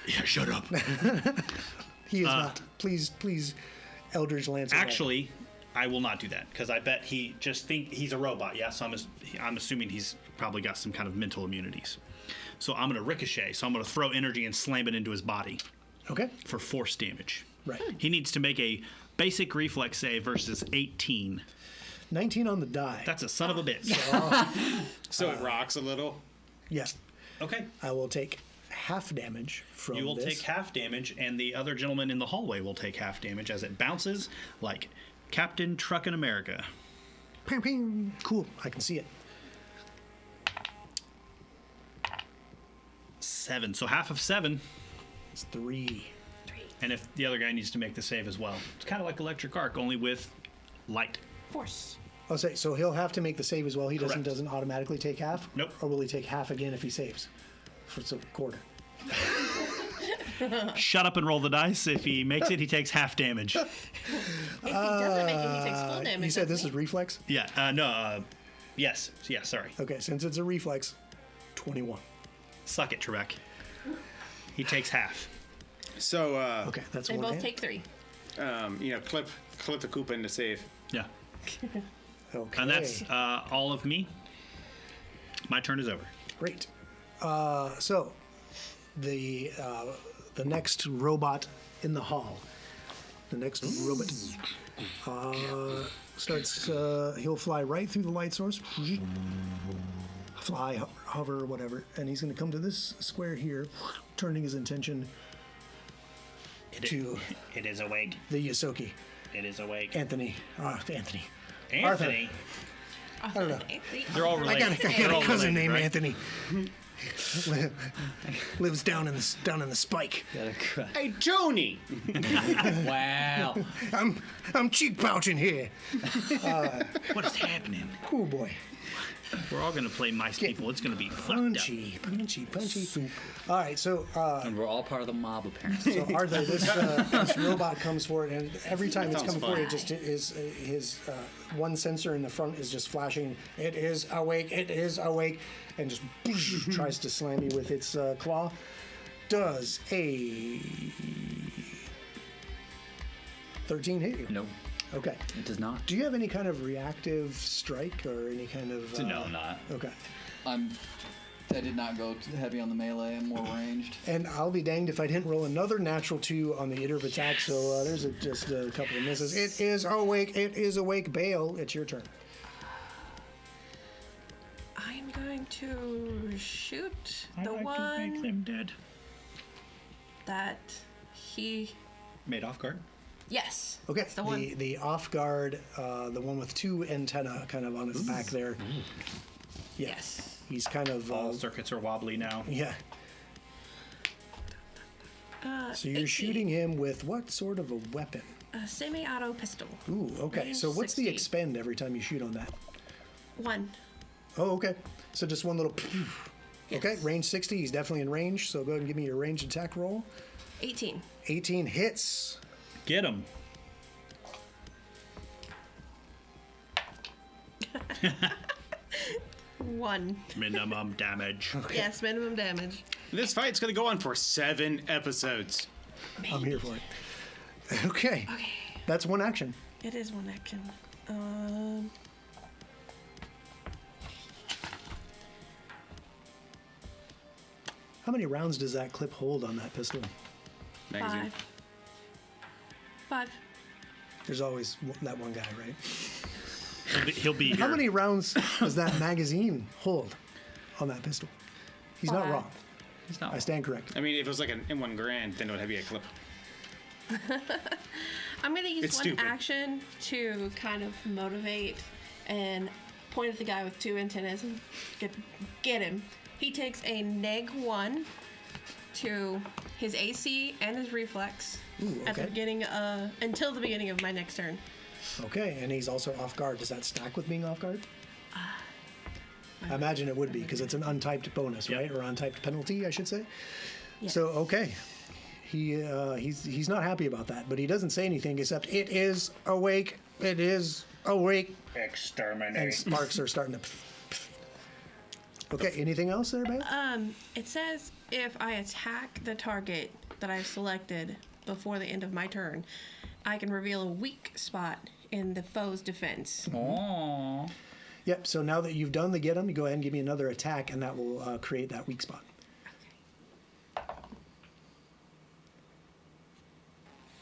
Yeah, shut up. He is not. Please, Eldritch Lance. away. Actually, I will not do that because I bet he just think he's a robot. Yeah, so I'm assuming he's probably got some kind of mental immunities. So I'm going to ricochet. So I'm going to throw energy and slam it into his body Okay. for force damage. Right. He needs to make a basic reflex save versus 18. 19 on the die. That's a son of a bitch. So it rocks a little. Yes. Okay. I will take half damage from You will this. take half damage, and the other gentleman in the hallway will take half damage as it bounces like Captain Truckin' America. Ping, ping. Cool. I can see it. 7. So half of 7. It's 3. And if the other guy needs to make the save as well. It's kind of like Electric Arc, only with light. Force. I'll say so. He'll have to make the save as well. He Correct. doesn't automatically take half. Nope. Or will he take half again if he saves? For it's a quarter. Shut up and roll the dice. If he makes it, he takes half damage. If he doesn't make it, he takes full damage. You said this doesn't is reflex. Yeah, yes. Yeah, sorry. Okay, since it's a reflex, 21. Suck it, Trebek. He takes half. So, Okay, that's he? They one. both hand. take 3. clip the Koopa into save. Yeah. Okay. And that's all of me. My turn is over. Great. So the next robot in the hall, the next robot starts. He'll fly right through the light source, fly, hover, whatever, and he's going to come to this square here, turning his intention to It is awake. the Yosoki, It is awake. Anthony. Anthony. Anthony. I don't know. They're all I related. got They're a all cousin related, named right? Anthony. Lives down in the spike. Hey, Tony! Wow. I'm cheek pouching here. What is happening? Oh boy. We're all going to play mice people. It's going to be fucked up. Punchy. All right, so And we're all part of the mob, apparently. Arthur, this robot comes forward, and every time it's Sounds coming fun. forward, it just his one sensor in the front is just flashing. It is awake. It is awake, and just tries to slam you with its claw. Does a 13 hit you? No, Okay. it does not. Do you have any kind of reactive strike or any kind of? No, I'm not. Okay. I did not go too heavy on the melee. I'm more ranged. And I'll be danged if I didn't roll another natural 2 on the iterative attack. So there's just a couple of misses. It is awake. It is awake. Bale, it's your turn. I'm going to shoot I the like to make one them dead. that he. Made off guard. Yes. Okay. It's the one. The off guard, the one with 2 antenna kind of on his back there. Yeah. Yes. He's kind of. All circuits are wobbly now. Yeah. So you're 18. shooting him with what sort of a weapon? A semi-auto pistol. Ooh, okay. Range So what's the 60. expend every time you shoot on that? 1. Oh, okay. So just one little. Okay, Yes. range 60. He's definitely in range. So go ahead and give me your ranged attack roll. 18. 18 hits. Get him. One. Minimum damage. Yes, minimum damage. This fight's gonna go on for 7 episodes. I'm here for it. Okay. Okay. That's one action. It is one action. How many rounds does that clip hold on that pistol? Magazine. 5. There's always that one guy, right? He'll be here. How many rounds does that magazine hold on that pistol? He's not 5. wrong. He's not. I stand corrected. I mean, if it was like an M1 Grand, then it would be a clip. I'm going to use It's one stupid. action to kind of motivate and point at the guy with 2 antennas and get him. He takes a -1 to his AC and his reflex Ooh, at the okay. beginning until the beginning of my next turn. Okay, and he's also off guard. Does that stack with being off guard? I imagine it would be because it's an untyped bonus, Yep. right? Or untyped penalty, I should say. Yes. So okay, he's not happy about that, but he doesn't say anything except it is awake. It is awake. Exterminate. And sparks are starting to. Okay, anything else there, Beth? It says if I attack the target that I've selected before the end of my turn, I can reveal a weak spot in the foe's defense. Aww. Yep. So now that you've done the get him, you go ahead and give me another attack, and that will create that weak spot.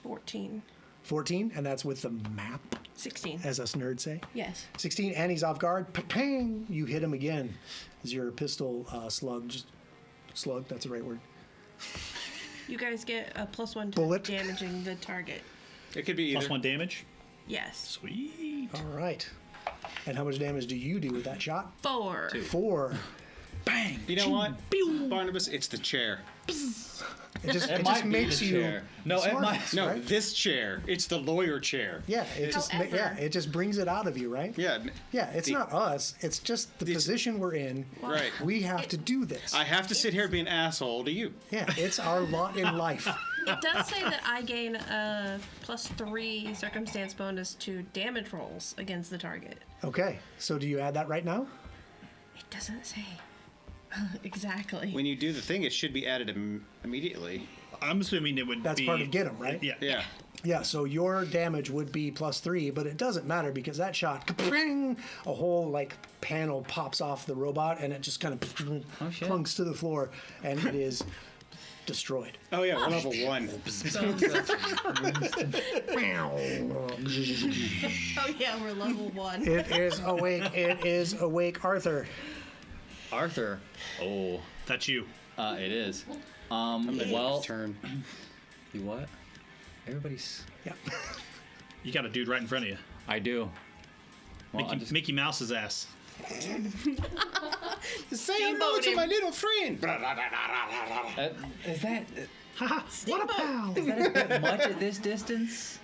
14. 14, and that's with the map, 16. as us nerds say. Yes. 16, and he's off guard. Ping! You hit him again. Is your pistol slug? Slug. That's the right word. You guys get a +1 to Bullet. damaging the target. It could be either. +1 damage. Yes. Sweet. All right. And how much damage do you do with that shot? 4. 4. Bang. You know what, Barnabas? It's the chair. It just might be makes the you chair. No, it smart, might. No, right? this chair. It's the lawyer chair. Yeah, it just However- it just brings it out of you, right? Yeah. Yeah, it's not us. It's just the position we're in. Right. We have to do this. I have to sit here and be an asshole to you. Yeah, it's our lot in life. It does say that I gain a +3 circumstance bonus to damage rolls against the target. Okay, so do you add that right now? It doesn't say. Exactly. When you do the thing, it should be added immediately. I'm assuming it would That's be. part of get 'em, right? Yeah. Yeah. Yeah, so your damage would be +3, but it doesn't matter because that shot, kapring, a whole like panel pops off the robot and it just kind of shit. plunks to the floor and it is destroyed. Oh yeah, we're level 1. Oh yeah, we're level 1. It is awake. It is awake, Arthur. Arthur. Oh, That's you. it is. Turn. You what? Everybody's. Yeah. You got a dude right in front of you. I do. Well, I just, Mickey Mouse's ass. Say hello to my little friend. is that What a pal. is that a bit much at this distance?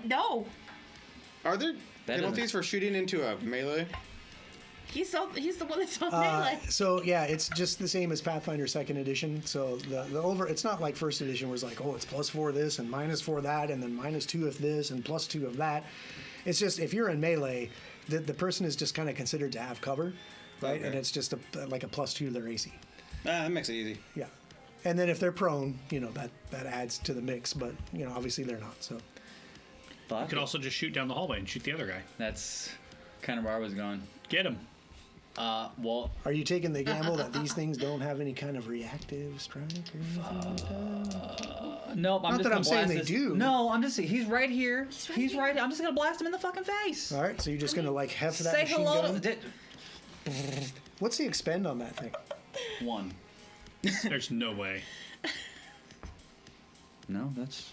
No, Are there That penalties doesn't- for shooting into a melee? he's the one that's on melee. So yeah, it's just the same as Pathfinder 2nd Edition. So the it's not like First Edition where it's like, oh, it's +4 this and -4 that and then -2 of this and +2 of that. It's just if you're in melee, the person is just kind of considered to have cover, right? Okay. And it's just like a +2 to their AC. That makes it easy. Yeah. And then if they're prone, that adds to the mix, but obviously they're not. So Fuck. You could also just shoot down the hallway and shoot the other guy. That's kind of where I was going. Get him. Well, are you taking the gamble that these things don't have any kind of reactive strike or anything like that? nope. I'm Not just that gonna I'm saying blast they this. do. No, I'm just. He's right here. He's here. right. I'm just gonna blast him in the fucking face. All right, so you're just gonna like heft that Say machine hello. gun. To, What's the expend on that thing? 1. There's no way. No, that's.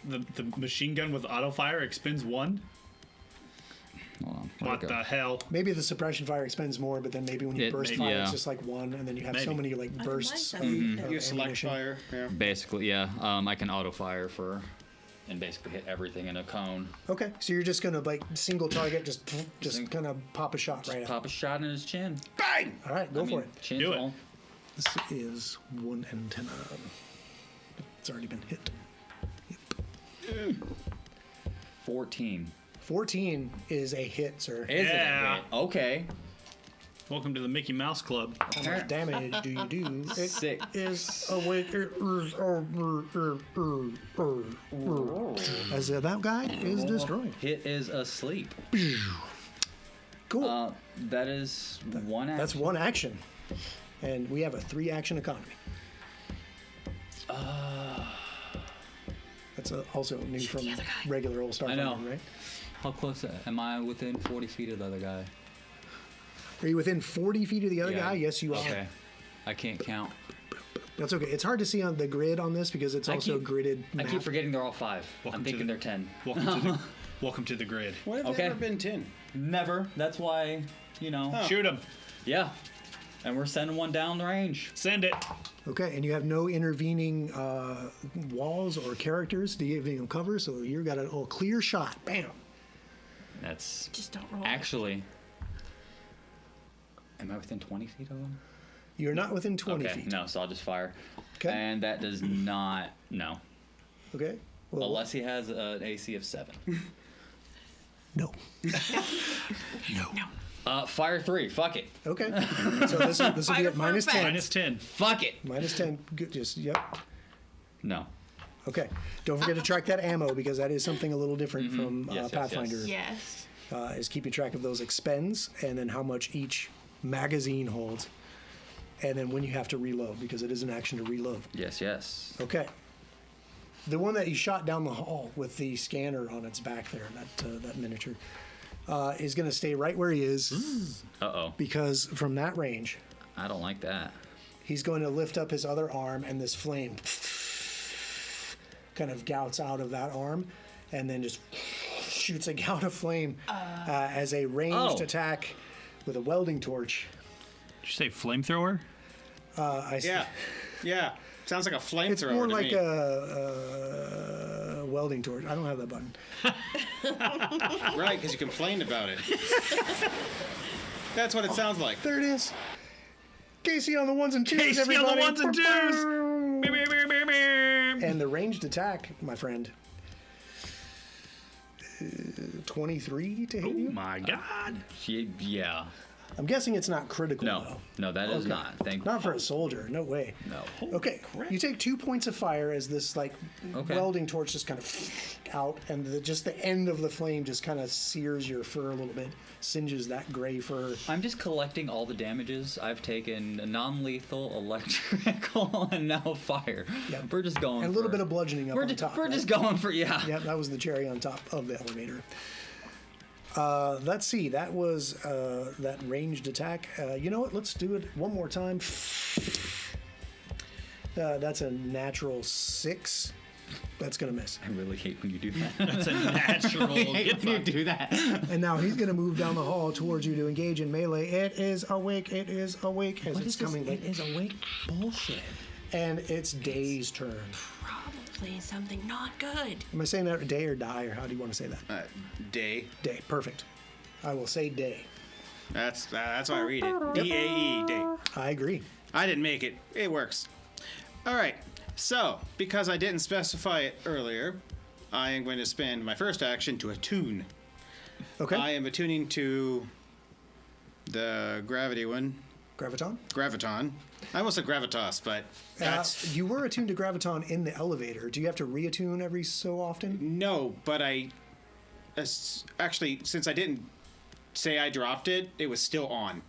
The machine gun with auto fire expends 1? Hold on. What the hell? Maybe the suppression fire expends more, but then maybe when you burst maybe, fire, yeah. it's just like 1, and then you have so Maybe. many like bursts. like of, that. of You select ammunition. fire. Yeah. Basically, yeah. I can auto fire and basically hit everything in a cone. Okay, so you're just gonna like single target, just Sing- kind of pop a shot right Pop a shot in his chin. Bang! out. All right, go for it. Chin's Do it. full. This is 1 antenna. It's already been hit. 14. 14 is a hit, sir. Is Yeah. it? Okay. Welcome to the Mickey Mouse Club. How much damage do you do? It 6. is awake. As that guy is destroyed. Hit is asleep. Cool. That is one action. That's one action. And we have a 3-action economy. That's also new from the other guy. regular old I know. Starfinder, right? How close am I within 40 feet of the other guy? Are you within 40 feet of the other Yeah. guy? Yes, you are. Okay. I can't count. That's okay. It's hard to see on the grid on this because it's also gridded I map. keep forgetting they're all 5. Welcome I'm to thinking the- they're 10. Welcome to the grid. When have Okay. they ever been 10? Never. That's why, Shoot him. Yeah. And we're sending one down the range. Send it. Okay, and you have no intervening walls or characters to give them cover, so you've got a clear shot. Bam. That's Just don't roll. actually. Am I within 20 feet of him? You're not within 20 Okay. feet. No, so I'll just fire. Okay. And that does not. No. Okay. Well, Unless he has an AC of 7. no. Fire 3. Fuck it. Okay. So this will be Fire at for minus effect. 10. -10. Fuck it. Minus 10. Good. Just yep. No. Okay. Don't forget to track that ammo because that is something a little different from Yes, yes, Pathfinder. yes. Yes. Is keeping track of those expends and then how much each magazine holds, and then when you have to reload because it is an action to reload. Yes, yes. Okay. The one that you shot down the hall with the scanner on its back there, that miniature, is going to stay right where he is Uh-oh. because from that range, I don't like that. he's going to lift up his other arm and this flame kind of gouts out of that arm and then just shoots a gout of flame as a ranged Oh. attack with a welding torch. Did you say flamethrower? Yeah. Sounds like a flamethrower. It's more to like me. a welding torch. I don't have that button. Right, because you complained about it. That's what it sounds like. There it is. Casey on the ones and twos, Casey on the everybody. ones and twos. And the ranged attack, my friend. 23 to hit Oh you? my God. Yeah. I'm guessing it's not critical, No. though. No, that is Okay. not. Thank Not for a soldier. No way. No. Okay, you take 2 points of fire as this Okay. welding torch just kind of out, and just the end of the flame just kind of sears your fur a little bit, singes that gray fur. I'm just collecting all the damages. I've taken non-lethal, electrical, and now fire. Yep. We're just going. And a little for- bit of bludgeoning up We're on just, top. we're right? just going for Yep, that was the cherry on top of the elevator. Let's see. That was that ranged attack. You know what? Let's do it one more time. That's a natural 6. That's gonna miss. I really hate when you do that. That's a natural. I hate Get when you fucked. do that. And now he's gonna move down the hall towards you to engage in melee. It is awake. It is awake as it's coming. It is awake bullshit. And it's Day's turn. Probably something not good. Am I saying that Day or Die, or how do you want to say that? Day. Day. Perfect. I will say Day. That's why I read it. D-A-E, day. I agree. I didn't make it. It works. All right. So, because I didn't specify it earlier, I am going to spend my first action to attune. Okay. I am attuning to the gravity one. Graviton. Graviton. I almost said gravitas, but that's... You were attuned to Graviton in the elevator. Do you have to reattune every so often? No, but actually, since I didn't say I dropped it, it was still on.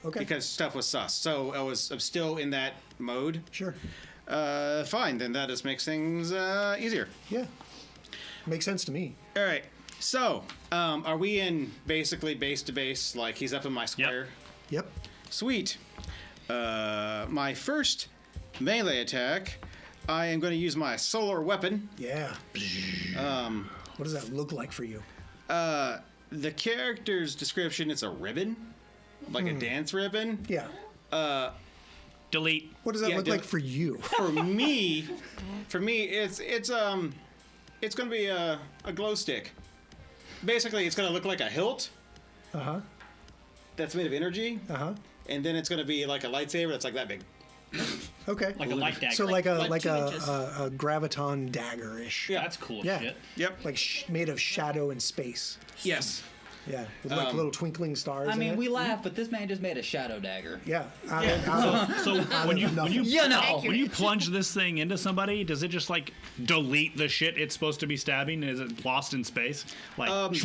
Okay. Because stuff was sus. So I'm still in that mode. Sure. Fine, then that just makes things easier. Yeah. Makes sense to me. All right. So, are we in basically base to base? Like he's up in my square? Yep. Sweet. My first melee attack, I am going to use my solar weapon. Yeah. What does that look like for you? The character's description, it's a ribbon, like a dance ribbon. Yeah. Delete. What does that Yeah, look like for you? For me, it's going to be a glow stick. Basically, it's going to look like a hilt. Uh-huh. That's made of energy, Uh-huh. and then it's going to be like a lightsaber that's like that big. Okay. Like a light dagger. So like a like 2 inches. a graviton dagger-ish. Yeah. That's cool Yeah. shit. Yep. Like made of shadow and space. Yes. Yeah, with like little twinkling stars. I in mean, it. we laugh, but this man just made a shadow dagger. Yeah. So when you You know. plunge this thing into somebody, does it just like delete the shit it's supposed to be stabbing? Is it lost in space? Like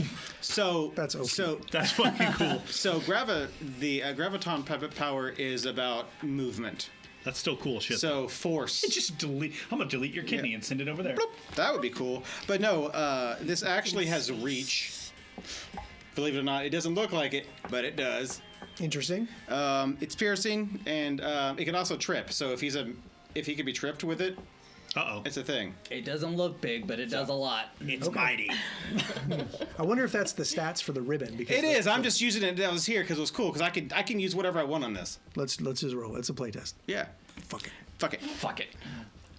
So That's okay. So that's fucking cool. so the graviton power is about movement. That's still cool shit. So force. just delete. I'm gonna delete your kidney and send it over there. That would be cool. But no, this actually has reach. Believe it or not, it doesn't look like it, but it does. Interesting. It's piercing, and it can also trip. So if he could be tripped with it, Uh-oh. it's a thing. It doesn't look big, but it does a lot. It's mighty. I wonder if that's the stats for the ribbon. Because It is. I'm just using it that was here because it was cool. Because I can use whatever I want on this. Let's just roll. It's a playtest. Yeah. Fuck it. Fuck it. Fuck it.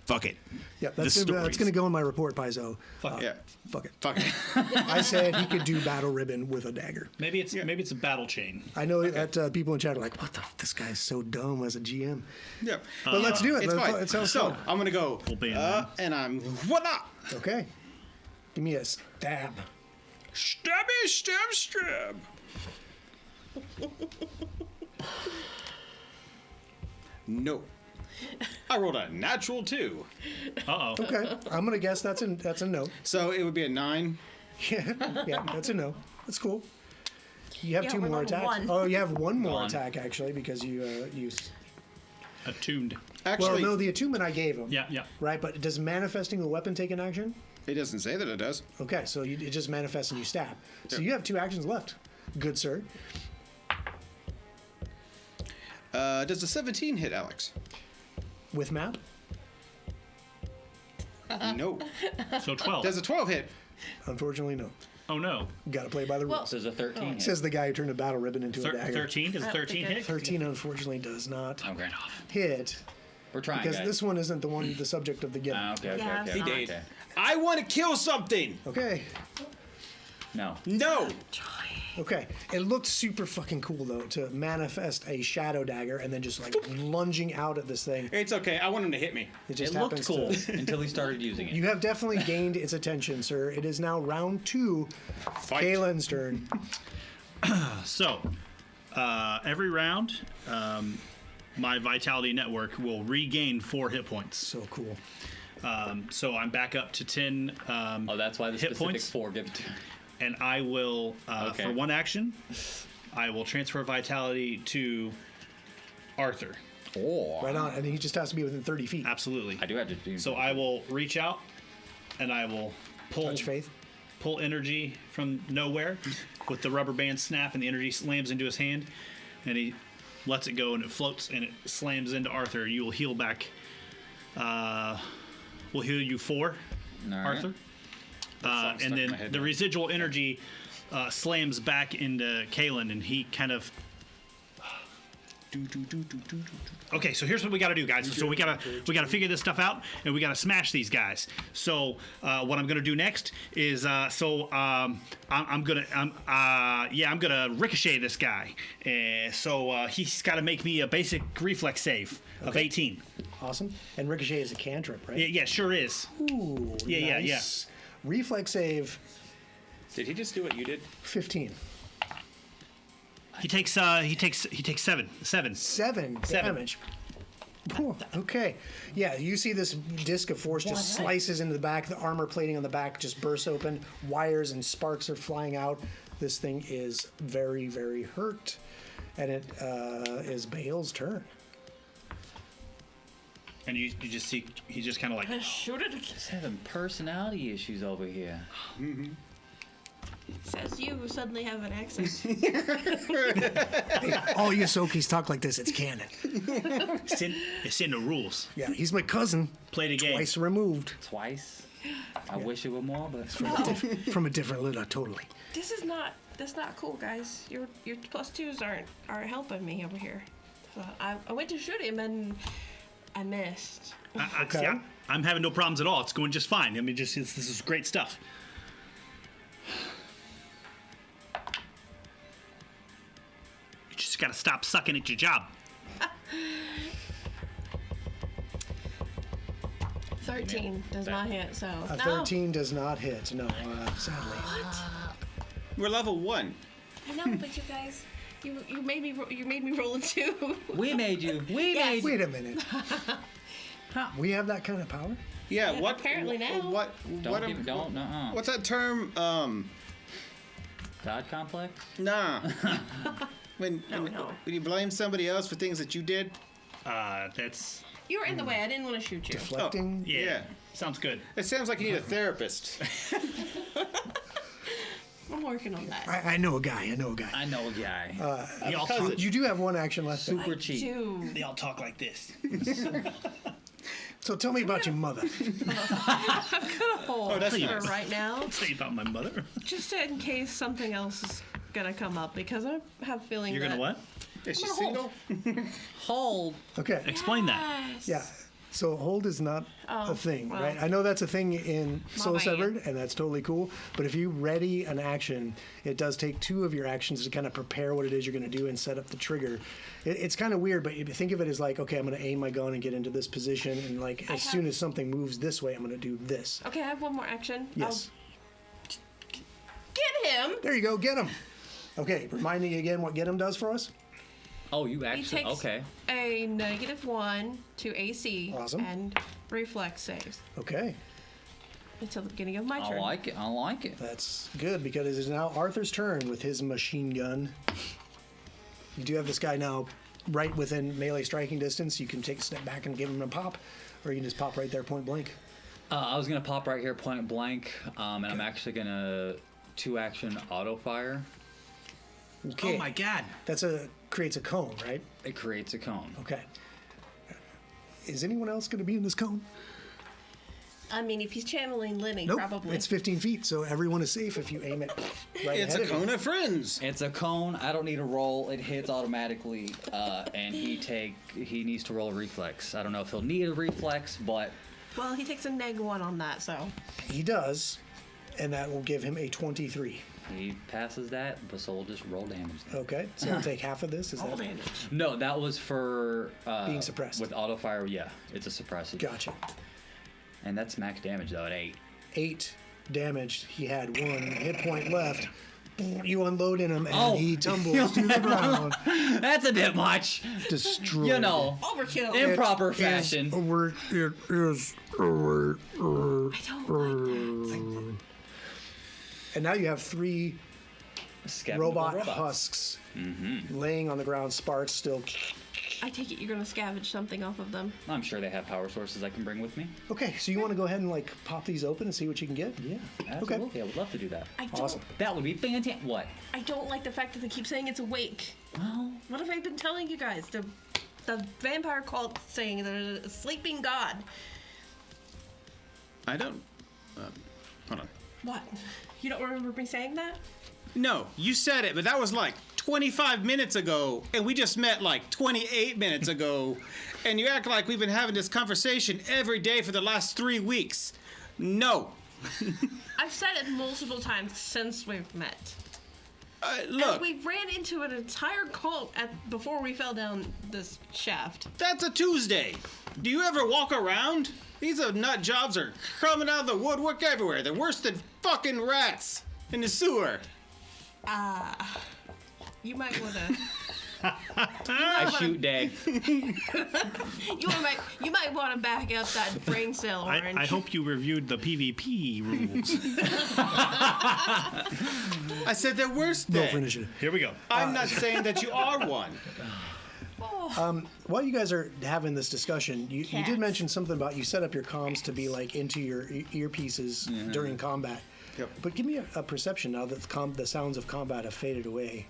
Fuck it. Yeah, that's going to go in my report, Paizo. Fuck Yeah. Fuck it. Fuck it. I said he could do battle ribbon with a dagger. Maybe it's a battle chain. I know that people in chat are like, "What the? This guy's so dumb as a GM." Yep. But let's do it. It's fine. It sounds So fun. I'm gonna go. We'll be in there. And I'm voila. Okay. Give me a stab. Stabby, stab. No. I rolled a natural 2. Uh-oh. Okay. I'm gonna guess that's a no. So it would be a 9. Yeah, that's a no. That's cool. You have Yeah, 2 we're more on attacks. one. Oh, you have 1 more One. attack actually because you Attuned. Actually, well, no, the attunement I gave him. Yeah. Right, but does manifesting a weapon take an action? it doesn't say that it does. Okay, so it just manifests and you stab. So you have 2 actions left. Good sir. Does the 17 hit, Alex? With map? No. So 12. Does a 12 hit? Unfortunately, no. Oh no. Got to play by the rules. This is a 13 hit. Says the guy who turned a battle ribbon into a dagger. 13? Does I don't 13 think I- hit? 13 unfortunately does not Okay. hit We're trying, because guys. this one isn't the subject of the game. Okay. Yeah, Okay. He Okay. did. I want to kill something. Okay. No. No. Okay. It looked super fucking cool though to manifest a shadow dagger and then just like lunging out at this thing. It's okay. I want him to hit me. It just It looked happens cool to. until he started using it. You have definitely gained its attention, sir. It is now round 2. Fight. Kalen's turn. So, every round, my Vitality Network will regain 4 hit points. So cool. So I'm back up to 10 Oh, that's why the hit specific points. 4 give it to. And I will, Okay. for 1 action, I will transfer Vitality to Arthur. Oh. Right on. And he just has to be within 30 feet. Absolutely. I do have to do. So I will reach out and I will Touch faith. pull energy from nowhere with the rubber band snap, and the energy slams into his hand, and he lets it go, and it floats, and it slams into Arthur. You will heal back. We'll heal you 4, All right. Arthur. song stuck And in then my head the now. residual energy slams back into Kalen, and he kind of. Okay, so here's what we got to do, guys. So we gotta figure this stuff out, and we gotta smash these guys. So what I'm gonna do next is I'm gonna ricochet this guy. So he's got to make me a basic reflex save of 18. Awesome. And Ricochet is a cantrip, right? Yeah, sure is. Ooh, Yeah. nice. Reflex save Did he just do what you did? 15. He takes 7 damage. Ooh, okay. Yeah, you see this disc of force just slices into the back. The armor plating on the back just bursts open. Wires and sparks are flying out. This thing is very, very hurt. And it is Bale's turn. And you just see he's just kind of like. Shoot it. He's having personality issues over here. Says you suddenly have an accent. Hey, all you Ahsokis talk like this. It's canon. It's in the rules. Yeah, he's my cousin. Play the game. Twice removed. Twice. I wish it were more, but From a different litter, totally. That's not cool, guys. Your +2s aren't helping me over here. So I went to shoot him and I missed. Okay. I'm having no problems at all. It's going just fine. I mean, this is great stuff. You just gotta stop sucking at your job. 13 does not hit, so A no. 13 does not hit. No, sadly. We're level 1. I know, but you guys, you made me roll a 2. We made you. We Yes. made you. Wait a minute. We have that kind of power? Yeah, Yeah, what? apparently now. What? Don't. What's that term? God complex? Nah. when No. you blame somebody else for things that you did. That's You were in the way. I didn't want to shoot you. Deflecting? yeah. Yeah. Sounds good. It sounds like you need a therapist. I'm working on that. I know a guy. I know a guy. They all talk, You do have one action left. Super cheap. Dude. they all talk like this. So tell me about your mother. Hold that's for nice. right now, Say about my mother. just in case something else is gonna come up, because I have a feeling You're that gonna what? Is she I'm single? Hold. Okay. Explain that. Yes. Yeah. So hold is not Oh, a thing, well. right? I know that's a thing in Soul bad. Severed, and that's totally cool. But if you ready an action, it does take 2 of your actions to kind of prepare what it is you're going to do and set up the trigger. It's kind of weird, but you think of it as like, okay, I'm going to aim my gun and get into this position, and like as soon as something moves this way, I'm going to do this. Okay, I have one more action. Yes. Get him. There you go. Get him. Okay. Reminding you again what get him does for us. Oh, you He actually. takes Okay. a -1 to AC Awesome. and reflex saves Okay. until the beginning of my I turn. like it. I like it. That's good because it is now Arthur's turn with his machine gun. You do have this guy now right within melee striking distance. You can take a step back and give him a pop, or you can just pop right there point blank. I was gonna pop right here, point blank, and I'm actually gonna 2-action auto fire. Okay. Oh my god. Creates a cone, right? It creates a cone. Okay. Is anyone else going to be in this cone? I mean, if he's channeling Lenny, Nope. probably. It's 15 feet, so everyone is safe if you aim it right It's ahead a of you. cone of friends. It's a cone. I don't need a roll. It hits automatically, and he needs to roll a reflex. I don't know if he'll need a reflex, but Well, he takes a -1 on that, so. He does, and that will give him a 23. he passes that. But so we'll just roll damage. Then. Okay, so I'll take half of this. Is All that damage. No, that was for being suppressed? with auto fire. Yeah, it's a suppressive. Gotcha. And that's max damage though at 8. 8 damage. He had 1 hit point left. You unload in him, and Oh. he tumbles to the ground, That's a bit much. destroyed. You know, Overkill. in proper It is fashion. over. It is over. I don't like that. And now you have 3 Scavengable robot robots. husks laying on the ground, sparks still. I take it you're gonna scavenge something off of them. I'm sure they have power sources I can bring with me. Okay, so you want to go ahead and like pop these open and see what you can get? Yeah, absolutely. I would love to do that. I don't. Awesome. That would be fantastic. What? I don't like the fact that they keep saying it's awake. Well, What have I been telling you guys? The vampire cult saying there's a sleeping god. I don't. Hold on. What? You don't remember me saying that? No, you said it, but that was like 25 minutes ago, and we just met like 28 minutes ago, and you act like we've been having this conversation every day for the last 3 weeks. No. I've said it multiple times since we've met. Look, And we ran into an entire cult before we fell down this shaft. that's a Tuesday. Do you ever walk around? These nut jobs are coming out of the woodwork everywhere. They're worse than fucking rats in the sewer. You might want to. I shoot dead. You might want to back up that brain cell orange. I hope you reviewed the PvP rules. I said they're worse Roll than. for initiative. Here we go. I'm not saying that you are one. While you guys are having this discussion, you did Cats. mention something about you set up your comms to be like into your earpieces during combat. Yep. But give me a perception now that the sounds of combat have faded away.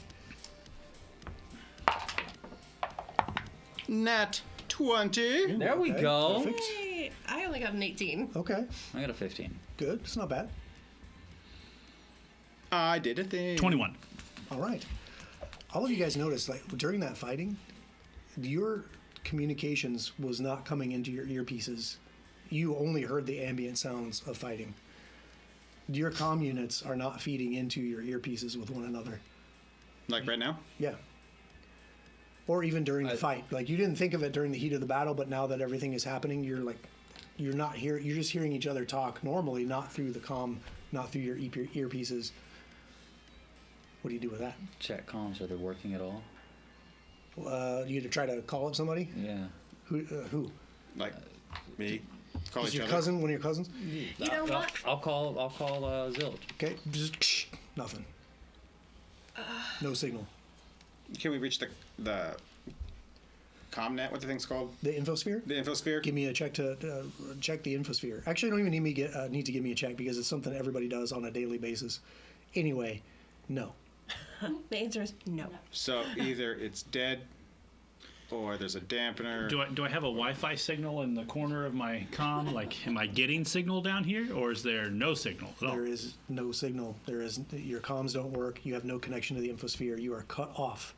Nat 20. There we Okay, go. perfect. Hey, I only got an 18. Okay, I got a 15. good. It's not bad. I did a thing. 21. All right. All of you guys noticed, like during that fighting, your communications was not coming into your earpieces. You only heard the ambient sounds of fighting. Your comm units are not feeding into your earpieces with one another. Like right now? Yeah. Or even during the fight. Like you didn't think of it during the heat of the battle, but now that everything is happening, you're just hearing each other talk normally, not through the comm, not through your earpieces. What do you do with that? Check comms. Are they working at all? You to try to call up somebody? Yeah. Who? Like me. Call Is each your other. cousin one of your cousins? You know what? I'll call Zilch. Okay, just nothing. No signal. Can we reach the ComNet? What the thing's called? The infosphere? The infosphere. Give me a check to check the infosphere. Actually, you don't even need to give me a check because it's something everybody does on a daily basis. Anyway, no. The answer is no. So either it's dead, or there's a dampener. Do I have a Wi-Fi signal in the corner of my comm? Like, am I getting signal down here, or is there no signal at all? There is no signal. Your comms don't work. You have no connection to the infosphere. You are cut off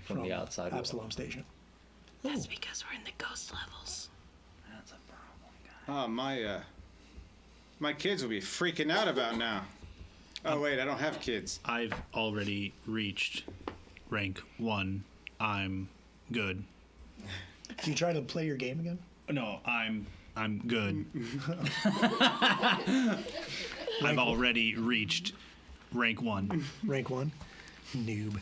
From the outside world. Absalom Station. That's because we're in the ghost levels. That's a problem, guy. Oh, my kids will be freaking out about now. Oh wait, I don't have kids. I've already reached rank 1. I'm good. Do you try to play your game again? No, I'm good. I've already reached rank 1. Rank 1? Noob.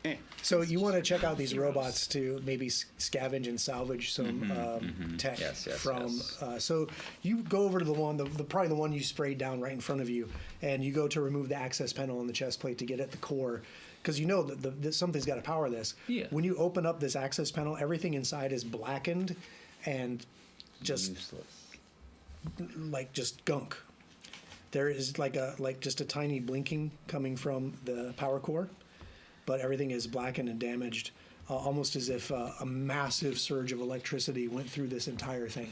Eh. So you want to check out these robots to maybe scavenge and salvage some tech Yes, from. yes. So you go over to the one, probably the one you sprayed down right in front of you, and you go to remove the access panel on the chest plate to get at the core, because you know that something's got to power this. Yeah. When you open up this access panel, everything inside is blackened and just Useless. like just gunk. There is just a tiny blinking coming from the power core, but everything is blackened and damaged, almost as if a massive surge of electricity went through this entire thing.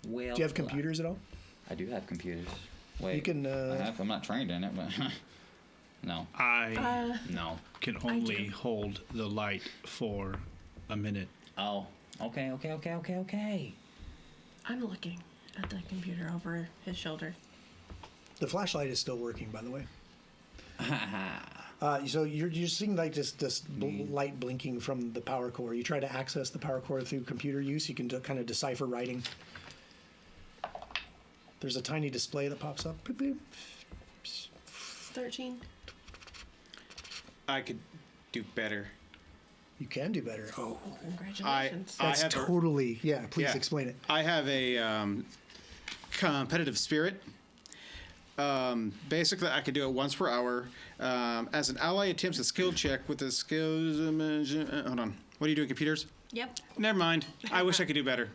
Well, Do you have computers at all? I do have computers. Wait, You can, I'm not trained in it, but no, I no. can only hold the light for a minute. Oh, okay. I'm looking at the computer over his shoulder. The flashlight is still working, by the way. So you're seeing like this light blinking from the power core. You try to access the power core through computer use. You can kind of decipher writing. There's a tiny display that pops up. Beep, beep. 13. I could do better. You can do better. Oh, Congratulations. I that's have totally Please Yeah. explain it. I have a competitive spirit. Basically, I could do it once per hour. As an ally attempts a skill check with the skills. Hold on. What are you doing, computers? Yep. Never mind. I wish I could do better.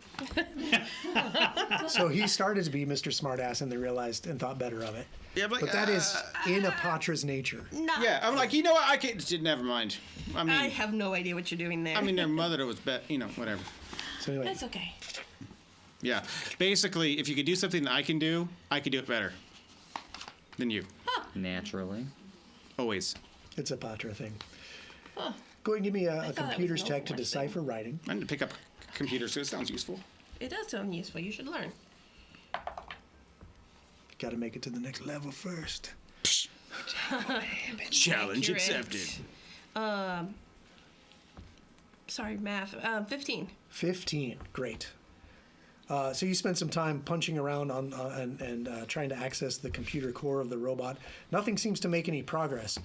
So he started to be Mr. Smartass, and they realized and thought better of it. Yeah, But that is in Apatra's nature. No. Yeah, I'm like, you know what? I can't. Never mind. I mean, I have no idea what you're doing there. their mother was whatever. So anyway, That's okay. Yeah. Basically, if you could do something that I can do it better than you. Naturally. Always. it's a Apatra thing. Go ahead and give me a thought that was computer's an check to Overwatch decipher writing. I need to pick up computers, so it sounds useful. It does sound useful. You should learn. Got to make it to the next level first. Challenge Accurate. accepted. Sorry, math. 15. 15. Great. So you spend some time punching around on and trying to access the computer core of the robot. Nothing seems to make any progress.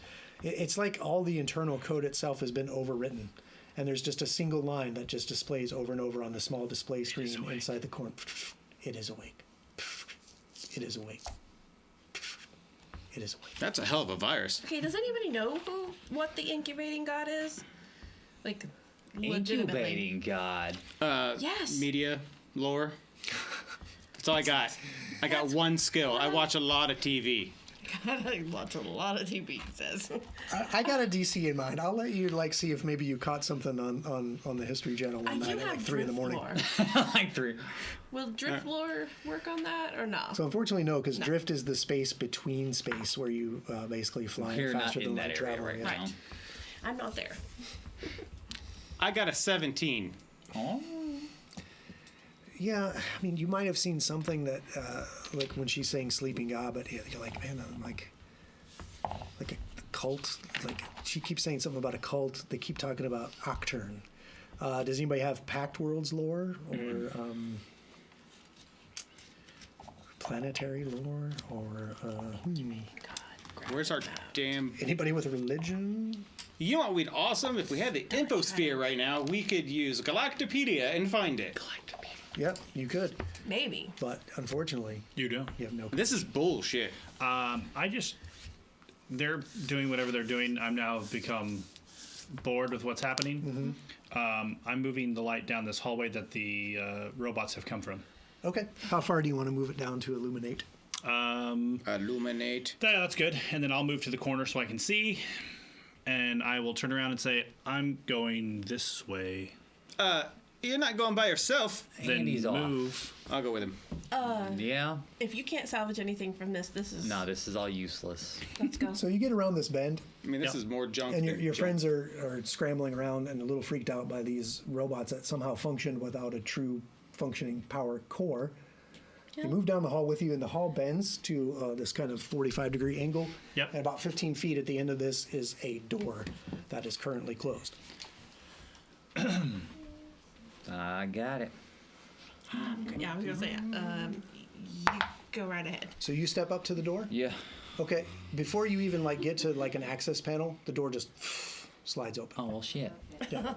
It's like all the internal code itself has been overwritten, and there's just a single line that just displays over and over on the small display screen inside the core. It is awake. It is awake. It is awake. That's a hell of a virus. Okay, does anybody know what the incubating god is? Like, legitimately. Incubating god. Yes. Media, lore. That's all I got. I got one skill. I watch a lot of TV. I watch a lot of TV, he says. I got a DC in mind. I'll let you see if maybe you caught something on the History Channel I one do night at have 3 in the drift morning. lore. Like 3. Will drift lore work on that or not? So unfortunately, no, because drift is the space between space where you basically fly You're faster not than in light that area travel. right yeah. now. Right. I'm not there. I got a 17. Oh. Yeah, I mean, you might have seen something that, like when she's saying "sleeping God," but you're like, man, I'm like a cult. Like she keeps saying something about a cult. They keep talking about Octurne. Does anybody have Pact Worlds lore or planetary lore or Where's our damn... anybody with a religion? You know what would be awesome? If we had the infosphere right now, we could use Galactopedia and find it. Yep, you could, Maybe. but unfortunately, You do. you have no. This is bullshit. They're doing whatever they're doing. I'm now become bored with what's happening. I'm moving the light down this hallway that the robots have come from. Okay, how far do you want to move it down to illuminate? Illuminate. That's good. And then I'll move to the corner so I can see. And I will turn around and say, I'm going this way. You're not going by yourself. Then Andy's off. move. I'll go with him. Yeah. If you can't salvage anything from this is... No, this is all useless. Let's go. So you get around this bend, I mean, this Yep. is more junk. and than your junk. friends are scrambling around and a little freaked out by these robots that somehow function without a true functioning power core. They move down the hall with you, and the hall bends to this kind of 45-degree angle. Yep. And about 15 feet at the end of this is a door that is currently closed. I got it. Yeah, I was going to say, you go right ahead. So you step up to the door. Yeah. Okay. Before you even get to an access panel, the door just slides open. Oh, well, shit. Yeah.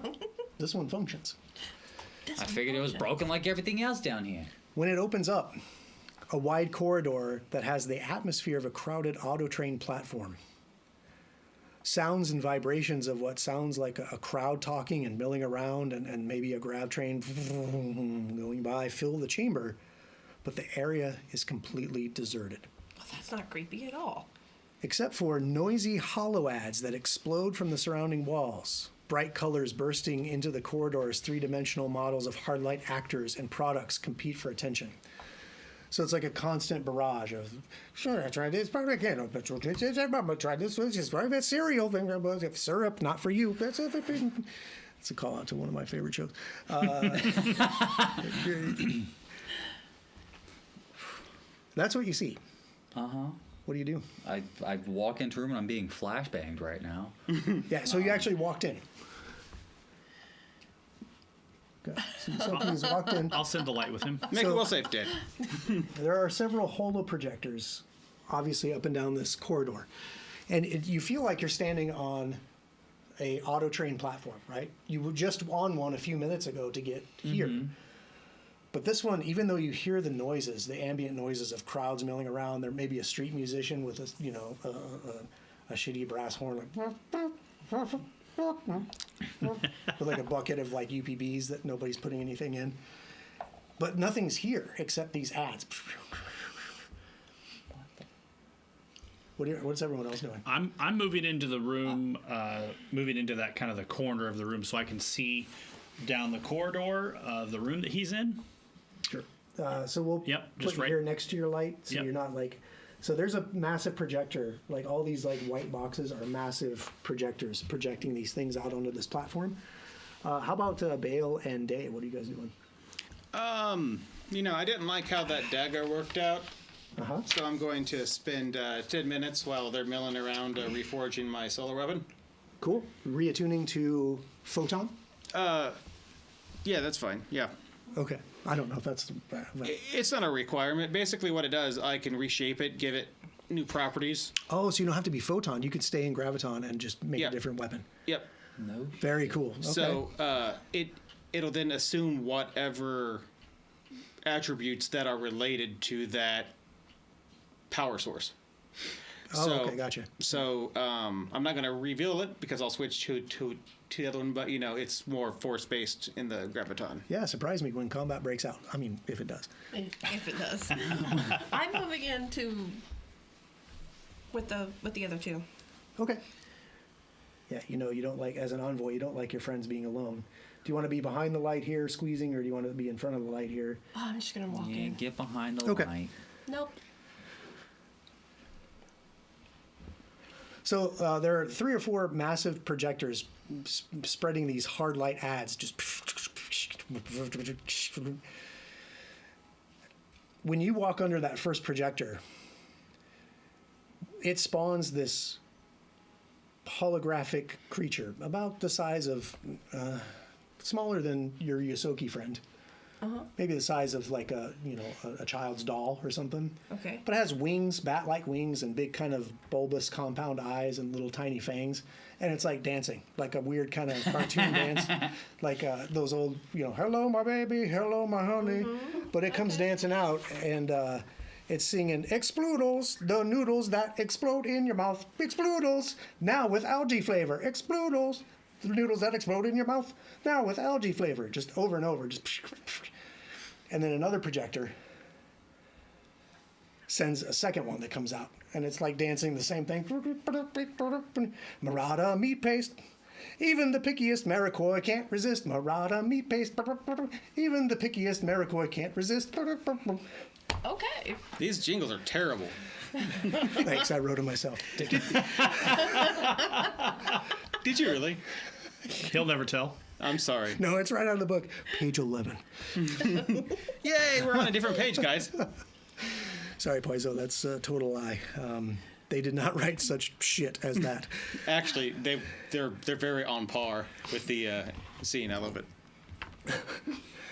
This one functions. I figured it was broken like everything else down here. When it opens up, a wide corridor that has the atmosphere of a crowded auto train platform. Sounds and vibrations of what sounds like a crowd talking and milling around and maybe a grav train going by fill the chamber, but the area is completely deserted. Well, that's not creepy at all. Except for noisy hollow ads that explode from the surrounding walls. Bright colors bursting into the corridors, three-dimensional models of hard-light actors and products compete for attention. So it's like a constant barrage of, sure, I tried this, but again, I'm gonna try this, just try that cereal thing, syrup, not for you. That's a call out to one of my favorite shows. That's what you see. Uh-huh. What do you do? I walk into a room and I'm being flashbanged right now. Yeah, so you actually walked in. Okay. So Sophie's walked in. I'll send the light with him. Make it well safe, Dad. There are several holo projectors, obviously up and down this corridor, and you feel like you're standing on a auto train platform, right? You were just on one a few minutes ago to get here, but this one, even though you hear the noises, the ambient noises of crowds milling around, there may be a street musician with a shitty brass horn, with like a bucket of like UPBs that nobody's putting anything in. But nothing's here except these ads. What's everyone else doing? I'm moving into the room, moving into that kind of the corner of the room so I can see down the corridor of the room that he's in. Sure. So we'll Yep, put just you right- here next to your light, so Yep. you're not like. So there's a massive projector. Like all these like white boxes are massive projectors projecting these things out onto this platform. How about Bale and Day? What are you guys doing? I didn't like how that dagger worked out. Uh-huh. So I'm going to spend 10 minutes while they're milling around reforging my solar weapon. Cool. Reattuning to photon. Yeah, that's fine. Yeah. Okay. I don't know if that's. It's not a requirement. Basically, what it does, I can reshape it, give it new properties. Oh, so you don't have to be photon. You could stay in graviton and just make Yeah. a different weapon. Yep. No. Very cool. Okay. So it'll then assume whatever attributes that are related to that power source. Oh, okay, gotcha. So I'm not going to reveal it because I'll switch to the other one, but it's more force based in the graviton. Yeah, surprise me when combat breaks out. I mean, if it does. If it does. I'm moving into with the other two. Okay. Yeah, you don't like, as an envoy, you don't like your friends being alone. Do you want to be behind the light here, squeezing, or do you want to be in front of the light here? Oh, I'm just gonna walk Yeah, in. get behind the Okay. light. Nope. So there are 3 or 4 massive projectors spreading these hard light ads. Just when you walk under that first projector, it spawns this holographic creature about the size of smaller than your Yosoki friend. maybe the size of like a child's doll or something. Okay. But it has wings, bat-like wings, and big kind of bulbous compound eyes and little tiny fangs. And it's like dancing, like a weird kind of cartoon dance, like those old, hello my baby, hello my honey. But it comes dancing out, and it's singing, Exploodles, the noodles that explode in your mouth. Exploodles, now with algae flavor. Exploodles, the noodles that explode in your mouth. Now with algae flavor. Just over and over. And then another projector sends a second one that comes out. And it's like dancing the same thing. Marauder meat paste. Even the pickiest Maricoy can't resist. Marauder meat paste. Even the pickiest Maricoy can't resist. Okay. These jingles are terrible. Thanks, I wrote them myself. Did you really? He'll never tell. I'm sorry. No, it's right out of the book, page 11. Yay, we're on a different page, guys. Sorry, Poiso, that's a total lie. They did not write such shit as that. Actually, they're very on par with the scene. I love it.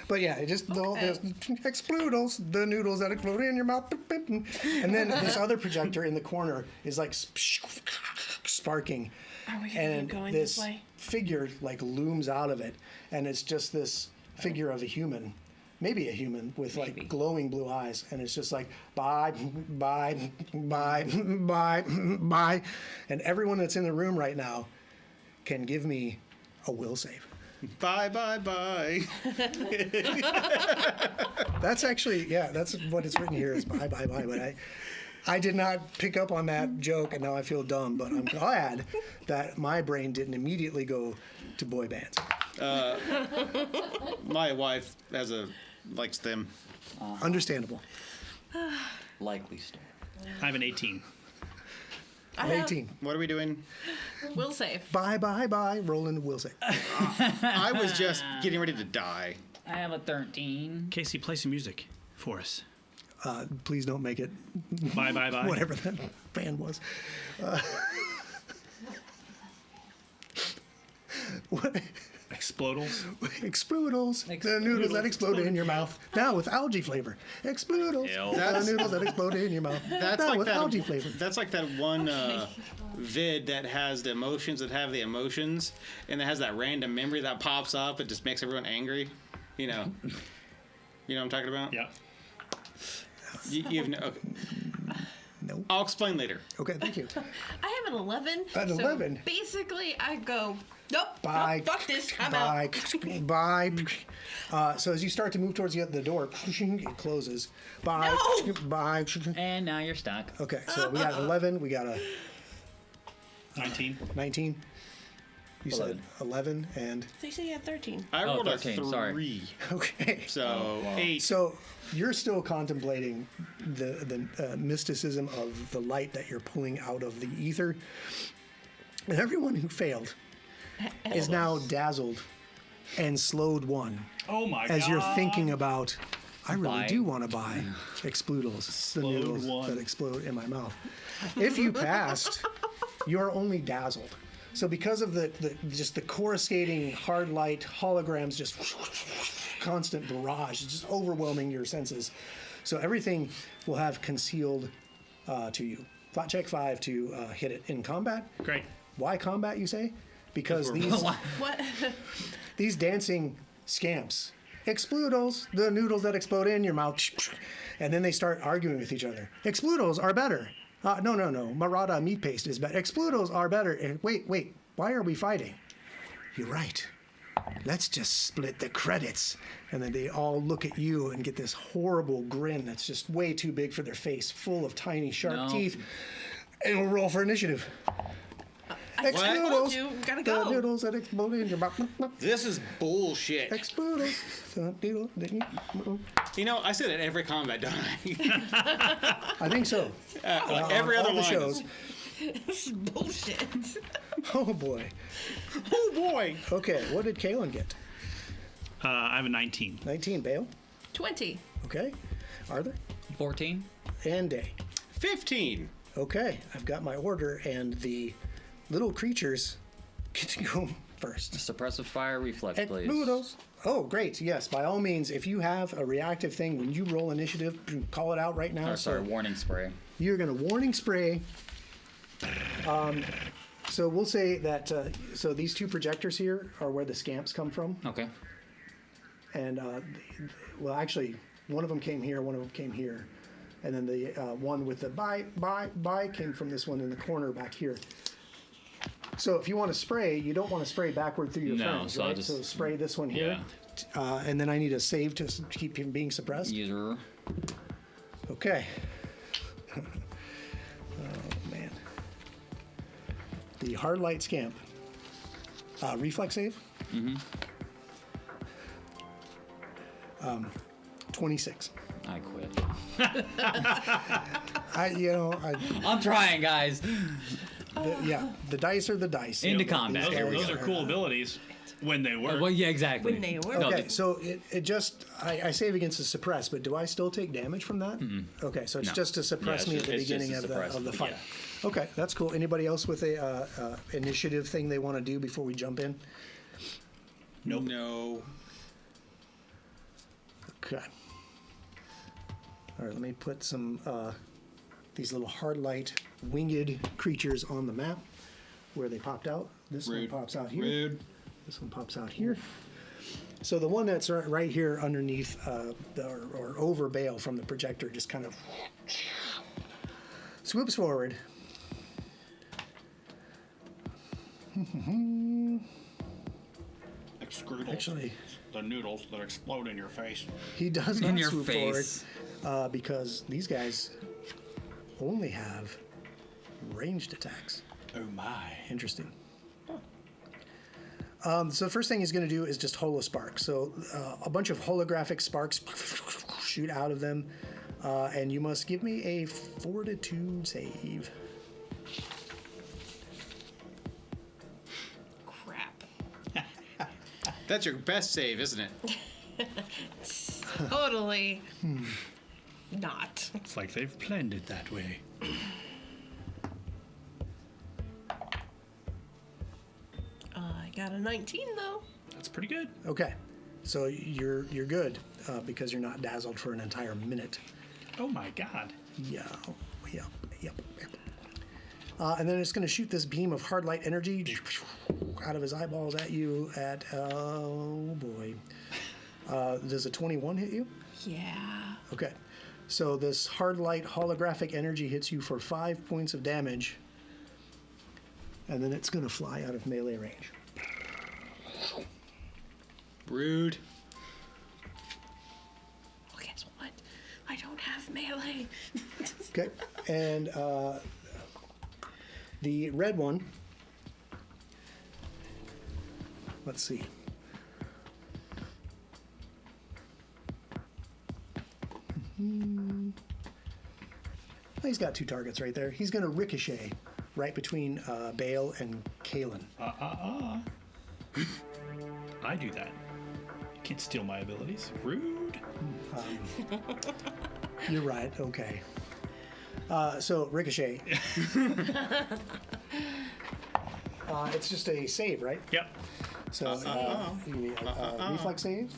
But yeah, it just exploodles, the noodles that explode in your mouth. And then this other projector in the corner is like sparking. Are we gonna And keep going this this way? figure like looms out of it. And it's just this figure of a human. Maybe a human with like glowing blue eyes. And it's just like, bye, bye, bye, bye, bye. And everyone that's in the room right now can give me a will save. Bye, bye, bye. That's actually, that's what it's written here is bye, bye, bye. But I did not pick up on that joke, and now I feel dumb. But I'm glad that my brain didn't immediately go to boy bands. My wife likes them. Understandable. Likely story. I have an 18. I'm 18. What are we doing? We'll save. Bye, bye, bye. Roland will say. I was just getting ready to die. I have a 13. Casey, play some music for us. Please don't make it Bye, bye, bye. whatever that band was. What? Exploodles. Exploodles, the noodles that explode in your mouth. Now with algae flavor. Exploodles, the noodles that explode in your mouth. That's now like with that. algae flavor. That's like that one vid that has the emotions that have the emotions, and it has that random memory that pops up. It just makes everyone angry. You know what I'm talking about? Yeah. You've okay. No. I'll explain later. Okay, thank you. I have an 11. An 11? Basically, I go, nope, Bye. nope, fuck this, I'm Bye. out. Bye. So as you start to move towards the door, it closes. Bye. No! Bye. And now you're stuck. Okay, so we got 11. We got a 19. 19. You said 11 and They say you had 13. I rolled 13, a 3, sorry. okay. so 8. So you're still contemplating the mysticism of the light that you're pulling out of the ether, and everyone who failed is now dazzled and slowed one Oh my god. as you're thinking about. I really Buy. do want to buy Exploodles, the noodles one. that explode in my mouth. If you passed, you're only dazzled. So because of the coruscating hard light holograms, just constant barrage, just overwhelming your senses. So everything will have concealed to you. Flat check 5 to hit it in combat. Great. Why combat, you say? Because these What? these dancing scamps, Exploodles, the noodles that explode in your mouth, and then they start arguing with each other. Exploodles are better. No. Marauder meat paste is better. Exploodles are better. And wait. Why are we fighting? You're right. Let's just split the credits. And then they all look at you and get this horrible grin that's just way too big for their face, full of tiny, sharp teeth. And we'll roll for initiative. I told you, gotta the go. noodles that explode in your mouth. This is bullshit. Exploodles. The noodle that You know, I say that every combat, don't I? I think so. Like every On other all the line. shows. This is bullshit. Oh boy. Oh boy. Okay, what did Kalen get? I have a 19. 19. Bale. 20. Okay. Arthur 14. and Day. 15. Okay, I've got my order, and the little creatures get to go first. Suppressive fire reflex, And please. noodles. Oh, great. Yes, by all means, if you have a reactive thing, when you roll initiative, call it out right now. Oh, sorry, warning spray. You're going to warning spray. So we'll say that, so these two projectors here are where the scamps come from. Okay. And, well, actually, one of them came here, one of them came here. And then the one with the bye came from this one in the corner back here. So if you want to spray, you don't want to spray backward through your friends, so I'll right? just- So spray this one here. Yeah. And then I need a save to keep him being suppressed. User. Okay. Oh, man. The hard light scamp. Reflex save? Mm-hmm. 26. I quit. I'm trying, guys. The dice are the dice. Into combat. Those are cool abilities when they work. Well, yeah, exactly. When they work. Okay, so it just, I save against the suppress, but do I still take damage from that? Okay, so it's No. just to suppress Yeah, me it's at the just to beginning suppress of the me, fight. yeah. Okay, that's cool. Anybody else with a initiative thing they want to do before we jump in? Nope. No. Okay. All right, let me put some these little hard light winged creatures on the map where they popped out. This one pops out here. Rude. This one pops out here. So the one that's right here underneath or over Bale from the projector just kind of swoops forward. Excrudals. Actually, The noodles that explode in your face. he does In not your swoop face. forward because these guys only have ranged attacks. Oh my. Interesting. So the first thing he's going to do is just holo spark. So a bunch of holographic sparks shoot out of them, and you must give me a fortitude save. Crap. That's your best save, isn't it? Totally not. It's like they've planned it that way. I got a 19 though. That's pretty good. Okay, so you're good because you're not dazzled for an entire minute. Oh my god. Yeah, yep. And then it's going to shoot this beam of hard light energy out of his eyeballs at you at, oh boy. Does a 21 hit you? Yeah. Okay. So this hard light holographic energy hits you for 5 points of damage. And then it's going to fly out of melee range. Rude. Well, guess what? I don't have melee. Okay. And the red one, let's see. He's got two targets right there. He's going to ricochet right between Bale and Kalen. I do that. You can't steal my abilities. Rude. You're right. Okay. So ricochet. It's just a save, right? Yep. So you need a reflex save.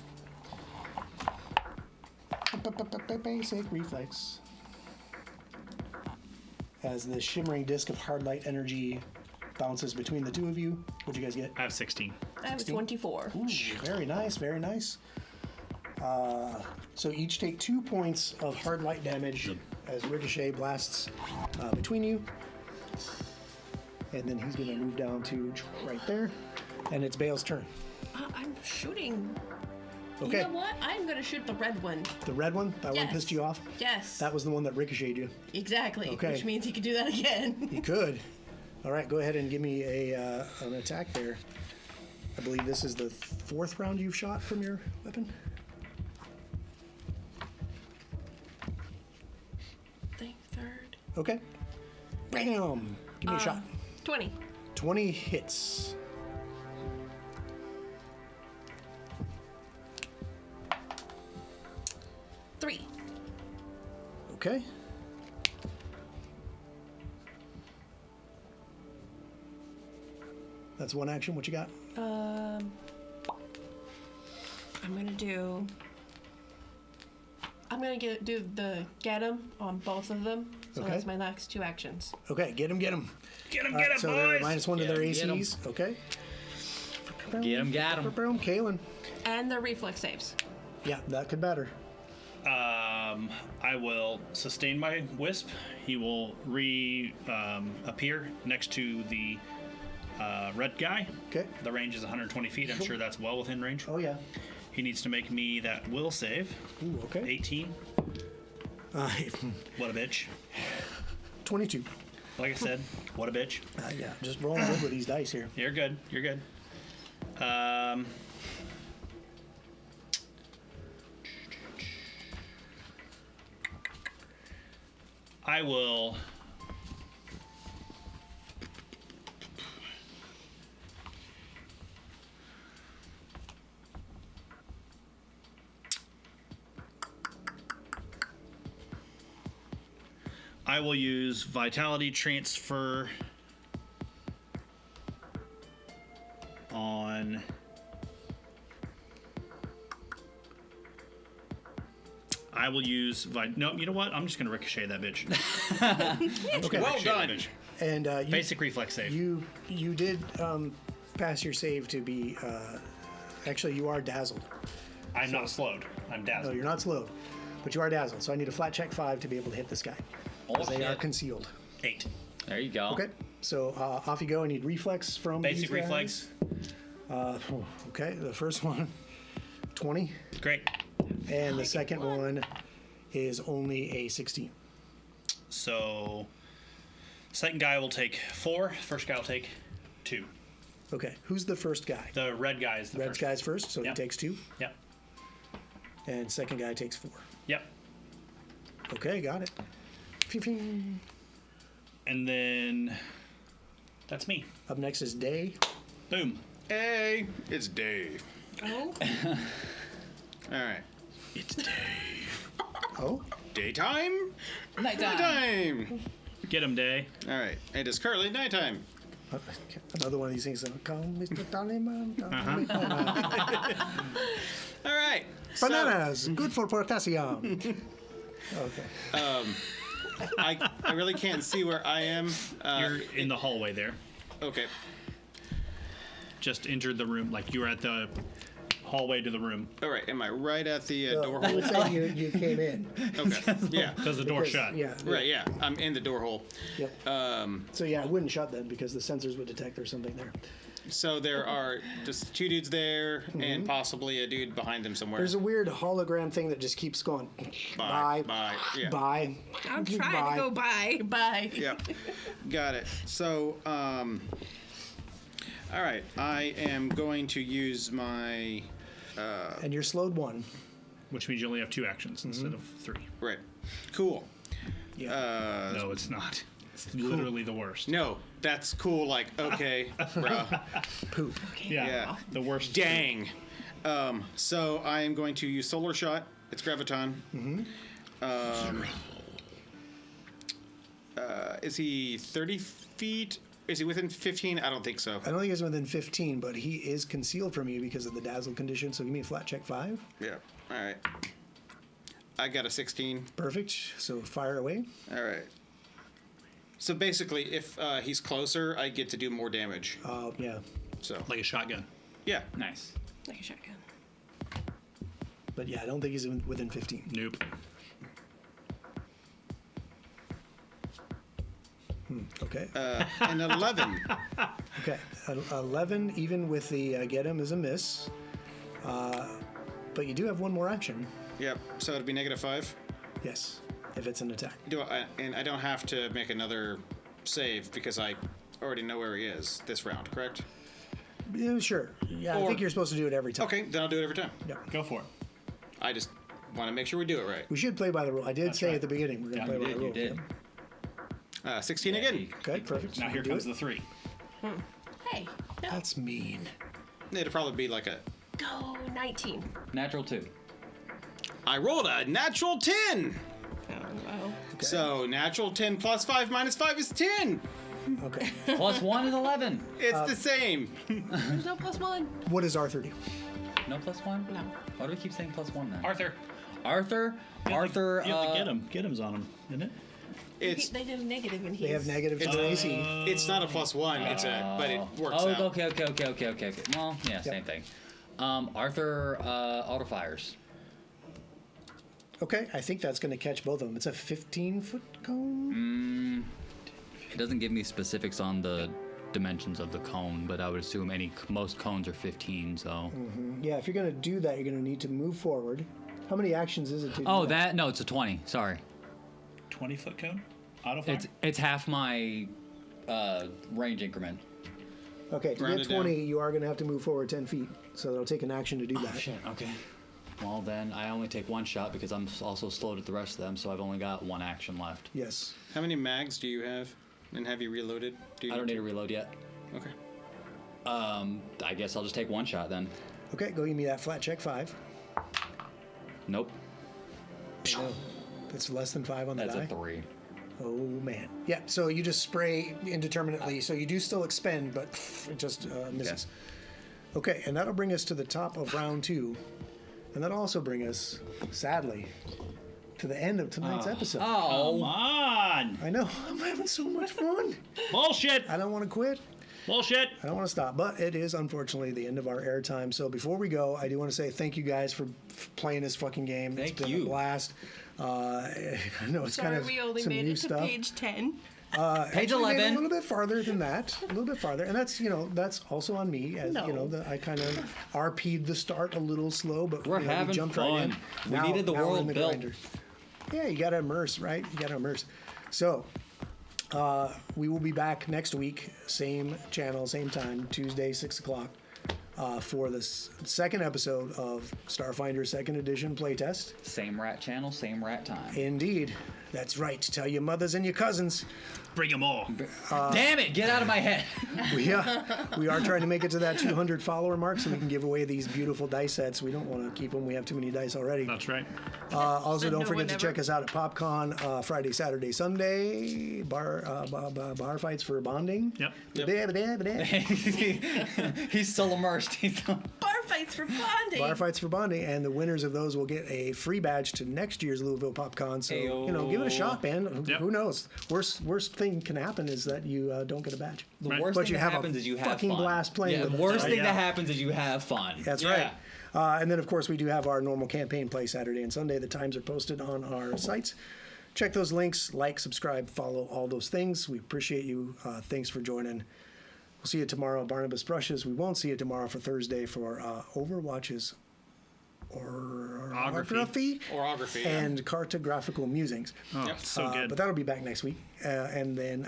Basic reflex. As the shimmering disc of hard light energy bounces between the two of you. What'd you guys get? I have 16. I have a 16? 24. Ooh, very nice, very nice. So each take 2 points of hard light damage as Ricochet blasts between you. And then he's going to move down to right there. And it's Bale's turn. I'm shooting. Okay. You know what? I'm gonna shoot the red one. The red one? That one Yes. pissed you off? Yes. That was the one that ricocheted you. Exactly. Okay. Which means he could do that again. He could. All right, go ahead and give me an attack there. I believe this is the 4th round you've shot from your weapon. Think third. Okay. Bam! Give me a shot. 20. 20 hits. Three. Okay. That's one action. What you got? I'm gonna do the get him on both of them. So Okay. that's my next 2 actions. Okay, get him. Get him, All get right, him, so they're boys! -1 to their Get 'em. ACs. Okay. Get him, got him. Boom, Kalen. And the reflex saves. Yeah, that could matter. I will sustain my wisp. He will appear next to the red guy. Okay. The range is 120 feet. I'm sure that's well within range. Oh yeah. He needs to make me that will save. Ooh, okay. 18. What a bitch. 22. Like I said, what a bitch. Yeah, just rolling good with these dice here. You're good. You're good. I will. I will use Vitality Transfer on I will use no, you know what? I'm just gonna ricochet that bitch. Okay. Well Ricochet that done. bitch. And you, Basic reflex save. you did pass your save to be. Actually, you are dazzled. I'm not slowed. I'm No, dazzled. you're not slowed, but you are dazzled. So I need a flat check 5 to be able to hit this guy. Oh, They are shit. concealed. 8. There you go. Okay. So off you go. I need reflex from Basic these guys. reflex. Okay. The first one, 20, Great. and the second one is only a 16. So second guy will take 4. First guy will take 2. Okay. Who's the first guy? The red guy is the Red first. guy's first, so Yep. he takes 2, Yep. and second guy takes 4. Yep. Okay, got it. Ping. And then that's me. Up next is Day. Boom. Hey, it's Dave. Oh. All right. It's Dave. Oh, Daytime? Nighttime. Nighttime. Get him, Day. All right. It is currently nighttime. another one of these things. Come, Mr. Tallyman. All right. Bananas, good for potassium. Okay. I really can't see where I am. You're in the hallway there. Okay. Just entered the room. Like you were at the hallway to the room. All right. Am I right at the door I hole? would say you came in. Okay. Yeah. Because the door Because- shut. Yeah. Right. Yeah. I'm in the door hole. Yep. So yeah, it wouldn't shut then because the sensors would detect there's something there. So there are just 2 dudes there and possibly a dude behind them somewhere. There's a weird hologram thing that just keeps going. Bye. Bye. Bye. Yeah. Bye. I'm trying to go by. Bye. Yep. Got it. So, all right. I am going to use my. And you're slowed 1. Which means you only have 2 actions instead of 3. Right. Cool. Yeah. No, it's not. It's literally the worst. No, that's cool. Like, okay, bro. Poop. Yeah. Yeah. The worst. Dang. So I am going to use Solar Shot. It's Graviton. Is he 30 feet? Is he within 15? I don't think so. I don't think he's within 15, but he is concealed from you because of the dazzle condition. So give me a flat check 5. Yeah. All right. I got a 16. Perfect. So fire away. All right. So basically, if he's closer, I get to do more damage. Yeah. So Like a shotgun. yeah. Nice. Like a shotgun. But yeah, I don't think he's within 15. Nope. Okay. An 11. Okay. 11, even with the get him, is a miss. But you do have one more action. Yep. So it'd be -5. Yes. If it's an attack. And I don't have to make another save because I already know where he is this round, correct? Yeah, sure. Yeah, I Or- think you're supposed to do it every time. Okay, then I'll do it every time. Yeah. Go for it. I just want to make sure we do it right. We should play by the rule. I did say right. at the beginning we're going to Yeah, play by You the did. You rules. did. 16 again. Okay, perfect. Now here Do comes it. the 3. Hey, no. That's mean. It'll probably be like a. Go 19. Natural 2. I rolled a natural 10. Oh, wow. So natural 10 plus 5 minus 5 is 10. Okay. +1 is 11. It's the same. There's no +1. What does Arthur do? No +1? No. Why do we keep saying +1 then? Arthur. Arthur. You have Arthur. to get him. Get him's on him, isn't it? It's They did a negative and he's... They have negative to AC. it's not a +1. It's but it works Oh, out. okay. Well, yeah, same thing. Arthur auto fires. Okay, I think that's going to catch both of them. It's a 15-foot cone. It doesn't give me specifics on the dimensions of the cone, but I would assume most cones are 15. So. Yeah, if you're going to do that, you're going to need to move forward. How many actions is it to do Oh, that no, it's a 20. Sorry. 20-foot cone? Auto fire? It's half my range increment. Okay, to Round get it down. 20, you are going to have to move forward 10 feet. So it'll take an action to do that. Shit. Okay. Well, then I only take one shot because I'm also slowed at the rest of them, so I've only got one action left. Yes. How many mags do you have? And have you reloaded? I don't need to reload yet. Okay. I guess I'll just take one shot then. Okay, go give me that flat check 5. Nope. No, that's less than 5 on the That's die. a 3. Oh, man. Yeah, so you just spray indeterminately. So you do still expend, but it just misses. Okay, and that'll bring us to the top of round 2. And that'll also bring us, sadly, to the end of tonight's episode. Come on! I know. I'm having so much fun. Bullshit! I don't want to quit. Bullshit! I don't want to stop, but it is unfortunately the end of our airtime. So before we go, I do want to say thank you guys for playing this fucking game. Thank it's been you. a blast. I know it's Sorry, kind of we only some made new it to stuff. page 10. Page Actually made it 11. a little bit farther than that. A little bit farther, and that's that's also on me. As No. I kind of RP'd the start a little slow, but We're we having jumped fun. right in. We needed the now we're in world the built. grinder. Yeah, you got to immerse, right? You got to immerse. So. We will be back next week, same channel, same time, Tuesday, 6 o'clock, for the second episode of Starfinder 2nd Edition Playtest. Same rat channel, same rat time. Indeed. That's right. Tell your mothers and your cousins. Bring them all. Damn it! Get out of my head. We are trying to make it to that 200 follower mark so we can give away these beautiful dice sets. We don't want to keep them. We have too many dice already. That's right. Also, Said don't no forget one to ever. check us out at PopCon Friday, Saturday, Sunday. Bar fights for bonding. Yep. He's still immersed. He's still... Bar fights for bonding. Bar fights for bonding, and the winners of those will get a free badge to next year's Louisville PopCon. So give it a shot, man. Yep. Who knows? Worst thing can happen is that you don't get a badge. The Right. worst But thing you that have a happens is you have fucking fun. blast playing Yeah, with the us. worst thing Yeah. that happens is you have fun. That's Yeah. right. And then, of course, we do have our normal campaign play Saturday and Sunday. The times are posted on our sites. Check those links, like, subscribe, follow, all those things. We appreciate you. Thanks for joining. We'll see you tomorrow at Barnabas Brushes. We won't see you tomorrow for Thursday for Overwatch's orography Orography. Yeah. and cartographical musings. Oh, Yep. so good. But that'll be back next week. And then,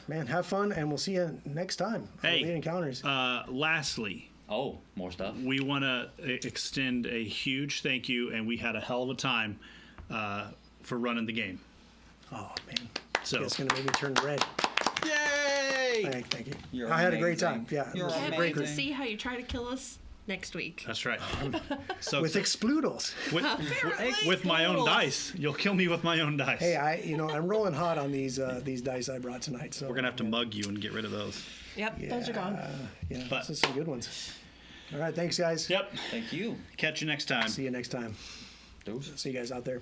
man, have fun, and we'll see you next time. on Hey, Late Encounters. Lastly, Oh, more stuff. we want to extend a huge thank you, and we had a hell of a time for running the game. Oh, man. So It's going to make me turn red. Yay! Thank you. You're I had a great amazing. time. Yeah. You're it was a Can't great wait to group. see how you try to kill us next week. that's right. So With exploodles. with my own dice, you'll kill me with my own dice. Hey, I'm rolling hot on these dice I brought tonight. So We're gonna have to mug you and get rid of those. Yep, those are gone. Yeah, But- those are some good ones. All right, thanks, guys. Yep. Thank you. Catch you next time. See you next time. Those. See you guys out there.